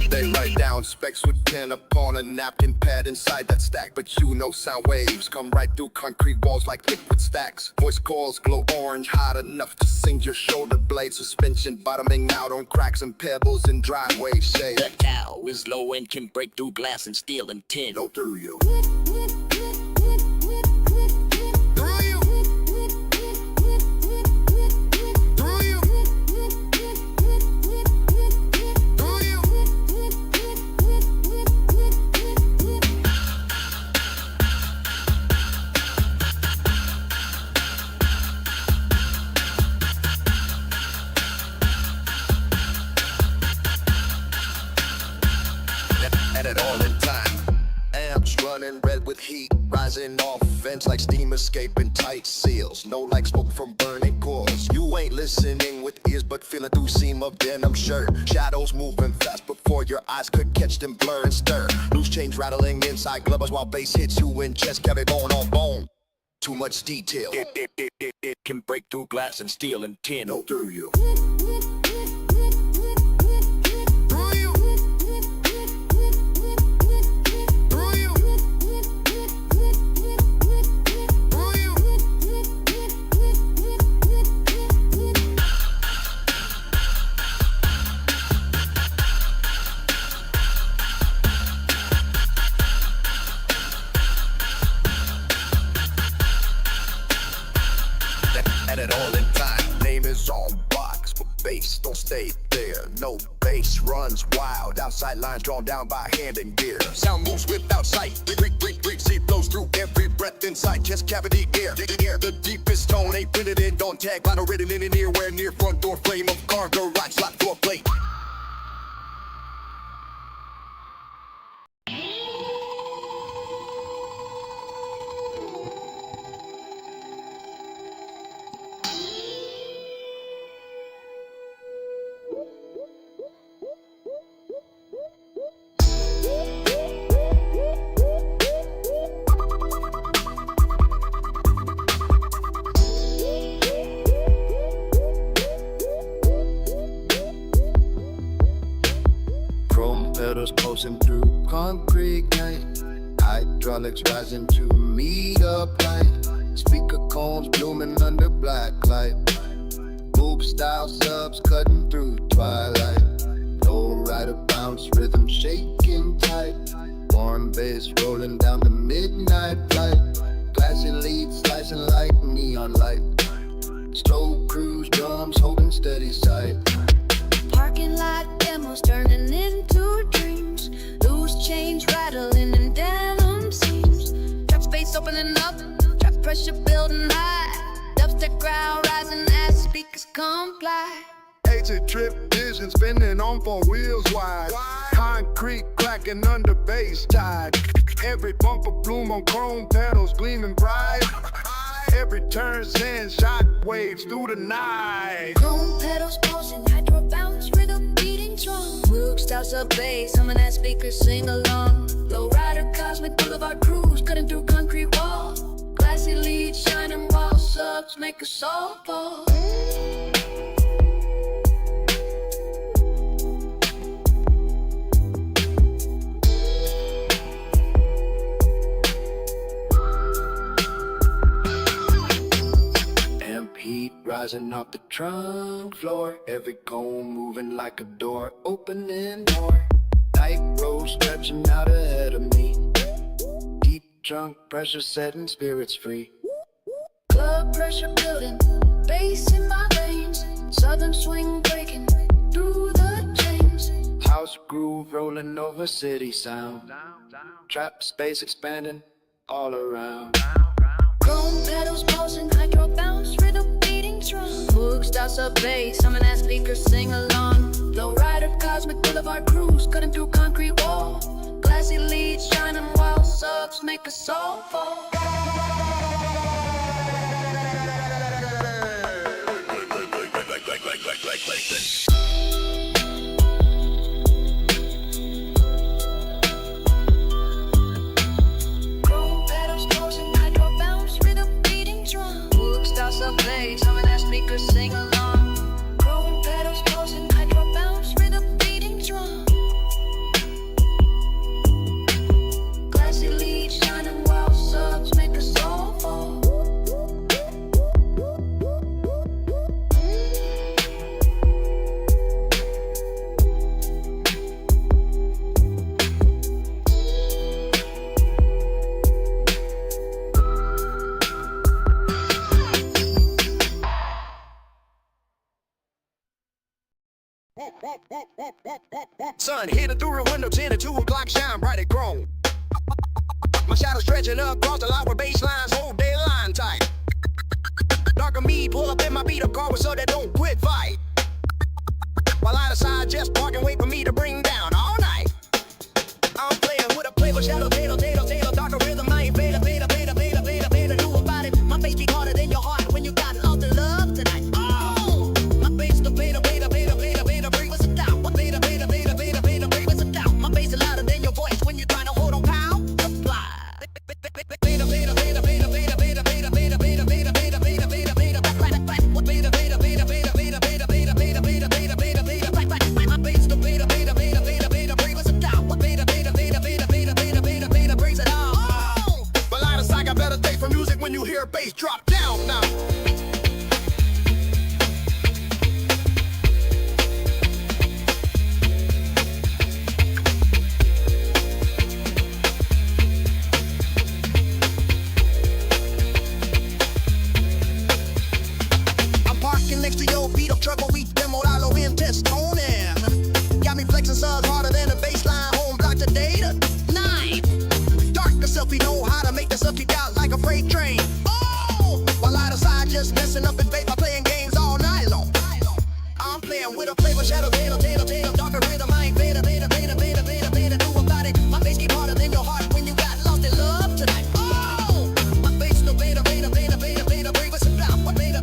They write down specs with pen upon a napkin pad inside that stack. But you know sound waves come right through concrete walls like liquid stacks. Voice calls glow orange, hot enough to singe your shoulder blade. Suspension bottoming out on cracks and pebbles in driveway shade. The cow is low and can break through glass and steel and tin. No through you. Running red with heat, rising off vents like steam escaping tight seals. No like smoke from burning coils. You ain't listening with ears but feeling through seam of denim shirt. Shadows moving fast before your eyes could catch them blur and stir. Loose change rattling inside glovers while bass hits you in chest. Carry bone on bone. Too much detail. It can break through glass and steel and tin. No through you. and it all in time. Name is on box, but bass don't stay there. No bass runs wild, outside lines drawn down by hand and gear. Sound moves without sight, see flows through every breath inside chest cavity air. The deepest tone ain't printed in, don't tag, line or written in an earware near front door flame of car garage slot door plate. Pedals pulsing through concrete night. Hydraulics rising to meet up light. Speaker cones blooming under black light. Boop style subs cutting through twilight. Low rider bounce rhythm shaking tight. Warm bass rolling down the midnight flight. Glassy lead slicing like neon light. Slow cruise drums holding steady sight. Parking lot demos turning into dreams. Loose change rattling in denim seams. Trap space opening up, trap pressure building high. Dubstep crowd rising as speakers comply. Exit trip vision spinning on four wheels wide. Concrete cracking under bass tide. Every bumper bloom on chrome pedals gleaming bright. Every turn sends shock waves through the night. Chrome pedals pulsing, hydro bounce, rhythm beating strong. Moog styles of bass, some of that speakers sing along. Low rider cosmic boulevard cruise, cutting through concrete walls. Glassy lead shining while subs make a soul fall. Heat rising off the trunk floor. Every cone moving like a door, opening more. Night road stretching out ahead of me. Deep trunk pressure setting spirits free. Blood pressure building, bass in my veins. Southern swing breaking through the chains. House groove rolling over city sound. Trap space expanding all around. Chrome pedals pulsing, hydro bounce, rhythm beating strong. Moog styles of bass, some of that speakers sing along. Low rider cosmic boulevard cruise, cutting through concrete wall. Glassy lead shining while subs make a soul fall. Like this. Of bass, some of that speakers sing along. Chrome pedals pulsing, hydro bounce, rhythm beating strong. Glassy lead shining while subs make a soul fall. Sun hitting through her window, 10 to 2 o'clock, shine bright and chrome. My shadow stretching across the lot where baselines hold their line tight. Darker me, pull up in my beat up car with so that don't quit fight. While I decide just park and wait for me to bring down all night. I'm playing with a playful shadow, tail, darker rhythm, I ain't beta, do about it. My bass beat harder than your heart when you got all the love tonight. Oh, my bass the beta, break us down. My beta, break us down. My bass is louder than your voice when you're trying to hold on pound. Apply. Brings it all. next to your beat up truck where we demo Lilo in Testonin. Got me flexing subs harder than a baseline home block to data. 9. Dark the selfie know how to make the sub kick out like a freight train. Oh, while out of side just messing up and vape by playing games all night long. I'm playing with a flavor shadow, tail, darker rhythm. I ain't beta, do about it. My bass keep harder than your heart when you got lost in love tonight. Oh, my bass no beta, break us down. What beta.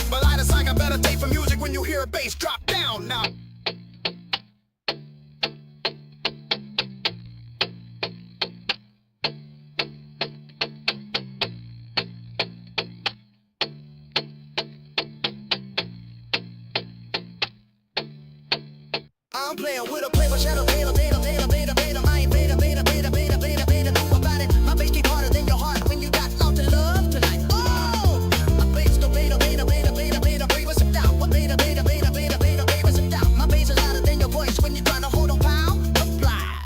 But light a sign, I better tape for music when you hear a bass drop down now. I'm playing with a flavor shadow, tail, I ain't beta, do about it. My bass keep harder than your heart when you got lost in love tonight. Oh, my bass no beta, break us down. What beta, break us down. My bass is louder than your voice when you trying to hold on pound. Apply.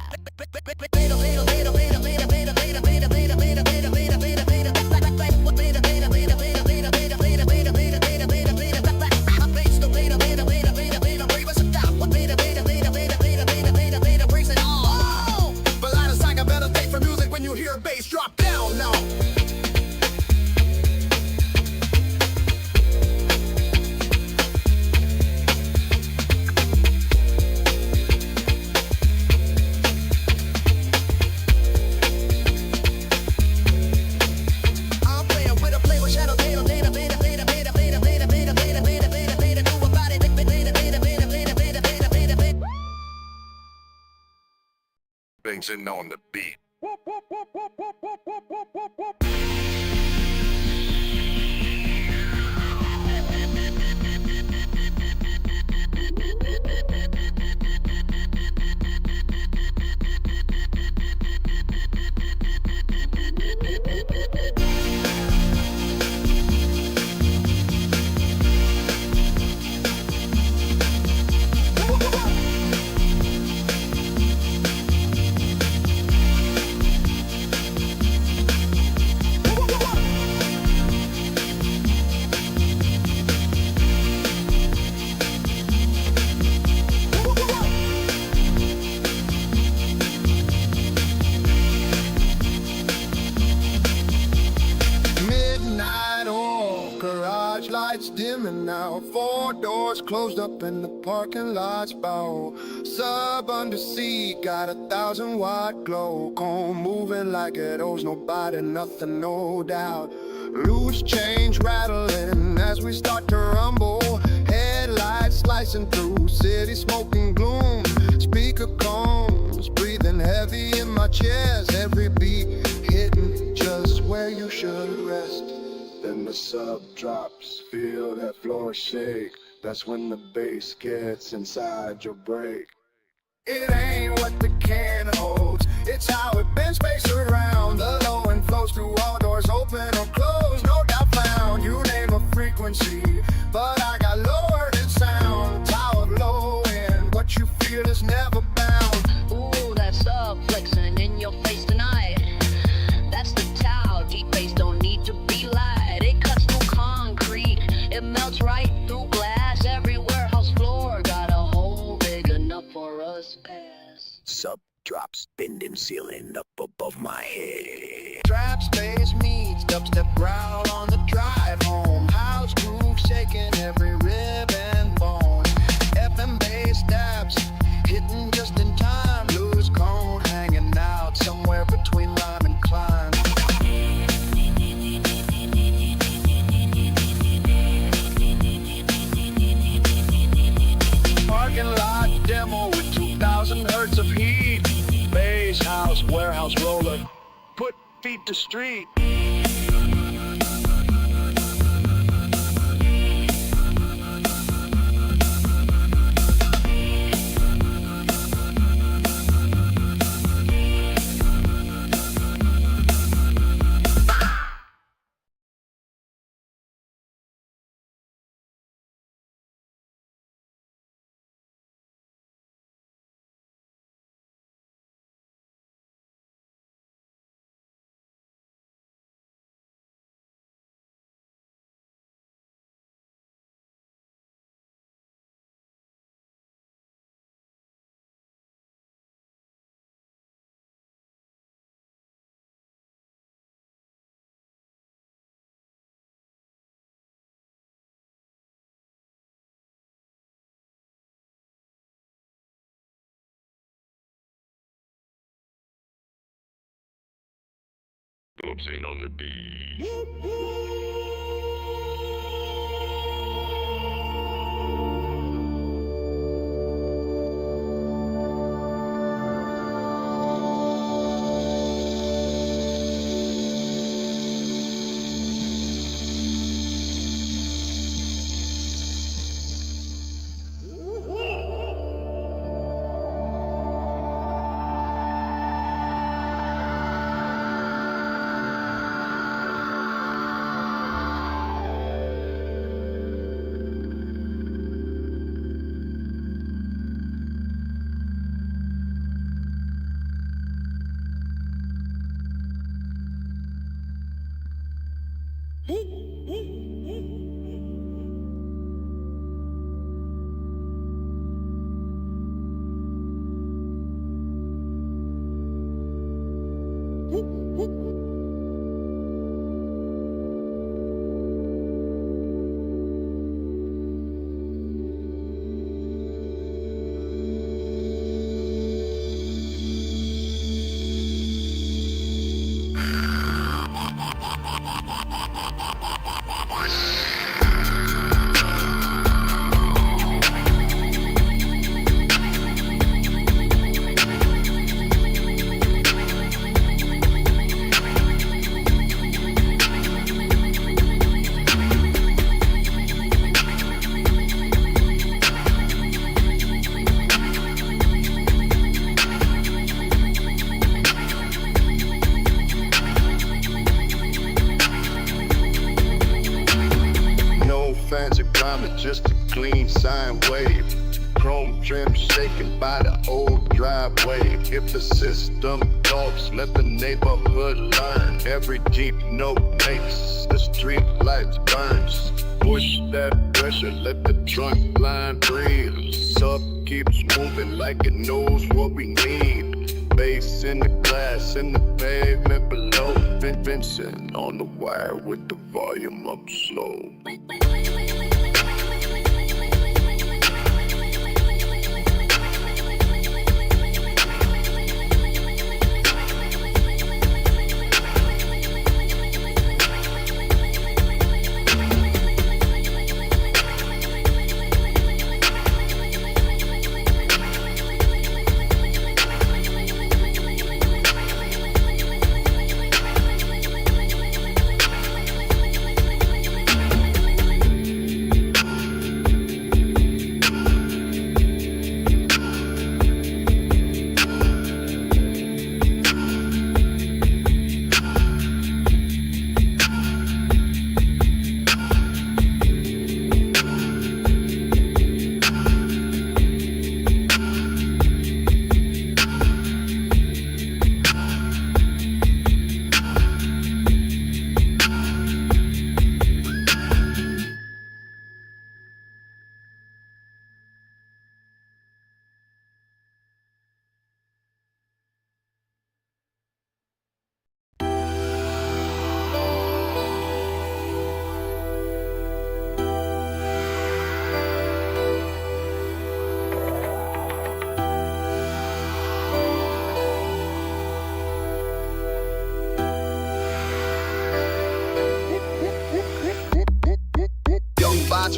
Bass drop down now. I'm playing with a flavor shadow, tail, do about it. V.I.N.C.E.N.T on the beat. Midnight oil, garage lights dimming now. 4 doors closed up in the parking lot's bow. Sub under seat, got 1,000-watt glow. Cone moving like it owes nobody nothing, no doubt. Loose change rattling as we start to rumble. Headlights slicing through city smoking gloom. Speaker cones breathing heavy in my chest. Every beat hitting just where you should rest. Then the sub drops, feel that floor shake. That's when the bass gets inside your brake. It ain't what the can holds, it's how it bends space around. The low end flows through all doors, open or closed, no doubt found. You name a frequency, but I got lowered in sound. Tower low end, what you feel is never bound. Ooh, that stuff flexing in your face tonight. That's the Tao. Deep bass don't need to be light. It cuts through concrete, it melts right through glass. Every warehouse floor got a hole big enough for us pass. Sub drops, bending ceiling up above my head. Trap space meets dubstep growl on the drive home. House groove shaking every rib and bone. FM bass stabs, hitting just in time. Loose cone hanging out somewhere between rhyme and climb. Parking lot demo with 2,000 hertz of heat. Bass house, warehouse roller, put feet to street. Phillips on the beat. Fancy garment, just a clean sine wave. Chrome trim shaken by the old driveway. If the system talks, let the neighborhood learn. Every Jeep note makes the street lights burns. Push that pressure, let the trunk line breathe. Sub keeps moving like it knows what we need. Bass in the glass, in the pavement below. V.I.N.C.E.N.T on the wire with the volume up slow.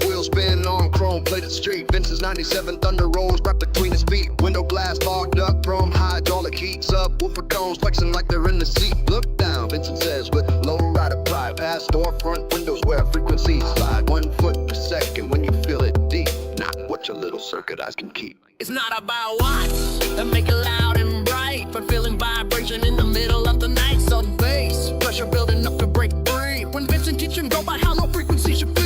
Wheels spin on chrome plated street. Vince's 97 Thunder rolls wrapped between his feet. Window glass fogged up from hydraulic heat. Subwoofer cones flexing like they're in the seat. Look down, Vincent says with low rider pride. Past storefront windows where frequencies slide 1 foot per second when you feel it deep. Not what your little circuit eyes can keep. It's not about watts that make it loud and bright, but feeling vibration in the middle of the night. So the bass pressure building up to break free. When Vincent teach him go by how low frequency should be.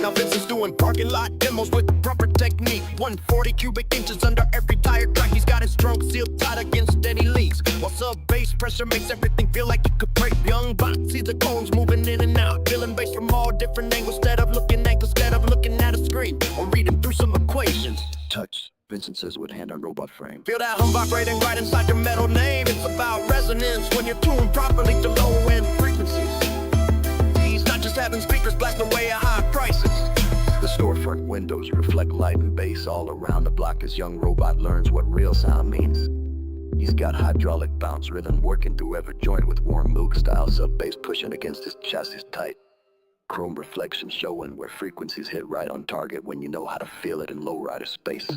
Now Vincent's doing parking lot demos with the proper technique. 140 cubic inches under every tire track. He's got his trunk sealed tight against any leaks. While sub-bass pressure makes everything feel like it could break. Young box sees the cones moving in and out, feeling bass from all different angles. Instead of looking at a screen or reading through some equations. Touch, Vincent says with hand on robot frame. Feel that hum vibrating right inside your metal name. It's about resonance when you're tuned properly to low-end frequencies. He's not just having speakers blast away at high prices. The storefront windows reflect light and bass all around the block as young robot learns what real sound means. He's got hydraulic bounce rhythm working through every joint with warm milk style sub-bass pushing against his chassis tight. Chrome reflection showing where frequencies hit right on target when you know how to feel it in lowrider space.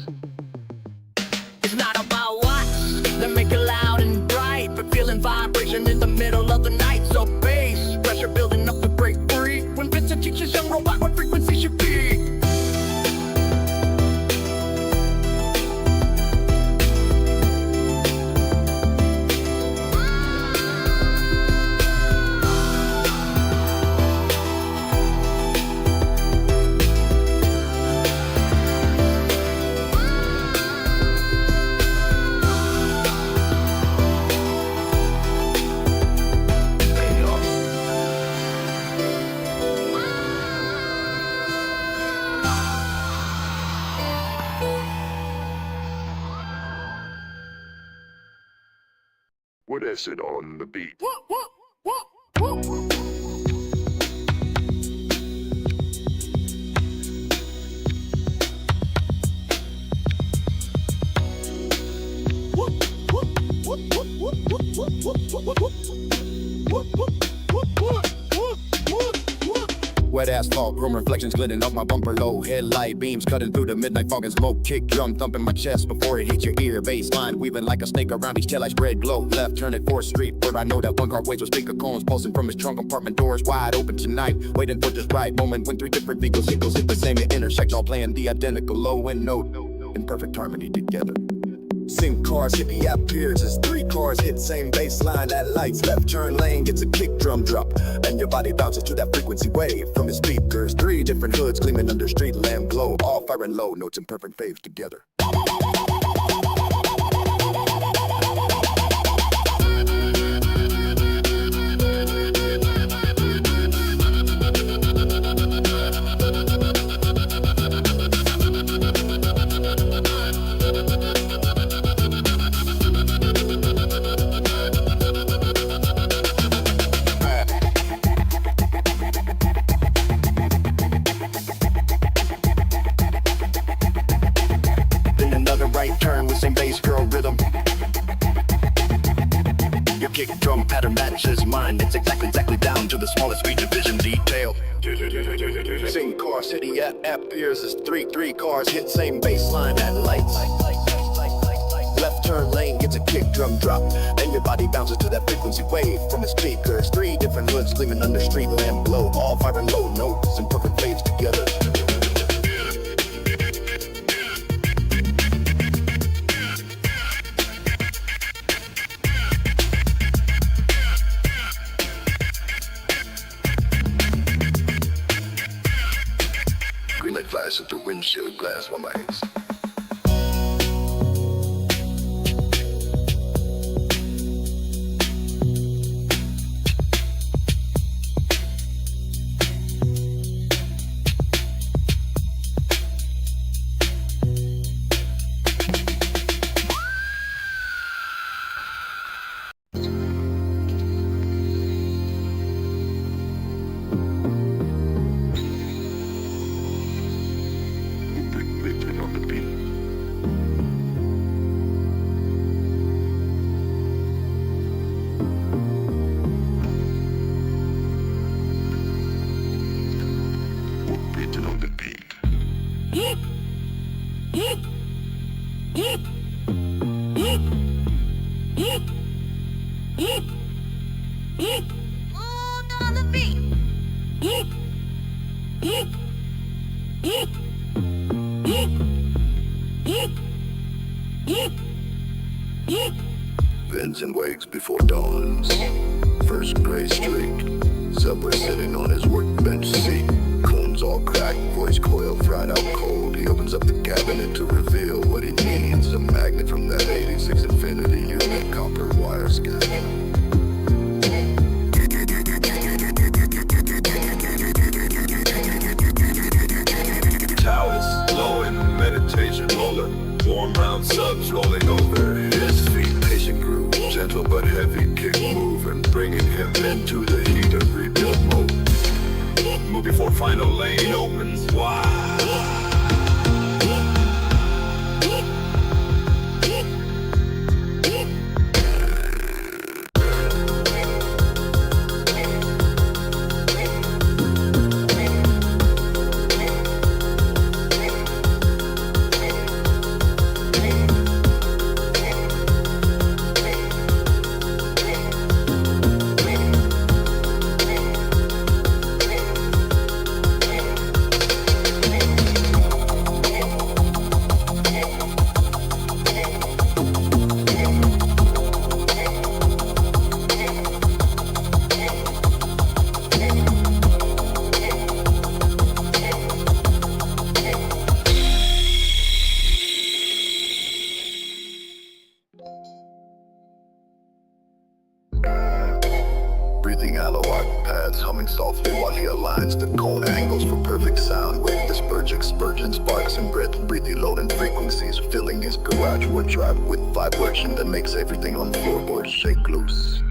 It's not about watts that make it loud and bright, but feeling vibration in the middle of the night. So bass pressure building up to break free when Vincent teaches young robot what frequency should be. What is it on the beat? Wet asphalt, chrome reflections glitting off my bumper low. Headlight beams cutting through the midnight fog and smoke. Kick drum thumping my chest before it hits your ear. Bass line weaving like a snake around each taillight's red glow. Left turn at 4th Street, where I know that one car waits with speaker cones pulsing from his trunk compartment doors wide open tonight. Waiting for this right moment when 3 different vehicles hit the same intersection, all playing the identical low end note in perfect harmony together. Sync cars hit the appears as 3 cars hit same bass line at lights. Left turn lane gets a kick drum drop, and your body bounces to that frequency wave from the speakers. 3 different hoods gleaming under street lamp glow, all firing low notes in perfect phase together. Same bass girl rhythm. Your kick drum pattern matches mine. It's exactly down to the smallest speed division detail. Sing car city at appears as 3 cars hit same bass line at lights. Left turn lane gets a kick drum drop, and your body bounces to that frequency wave from the speakers. 3 different hoods gleaming under street lamp glow, all firing low notes in perfect phase together. Flash through windshield glass while my hands. Vincent wakes before dawns. First gray street. Subway sitting on his workbench seat. Cones all cracked. voice coil fried out cold. He opens up the cabinet to reveal what he needs. A magnet from that 86 Infinity unit, copper wire scan. Taoist, glowing meditation roller. Warm round subs rolling over his feet. Patient groove, gentle but heavy kick moving, bringing him into the heat of rebuild mode. Move before final lane opens wide. Breathing aloe arc pads, humming softly while he aligns the cone angles for perfect sound. Wave disperge, expurgent sparks and breath, breathing load and frequencies, filling his garage wardrobe with vibration that makes everything on the floorboard shake loose.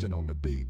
Question on the beat.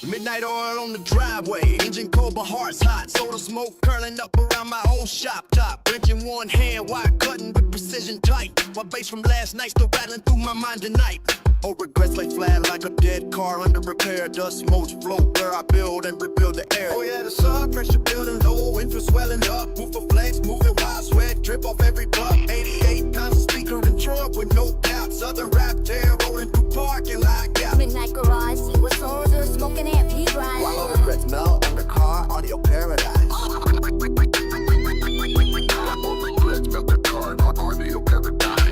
Midnight oil on the driveway, engine cold but heart's hot. Soda smoke curling up around my old shop top. Wrench in one hand, wire cutting with precision tight. My bass from last night still rattling through my mind tonight. Oh, regrets lay flat like a dead car under repair. Dust motes float where I build and rebuild the air. Oh yeah, the sub pressure building low, infant swelling up. Woofer flex, moving wild, sweat drip off every buck. 88 pounds of speaker and trunk with no doubt. Southern rap tail rolling through parking lot. Yeah. Midnight garage, see what souls are smoking and pee grind. While all regrets melt under car, audio paradise. All regrets melt the car, audio paradise.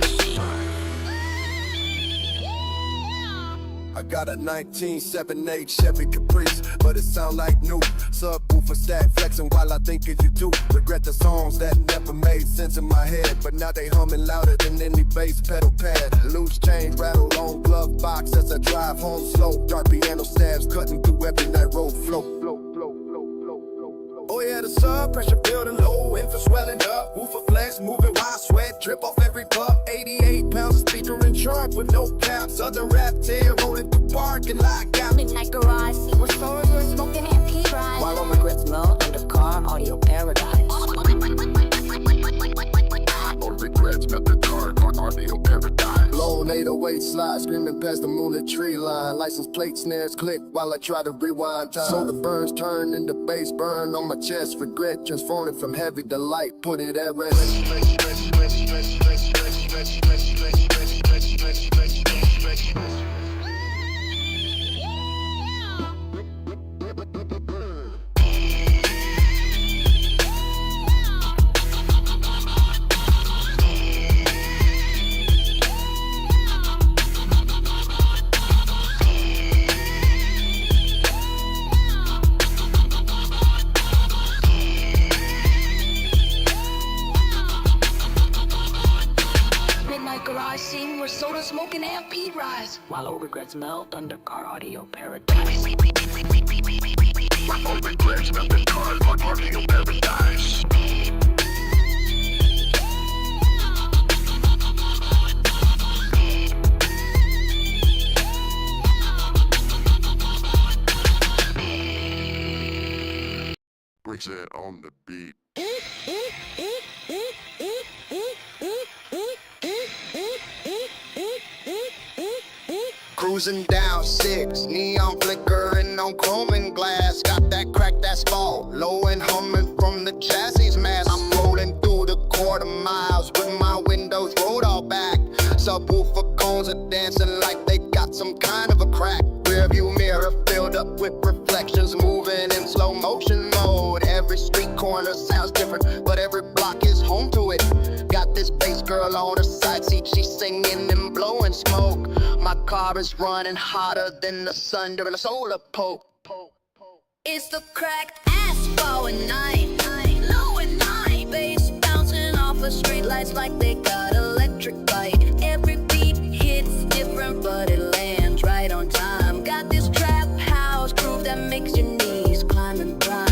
I got a 1978 Chevy Caprice, but it sound like new. Subwoofer stack flexing while I think as you do. Regret the songs that never made sense in my head, but now they humming louder than any bass pedal pad. Loose change rattle on glove box as I drive home slow. Dark piano stabs cutting through every night road flow. Oh yeah, the sub pressure building low, infant swelling up. Woofer flex, moving wild, sweat drip off every puff. 88 pounds of speaker and trunk with no cap. Southern rap tail rolling through parking lot. Got Midnight garage, see what souls are smoking and pee grind. While all regrets melt under car, audio paradise. All regrets melt the car, audio paradise. Low 808 slide, screaming past the moonlit tree line. License plate snares click while I try to rewind time. So the burns turn into bass burn on my chest. Regret transforming from heavy to light, put it at rest. Midnight garage scene where soda smoking and pee rise. While all regrets melt under car, audio paradise. All regrets melt the car, audio paradise. Present on the beat. cruising down 6, neon flickering on chrome and glass. Got that crack, that's fall, low and humming from the chassis mass. I'm rolling through the quarter miles with my windows rolled all back. Subwoofer cones are dancing like they got some kind of a crack. Rearview mirror filled up with reflections, moving in slow motion mode. Every street corner sounds different, but every block is home to it. Got this bass girl on her side seat, she's singing and blowing smoke. My car is running hotter than the sun during a solar poke. It's the cracked asphalt at night, low at night. Bass bouncing off of streetlights like they got electric light. Every beat hits different, but it lands right on time. Got this trap house groove that makes your knees climb and climb.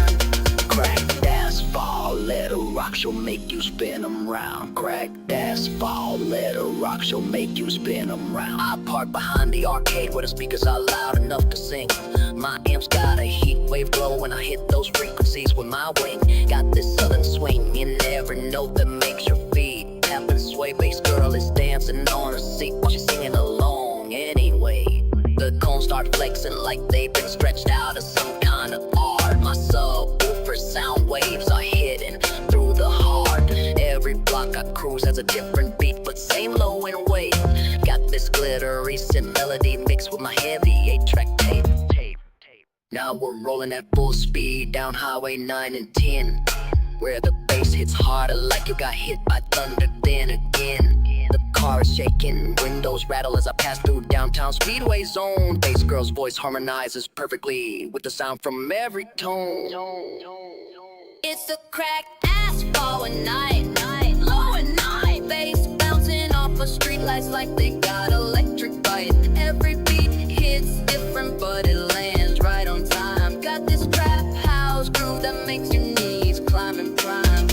Cracked asphalt, let her rock, she'll make you spin 'em round. Cracked asphalt, let her rock, she'll make you spin 'em round. I park behind the arcade where the speakers are loud enough to sing. My amp's got a heat wave glow when I hit those frequencies with my wing. Got this southern swing in every note that makes your feet tap and sway. Bass girl is dancing on her seat while she's singing along anyway. The cones start flexing like they've been stretched out of some kind of art. My subwoofer sound waves are hidden through the heart. Every block I cruise has a different beat, but same low and weight. Got this glittery synth melody mixed with my heavy 8-track tape. Now we're rolling at full speed down Highway 9 and 10, where the bass hits harder like you got hit by thunder. Then again, the car is shaking, windows rattle as I pass through downtown Speedway zone. Bass girl's voice harmonizes perfectly with the sound from every tone. It's the cracked asphalt at night, low at night. Bass bouncing streetlights like they got electric bite. Every beat hits different, but it lands right on time. Got this trap house groove that makes your knees climb and climb.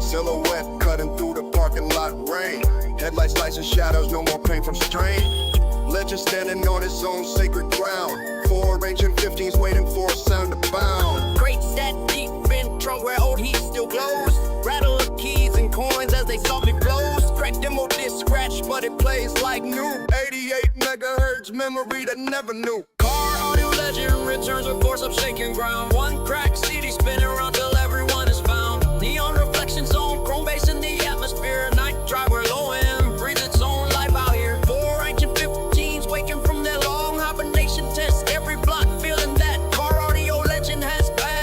Silhouette cutting through the parking lot rain. Headlights, lights, and shadows, no more pain from strain. Legend standing on its own sacred ground. 4 ancient 15s waiting for a sound to bound. Crates that deep in trunk where old heat still glows. Rattle of keys and coins as they softly flows. Crack demo disc scratch, but it plays like new. 88 megahertz memory that never knew. Car audio legend returns with force of shaking ground. One crack CD spinning around till everyone is found. Neon reflections on chrome bass in the atmosphere. Night driver low end breathes its own life out here. 4 ancient 15s waking from their long hibernation test. Every block feeling that car audio legend has passed.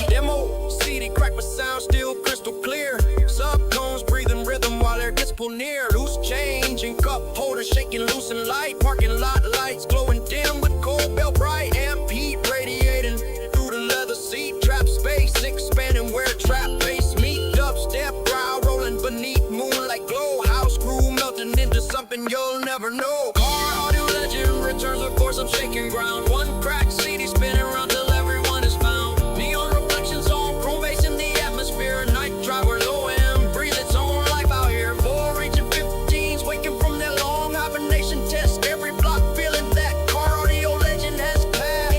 Demo CD crack but sound still crystal clear. Subcones breathing rhythm while air gets pulled near. Loose change and cup holder shaking loose and light. Parking lot lights glowing dim with cold bell bright. Amp heat radiating through the leather seat. Trap space expanding where trap bass meet. Dubstep brow rolling beneath moonlight glow. House groove melting into something you'll never know. Car audio legend returns with force of shaking ground. One crack CD spinning around till everyone is found. Neon reflections on chrome bass in the atmosphere. Night driver low end breathe its own life out here. 4 ancient 15s waking from their long hibernation test. Every block feeling that car audio legend has passed.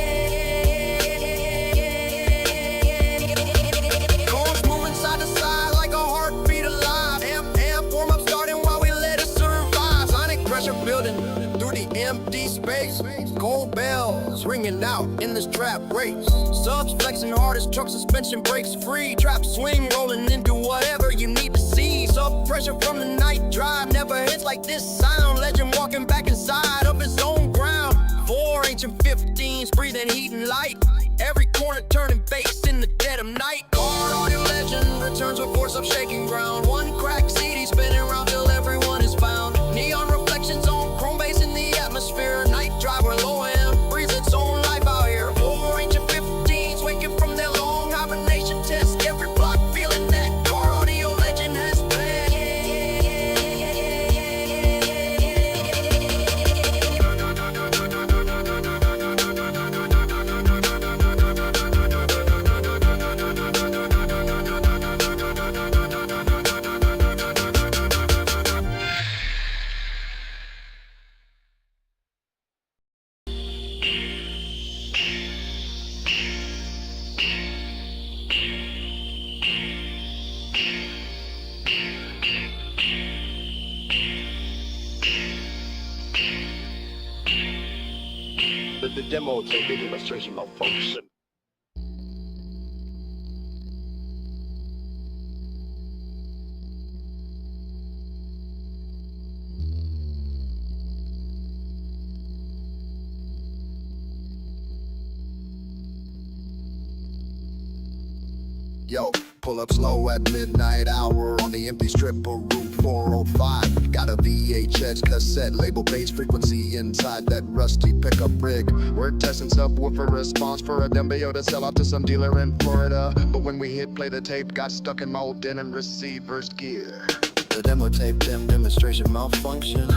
Cones moving side to side like a heartbeat alive. Amp warm up starting while we let it survive. Sonic pressure building through the empty space. Gold bells ringing out in this trap race. Subs flexing hard as truck suspension breaks free. Trap swing rolling into whatever you need to see. Sub pressure from the night drive never hits like this sound. Legend walking back inside of his own ground. 4 ancient 15s breathing heat and light. Every corner turning bass in the dead of night. Car audio legend returns with force of shaking ground. One crack CD spinning around till everyone is found. Neon reflections on chrome bass in the atmosphere. Night driver low end breathes its own life out here. 4 ancient 15s waking from their long hibernation test. Every block feeling that car audio legend has passed. The demo tape demonstration malfunction. Yo, pull up slow at midnight hour on the empty strip of Route 405. Got a VHS cassette label bass frequency inside that rusty pickup rig. We're testing subwoofer response for a demo to sell out to some dealer in Florida. But when we hit play, the tape got stuck in my old denim receiver's gear. The demo tape demonstration malfunction.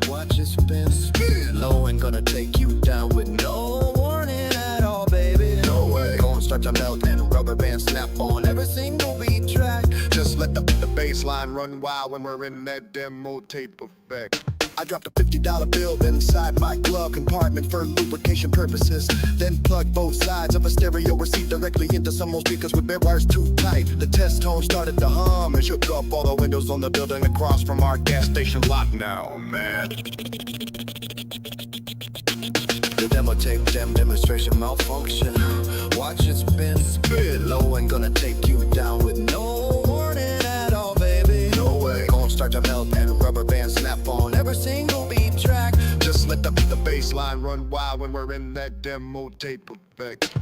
Watch it spin. Low and gonna take you down with no warning at all, baby. No way. Gonna start to melt and rubber band snap on every single beat track. Just let the bass line run wild when we're in that demo tape effect. I dropped a $50 bill inside my glove compartment for lubrication purposes. Then plugged both sides of a stereo receiver directly into some old speakers with bare wires too tight. The test tone started to hum and shook up all the windows on the building across from our gas station lot now, man. The demo tape demonstration malfunction. Watch it spin, spit low and gonna take you down with no warning at all, baby. No way. Gonna start to melt and rubber band snap on every single beat track. Just let the bass line run wild when we're in that demo tape effect.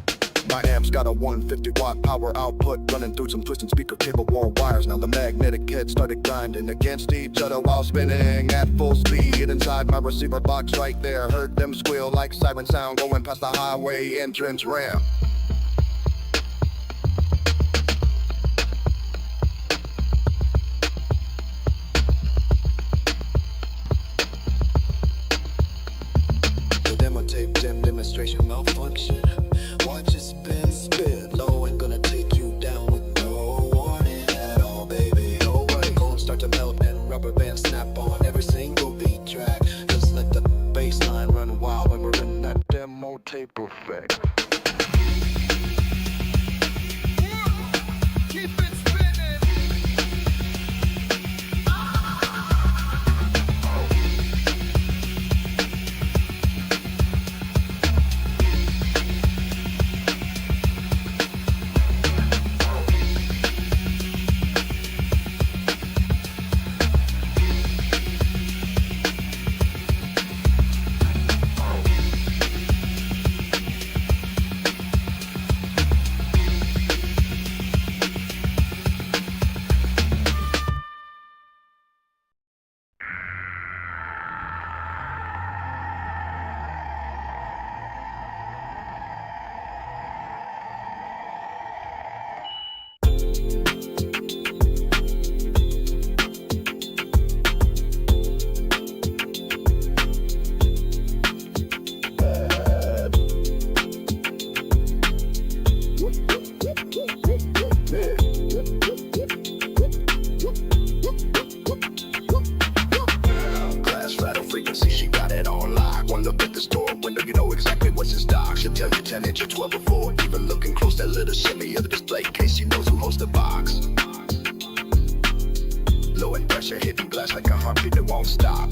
My amp's got a 150 watt power output running through some twisting speaker cable wall wires. Now the magnetic head started grinding against each other while spinning at full speed. Inside my receiver box right there, heard them squeal like siren sound going past the highway entrance ramp. The demo tape demonstration malfunction. Watch it spin, spit low and gonna take you down with no warning at all, baby. No way. Gonna start to melt and rubber band snap on every single beat track. Just let the bass line run wild when we're in that demo tape effect. Keep it spinning. Glass rattle frequency, she got it on lock. One look at the store window, you know exactly what's in stock. She'll tell you 10 inch or 12 or 4. Even looking close, that little shimmy of the display case, she knows who holds the box. Low in pressure, hitting glass like a heartbeat that won't stop.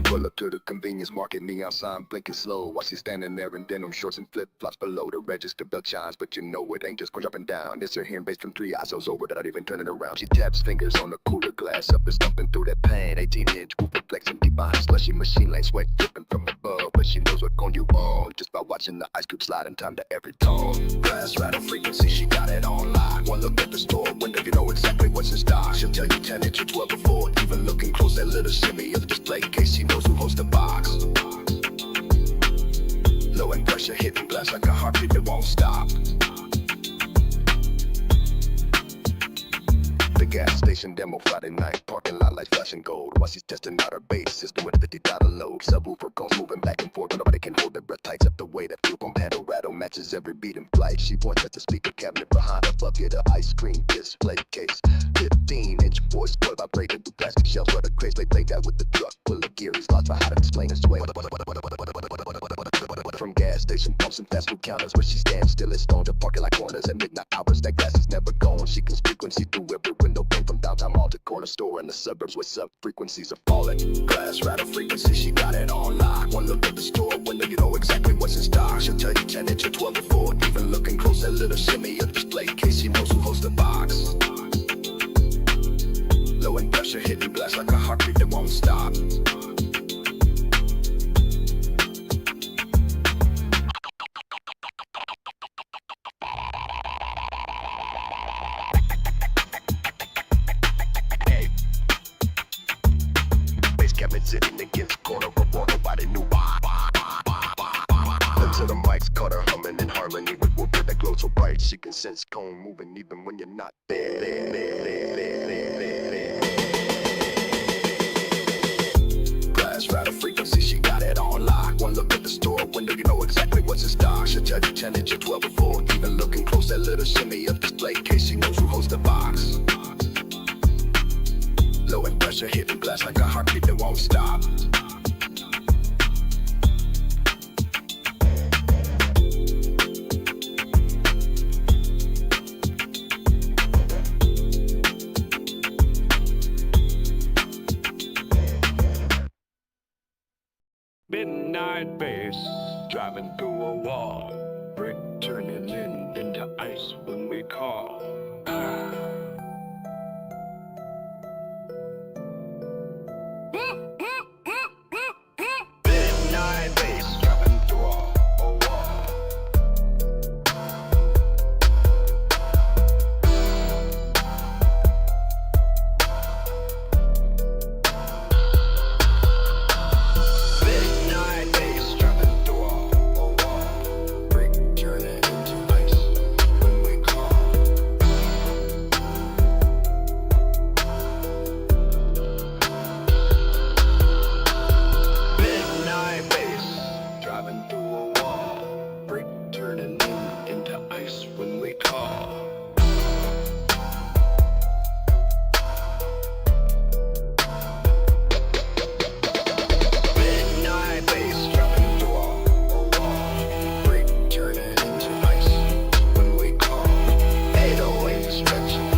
Pull up to the convenience market, neon sign blinking slow. While she's standing there in denim shorts and flip-flops below. The register bell chimes, but you know it ain't just going up and down. It's her hearing bass from 3 ISOs over without even turning around. She taps fingers on the cooler glass up and stumping through that pan. 18-inch woofer flexing deep behind slushy machine lane, sweat dripping from above. But she knows what's going you on just by watching the ice cube slide in time to every tone. Glass rattle frequency, she got it on lock. One look at the store window, you know exactly what's in stock. She'll tell you 10 inch or 12 or 4. Even looking close, that little shimmy of the display case, she knows who holds the box. Low in pressure, hitting glass like a heartbeat that won't stop. The gas station demo Friday night, parking lot like flashing gold. While she's testing out her bass system with a $50 load. Subwoofer goes moving back and forth, but nobody can hold their breath tight. Except the way that fuel pump handle rattle matches every beat in flight. She points at the speaker cabinet behind her bucket, a ice cream display case. 15-inch voice coil vibrated with plastic shells where the craze they played out with the truck full of gear. He's lost for how to explain his way. From gas station pumps and fast food counters where she stands still at stones, parking like corners at midnight hours. That glass is never gone. She can frequency through every window pane from downtown mall to corner store in the suburbs where sub frequencies are falling. Glass rattle frequency, she got it on lock. One look at the store window, you know exactly what's in stock. She'll tell you 10 inch or 12 or 4. Even looking close, that little shimmy of display case, she knows who holds the box. Low in pressure, hitting glass like a heartbeat that won't stop. Sitting against corner of a wall, nobody knew why. Until the mics caught her humming in harmony with woofer that glows so bright. She can sense cone moving even when you're not there. Glass rattle frequency, she got it on lock. One look at the store window, you know exactly what's in stock. She'll tell you 10 inch or 12 or 4. Even looking close, that little shimmy of display case, she knows who holds the box. Low in pressure, hitting glass like a heartbeat that won't stop. Midnight bass, driving through a wall. Brick turning into ice when we call. Midnight bass, driving through a wall. Midnight bass, driving through a wall. Brick turning into ice when we call. Midnight bass, driving through a wall. Brick turning into ice when we call. Midnight bass, driving through a wall. Brick turning into ice when we call. 808 stretching.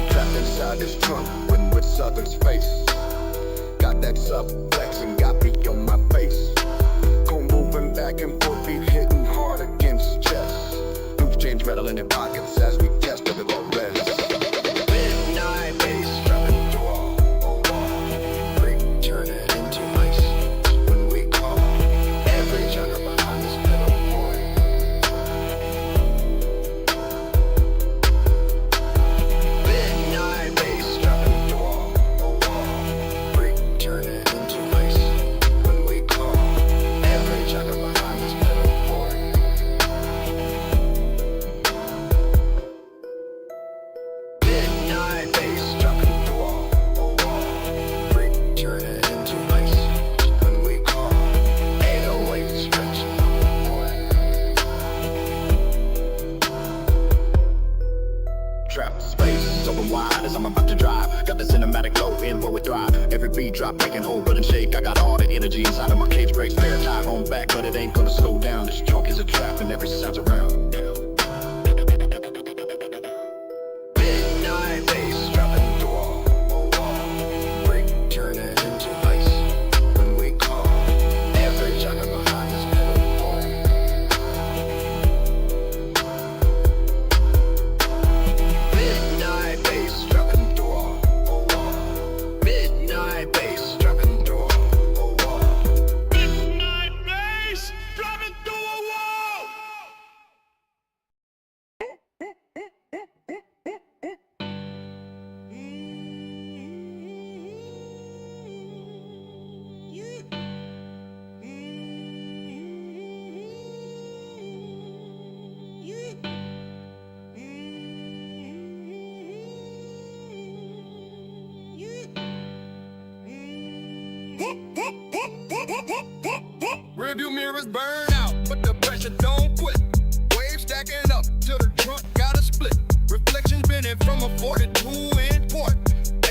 Trapped inside this trunk, written with Southern's face. Got that sub flexing, got me on my face. Go moving back and forth, beat hitting hard against chest. Loose change rattling in pockets as we test the below rest. Midnight bass, driving through a wall. Brick turning into ice when we call. Every genre behind this pedal boy. Midnight bass, driving through a wall. Brick turning into ice when we call. Every genre behind this pedal boy. Midnight bass, driving through a wall. Brick turning into ice when we call. 808 stretching. Trap space open wide as I'm about to drive. Got the cinematic low in where we thrive. Every beat drop making whole but and shake. I got all the energy inside of my cage break. Spare time on back, but it ain't gonna slow down. This trunk is a trap and every sound's around. Midnight bass, driving through a wall. Brick turning into ice when we call. Every genre behind this pedal boy. Midnight bass, driving through a wall. Midnight bass, driving through a wall. Midnight bass, driving through a wall. Rearview mirrors burn out, but the pressure don't quit. Waves stacking up till the trunk got a split. Reflections bending from a 42 in port.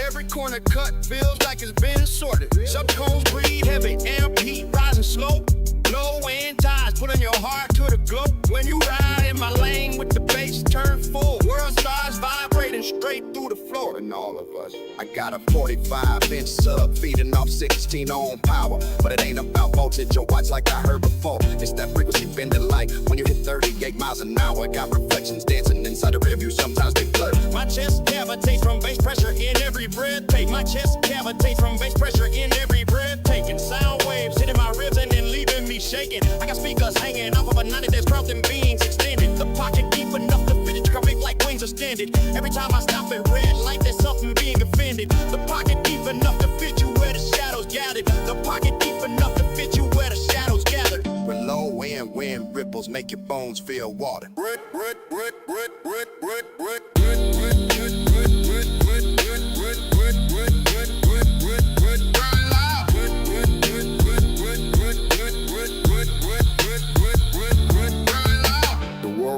Every corner cut feels like it's been sorted. Subtones breathe heavy, amp heat rising slow. Low end ties pulling your heart to the glow. When you ride in my lane with the bass turn full, world starts vibrating straight through the floor. And all of us. I got a 45-inch sub feeding off 16 ohm power. But it ain't about voltage or watts like I heard before. It's that frequency bending like when you hit 38 miles an hour. Got reflections dancing inside the rearview, sometimes they blur. My chest cavitates from bass pressure in every breath take. My chest cavitates from bass pressure in every breath taking. Sound waves hitting my ribs and then leaving me shaking. I got speakers hanging off of a 90 that's crossed and beams extended. The pocket deep enough to fit it, curving like wings extended. Every time I stop at red light, there's something being offended. The pocket deep enough to fit you where the shadows gathered. The pocket deep enough to fit you where the shadows gathered. With low end wind ripples make your bones feel water.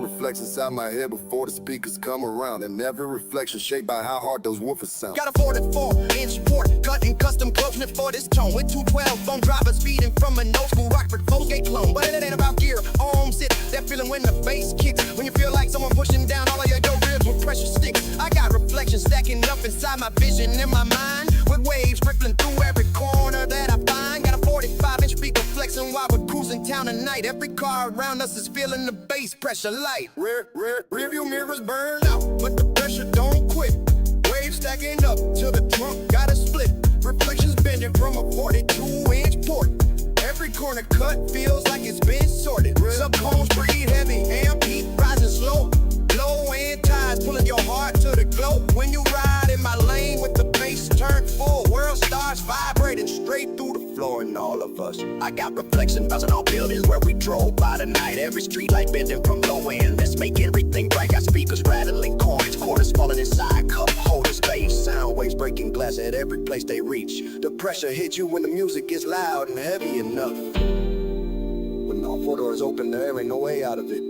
Reflects inside my head before the speakers come around, and every reflection shaped by how hard those woofers sound. Got a 44-inch port, cutting custom close knit for this tone. With 212 phone drivers feeding from an old school Rockford Folgate clone. But it ain't about gear, ohms, it that feeling when the bass kicks. When you feel like someone pushing down all of your rear with pressure sticks. I got reflections stacking up inside my vision in my mind, with waves rippling through every corner that I find. Got a 45-inch speaker flexing while we're cruising town tonight. Every car around us is feeling the bass pressure light. Rearview mirrors burn out, but the pressure don't quit. Waves stacking up till the trunk got a split. Reflections bending from a 42-inch port. Every corner cut feels like it's been sorted. Subcones breathe heavy, amp heat rising slow. Low end ties pulling your heart to the glow. When you ride in my lane with the bass turned full, world starts vibrating straight through the floor. And all of us, I got reflections bouncing off buildings where we drove by tonight. Every street light bending from low end, let's make everything bright. Got speakers rattling coins, quarters falling inside cup holders. Bass sound waves breaking glass at every place they reach. The pressure hits you when the music gets loud and heavy enough. When all four doors open, there ain't no way out of it.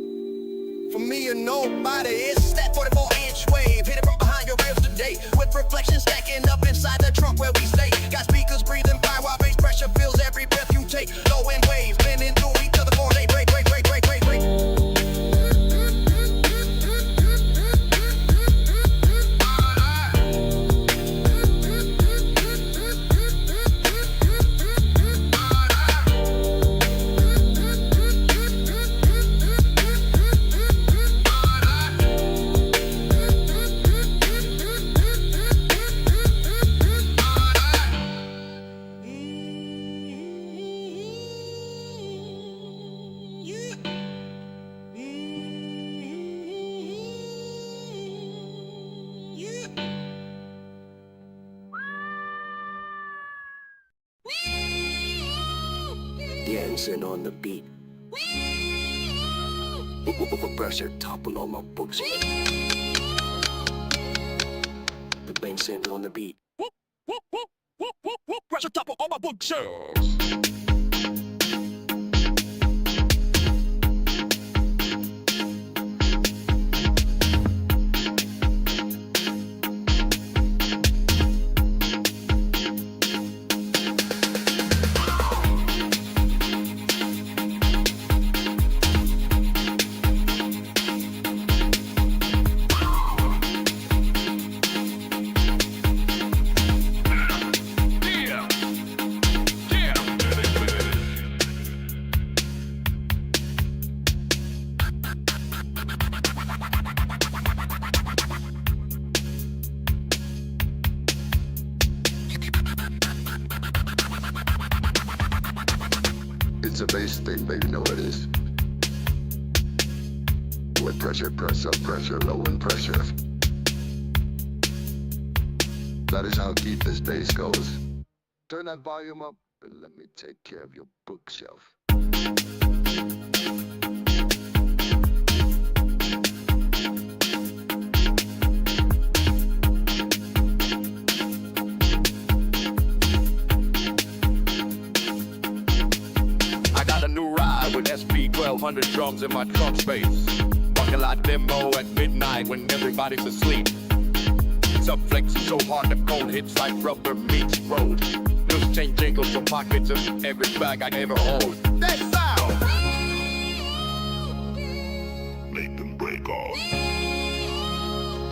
For me or nobody, it's that 44-inch wave. Hit it from behind your ribs today, with reflections stacking up inside the trunk where we stay. Got speakers breathing fire while bass pressure fills every breath you take. Low end waves bending through each other for they break. V.I.N.C.E.N.T on the beat. Pressure topple on my books. The V.I.N.C.E.N.T on the beat. Pressure topple on my bookshelves. It's a bass thing, baby, you know what it is. With pressure, press up, pressure, low and pressure. That is how deep this bass goes. Turn that volume up and let me take care of your bookshelf. With SP1200 drums in my trunk space. Parking lot demo at midnight when everybody's asleep. Subflexing so hard the cone hits like rubber meets road. Loose chain jingles from pockets of every bag I ever hold. That sound! Make them break off.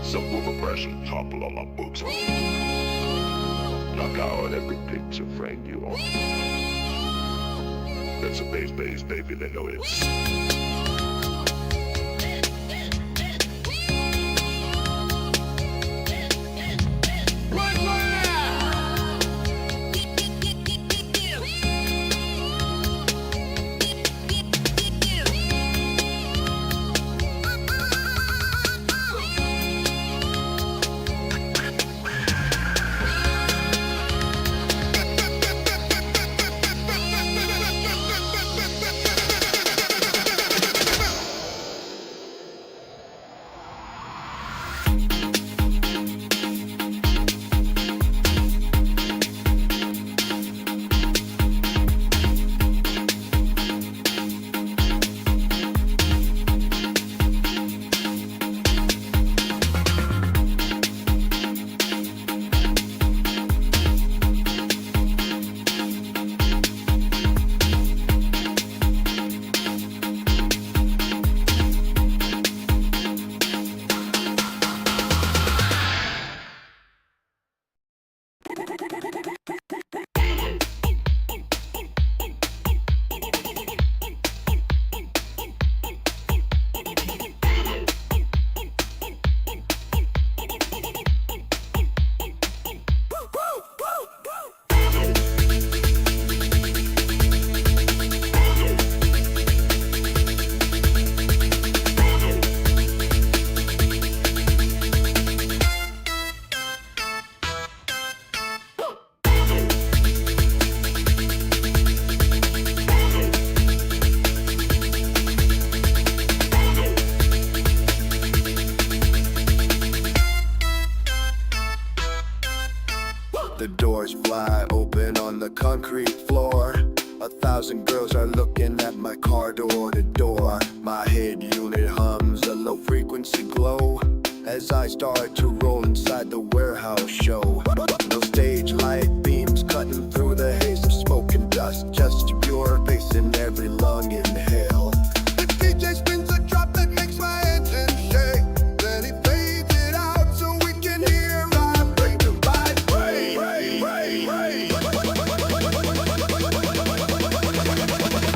Subwoofer pressure topple on my books. Knock out every picture frame you own. That's a bass, baby, they know it. doors fly open on the concrete floor. 1,000 girls are looking at my car door to door. My head unit hums a low frequency glow as I start to roll inside the warehouse show. No stage light beams cutting through the haze of smoke and dust, just pure bass in every lung inhale. The DJ spins a drop that makes my engine shake. Then he fades it out so we can hear our break to vibrate.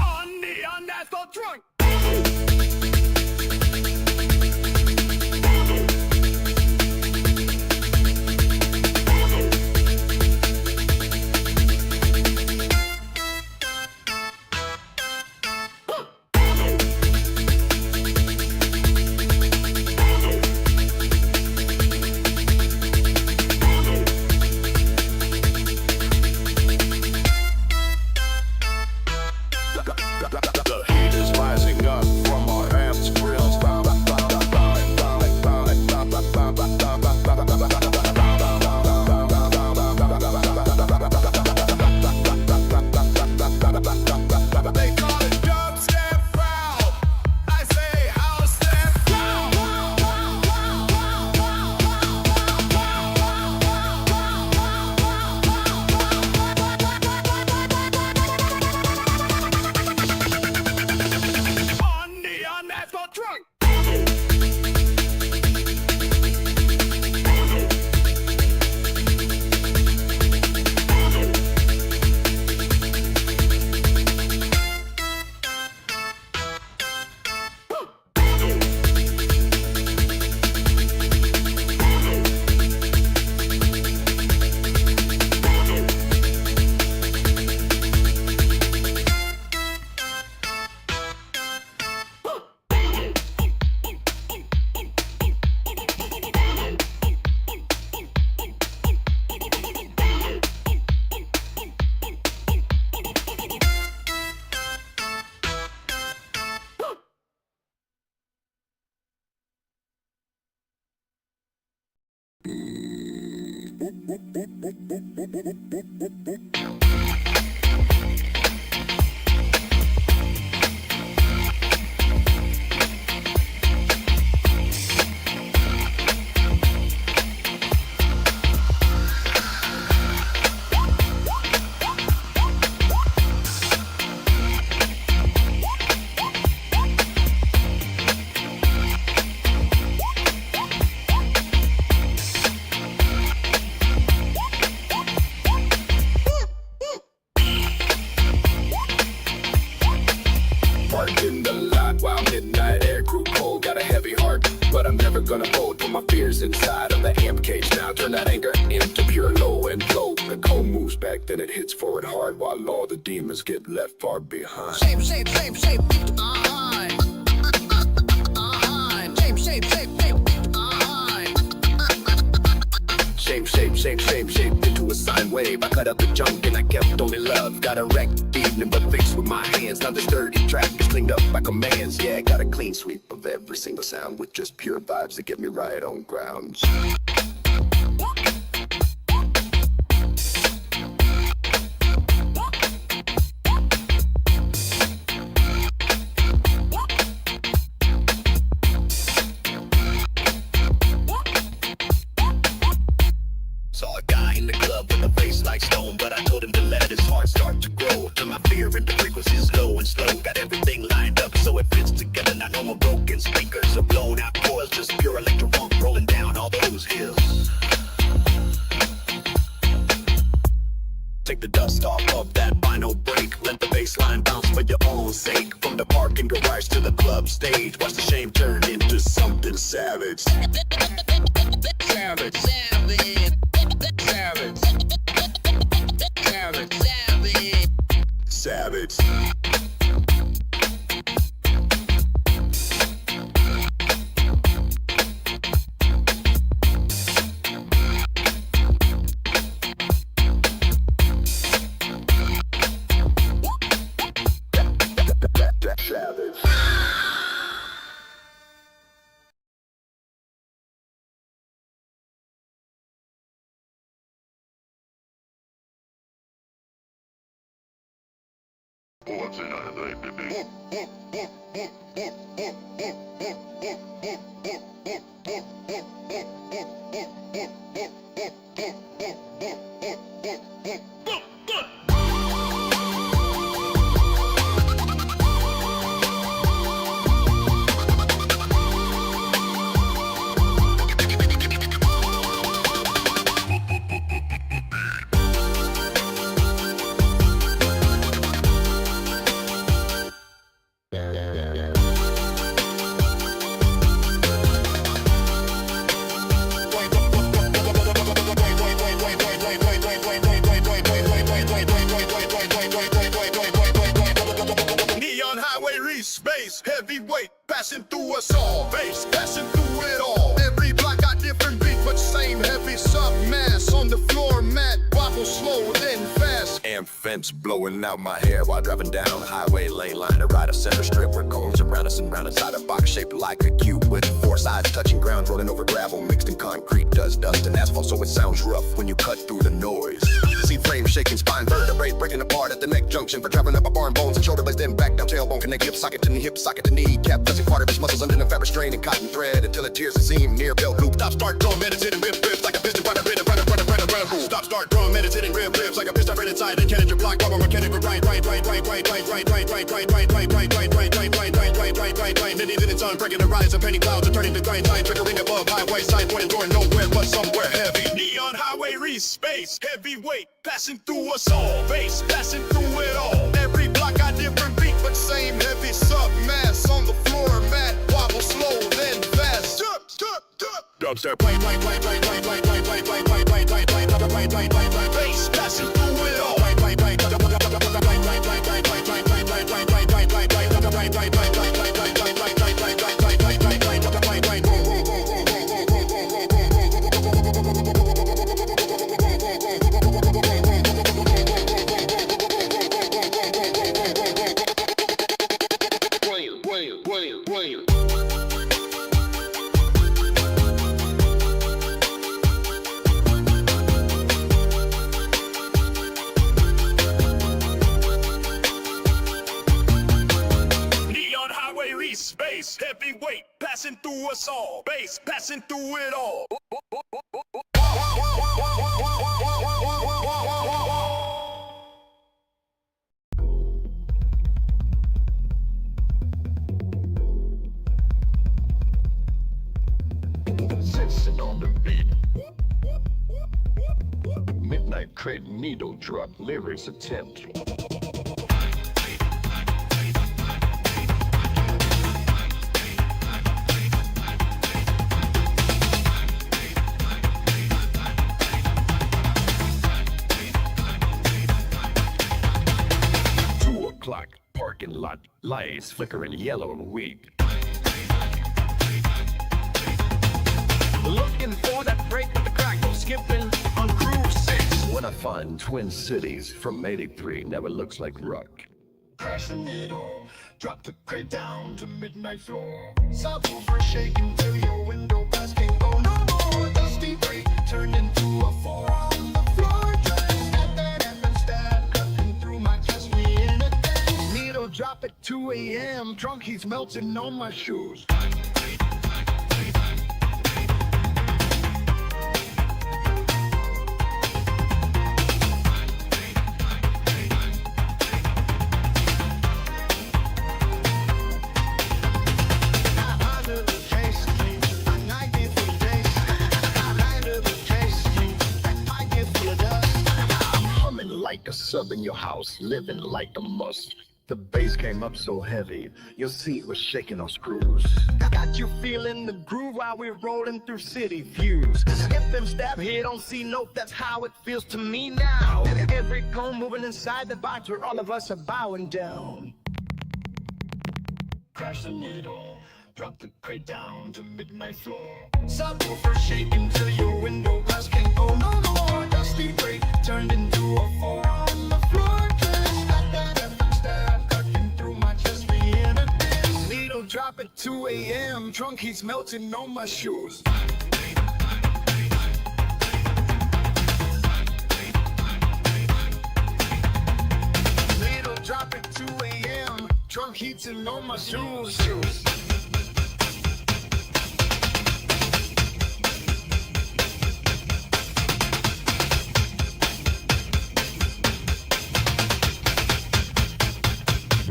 On the asphalt trunk. The heat is rising up from our amps grills. They call it dubstep foul. I say house step on the asphalt trunk. Parked in the lot while midnight air grew cold. Got a heavy heart, but I'm never gonna fold. Put my fears inside of the amp cage now. Turn that anger into pure low and flow. The cold moves back, then it hits forward hard, while all the demons get left far behind. Shape, shape, shape, shape. Shape into a sine wave. I cut up the junk and I kept only love. Got a wrecked evening but fixed with my hands. Now the sturdy track is cleaned up by commands. Yeah, got a clean sweep of every single sound with just pure vibes that get me right on grounds. Saw a guy in the club with a face like stone, but I told him to let his heart start to grow. Till my fear and the frequencies low and slow. Got everything lined up so it fits together. Not no more broken speakers or blown out coils, just pure electro funk rolling down all those hills. Take the dust off of that vinyl break. Let the bass line bounce for your own sake. From the parking garage to the club stage, watch the shame turn into something savage. Savage. Savage. Savage. Savage. Savage. Neon highway reach space, heavyweight, passing through us all. Bass, passing through it all. Every block got different beat, but same heavy sub mass on the floor mat. Wobble slow, then fast. And fence blowing out my hair while driving down highway lane line to ride a center strip with cones around us and round inside a box shaped like a cube with four sides touching ground, rolling over gravel mixed in concrete, dust and asphalt, so it sounds rough when you cut through the noise. See frame shaking, spine vertebrae breaking apart at the neck junction for traveling up our arm bones and shoulder blades, then back down tailbone, connect hip socket to knee, hip socket to knee cap, pressing quadriceps muscles under the fabric strain and cotton thread until it tears the seam near belt loop. Stop, start, drum, meditating, rip, rips like a piston, run. Stop, start, drum, meditating, rip, rips like a piston, right inside, and cannon, block, rubber, mechanic, right. Then it's on, breaking the rise of penny clouds and turning to grind time, trickling above highway sign, pointing door nowhere but somewhere heavy. Neon highway reach space, heavyweight, passing through us all. Bass, passing through it all. Every block got different beat, but same heavy sub mass on the floor mat. Wobble slow, then fast. Dubstep, bass, passing through it all. Space, heavyweight, passing through us all. Bass, passing through it all. Sitting on the beat. Midnight Crate needle drop lyrics attempt. Parking lot lights flickering yellow and weak. Looking for that break with the crack, skipping on Groove 6. When I find Twin Cities from 83 never looks like rock. Crashing it all, drop the crate down to midnight floor. Subwoofer shaking till your window glass can't go no more. Dusty brake turned into a 4 on the floor. Just at that F.I.N.C.E.N.T cutting through my chest, we in a dance. Needle drop at 2 a.m. Drunk he's melting on my shoes. Like a sub in your house, living like a must. The bass came up so heavy, your seat was shaking on screws. Got you feeling the groove while we're rolling through city views. If them stab here don't see note, that's how it feels to me now. Every cone moving inside the box where all of us are bowing down. Crash the needle, drop the crate down to midnight floor. Subwoofer shaking till your window glass can't go no more. Dusty brake turned into a 4 on the floor. Just got that F.I.N.C.E.N.T cutting through my chest, we in a dance. Needle drop at 2 a.m. Drunk he's melting on my shoes. Needle drop at 2 a.m. Trunk heating on my shoes.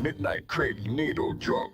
Midnight Crate Needle Drop.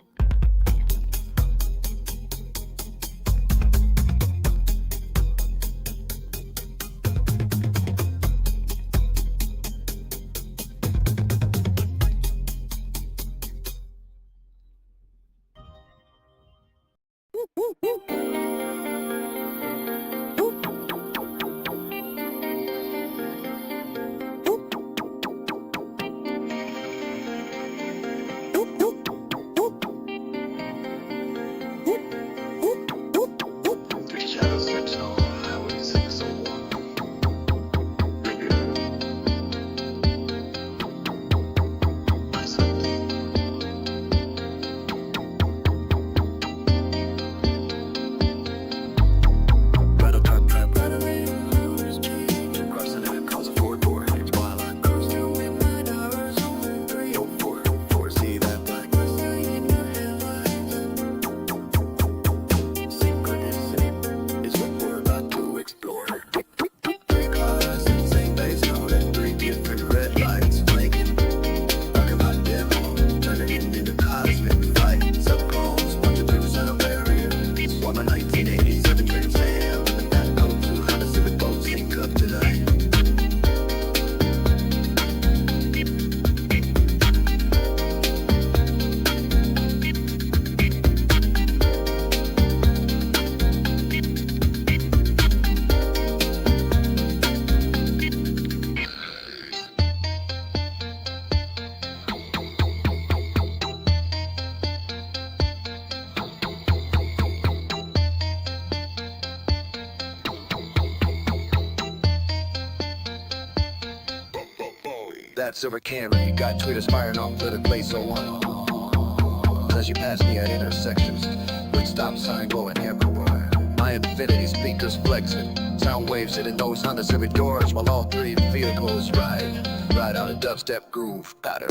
That silver Camry got tweeters firing off to the place so on. As you pass me at intersections with stop sign glowing everywhere. My infinity speakers flexing, sound waves hitting those Honda Civic doors while all three vehicles ride out a dubstep groove pattern.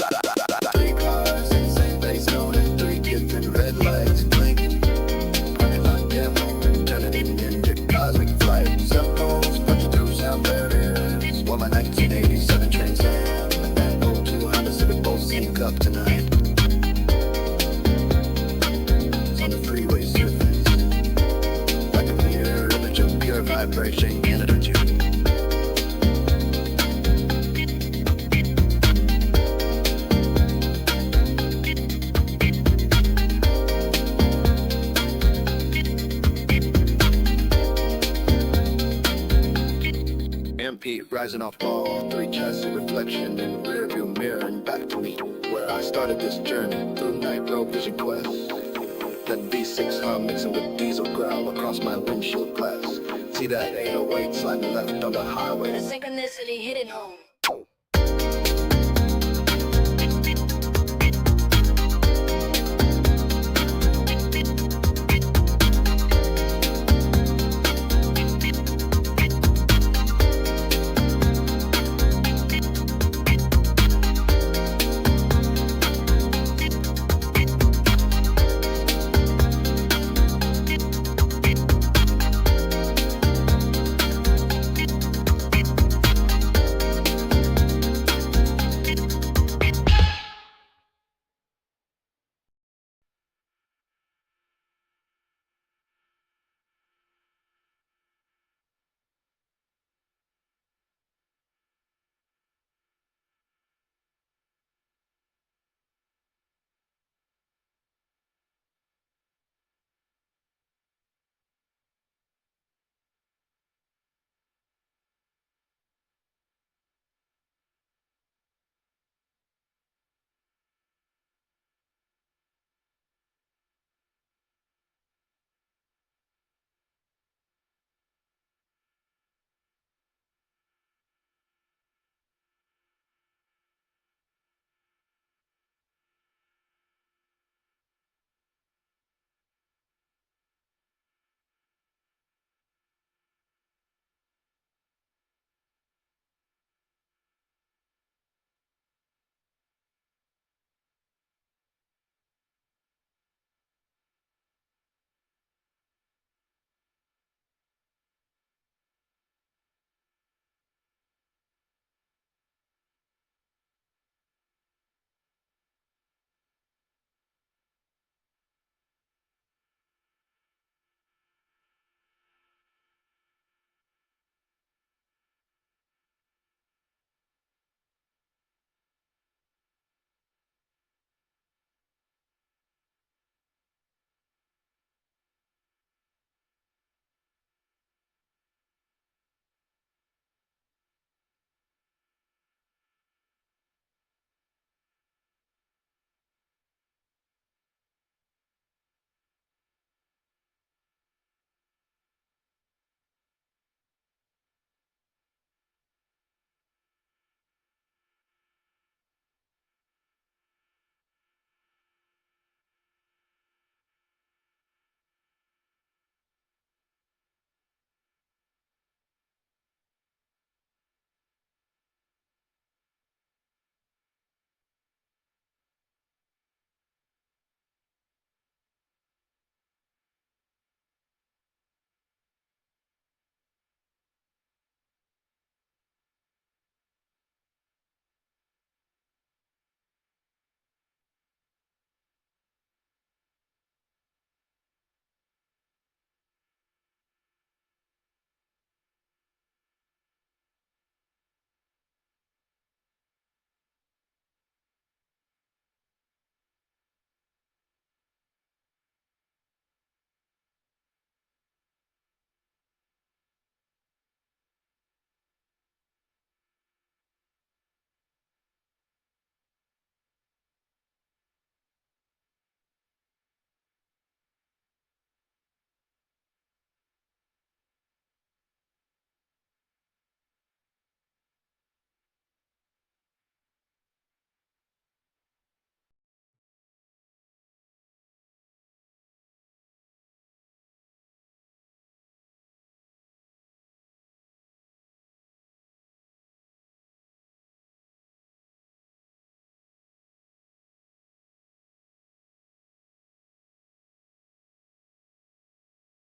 3 cars, insane bass note, and 3 different red lights blinking. Parking lot demo, turning into cosmic flight. Some goals punching through sound barriers while my 1987 Trans Am and that 02 Honda Civic both sync up tonight. On the freeway surface, like a mirror image of pure vibration and energy. MP rising off all 3 chassis reflection in the rearview mirror and back to me, where I started this journey through night road vision quest. Then V6 hum mixing with diesel growl across my windshield glass. See that 808 sliding left on the highway. The synchronicity hit it home.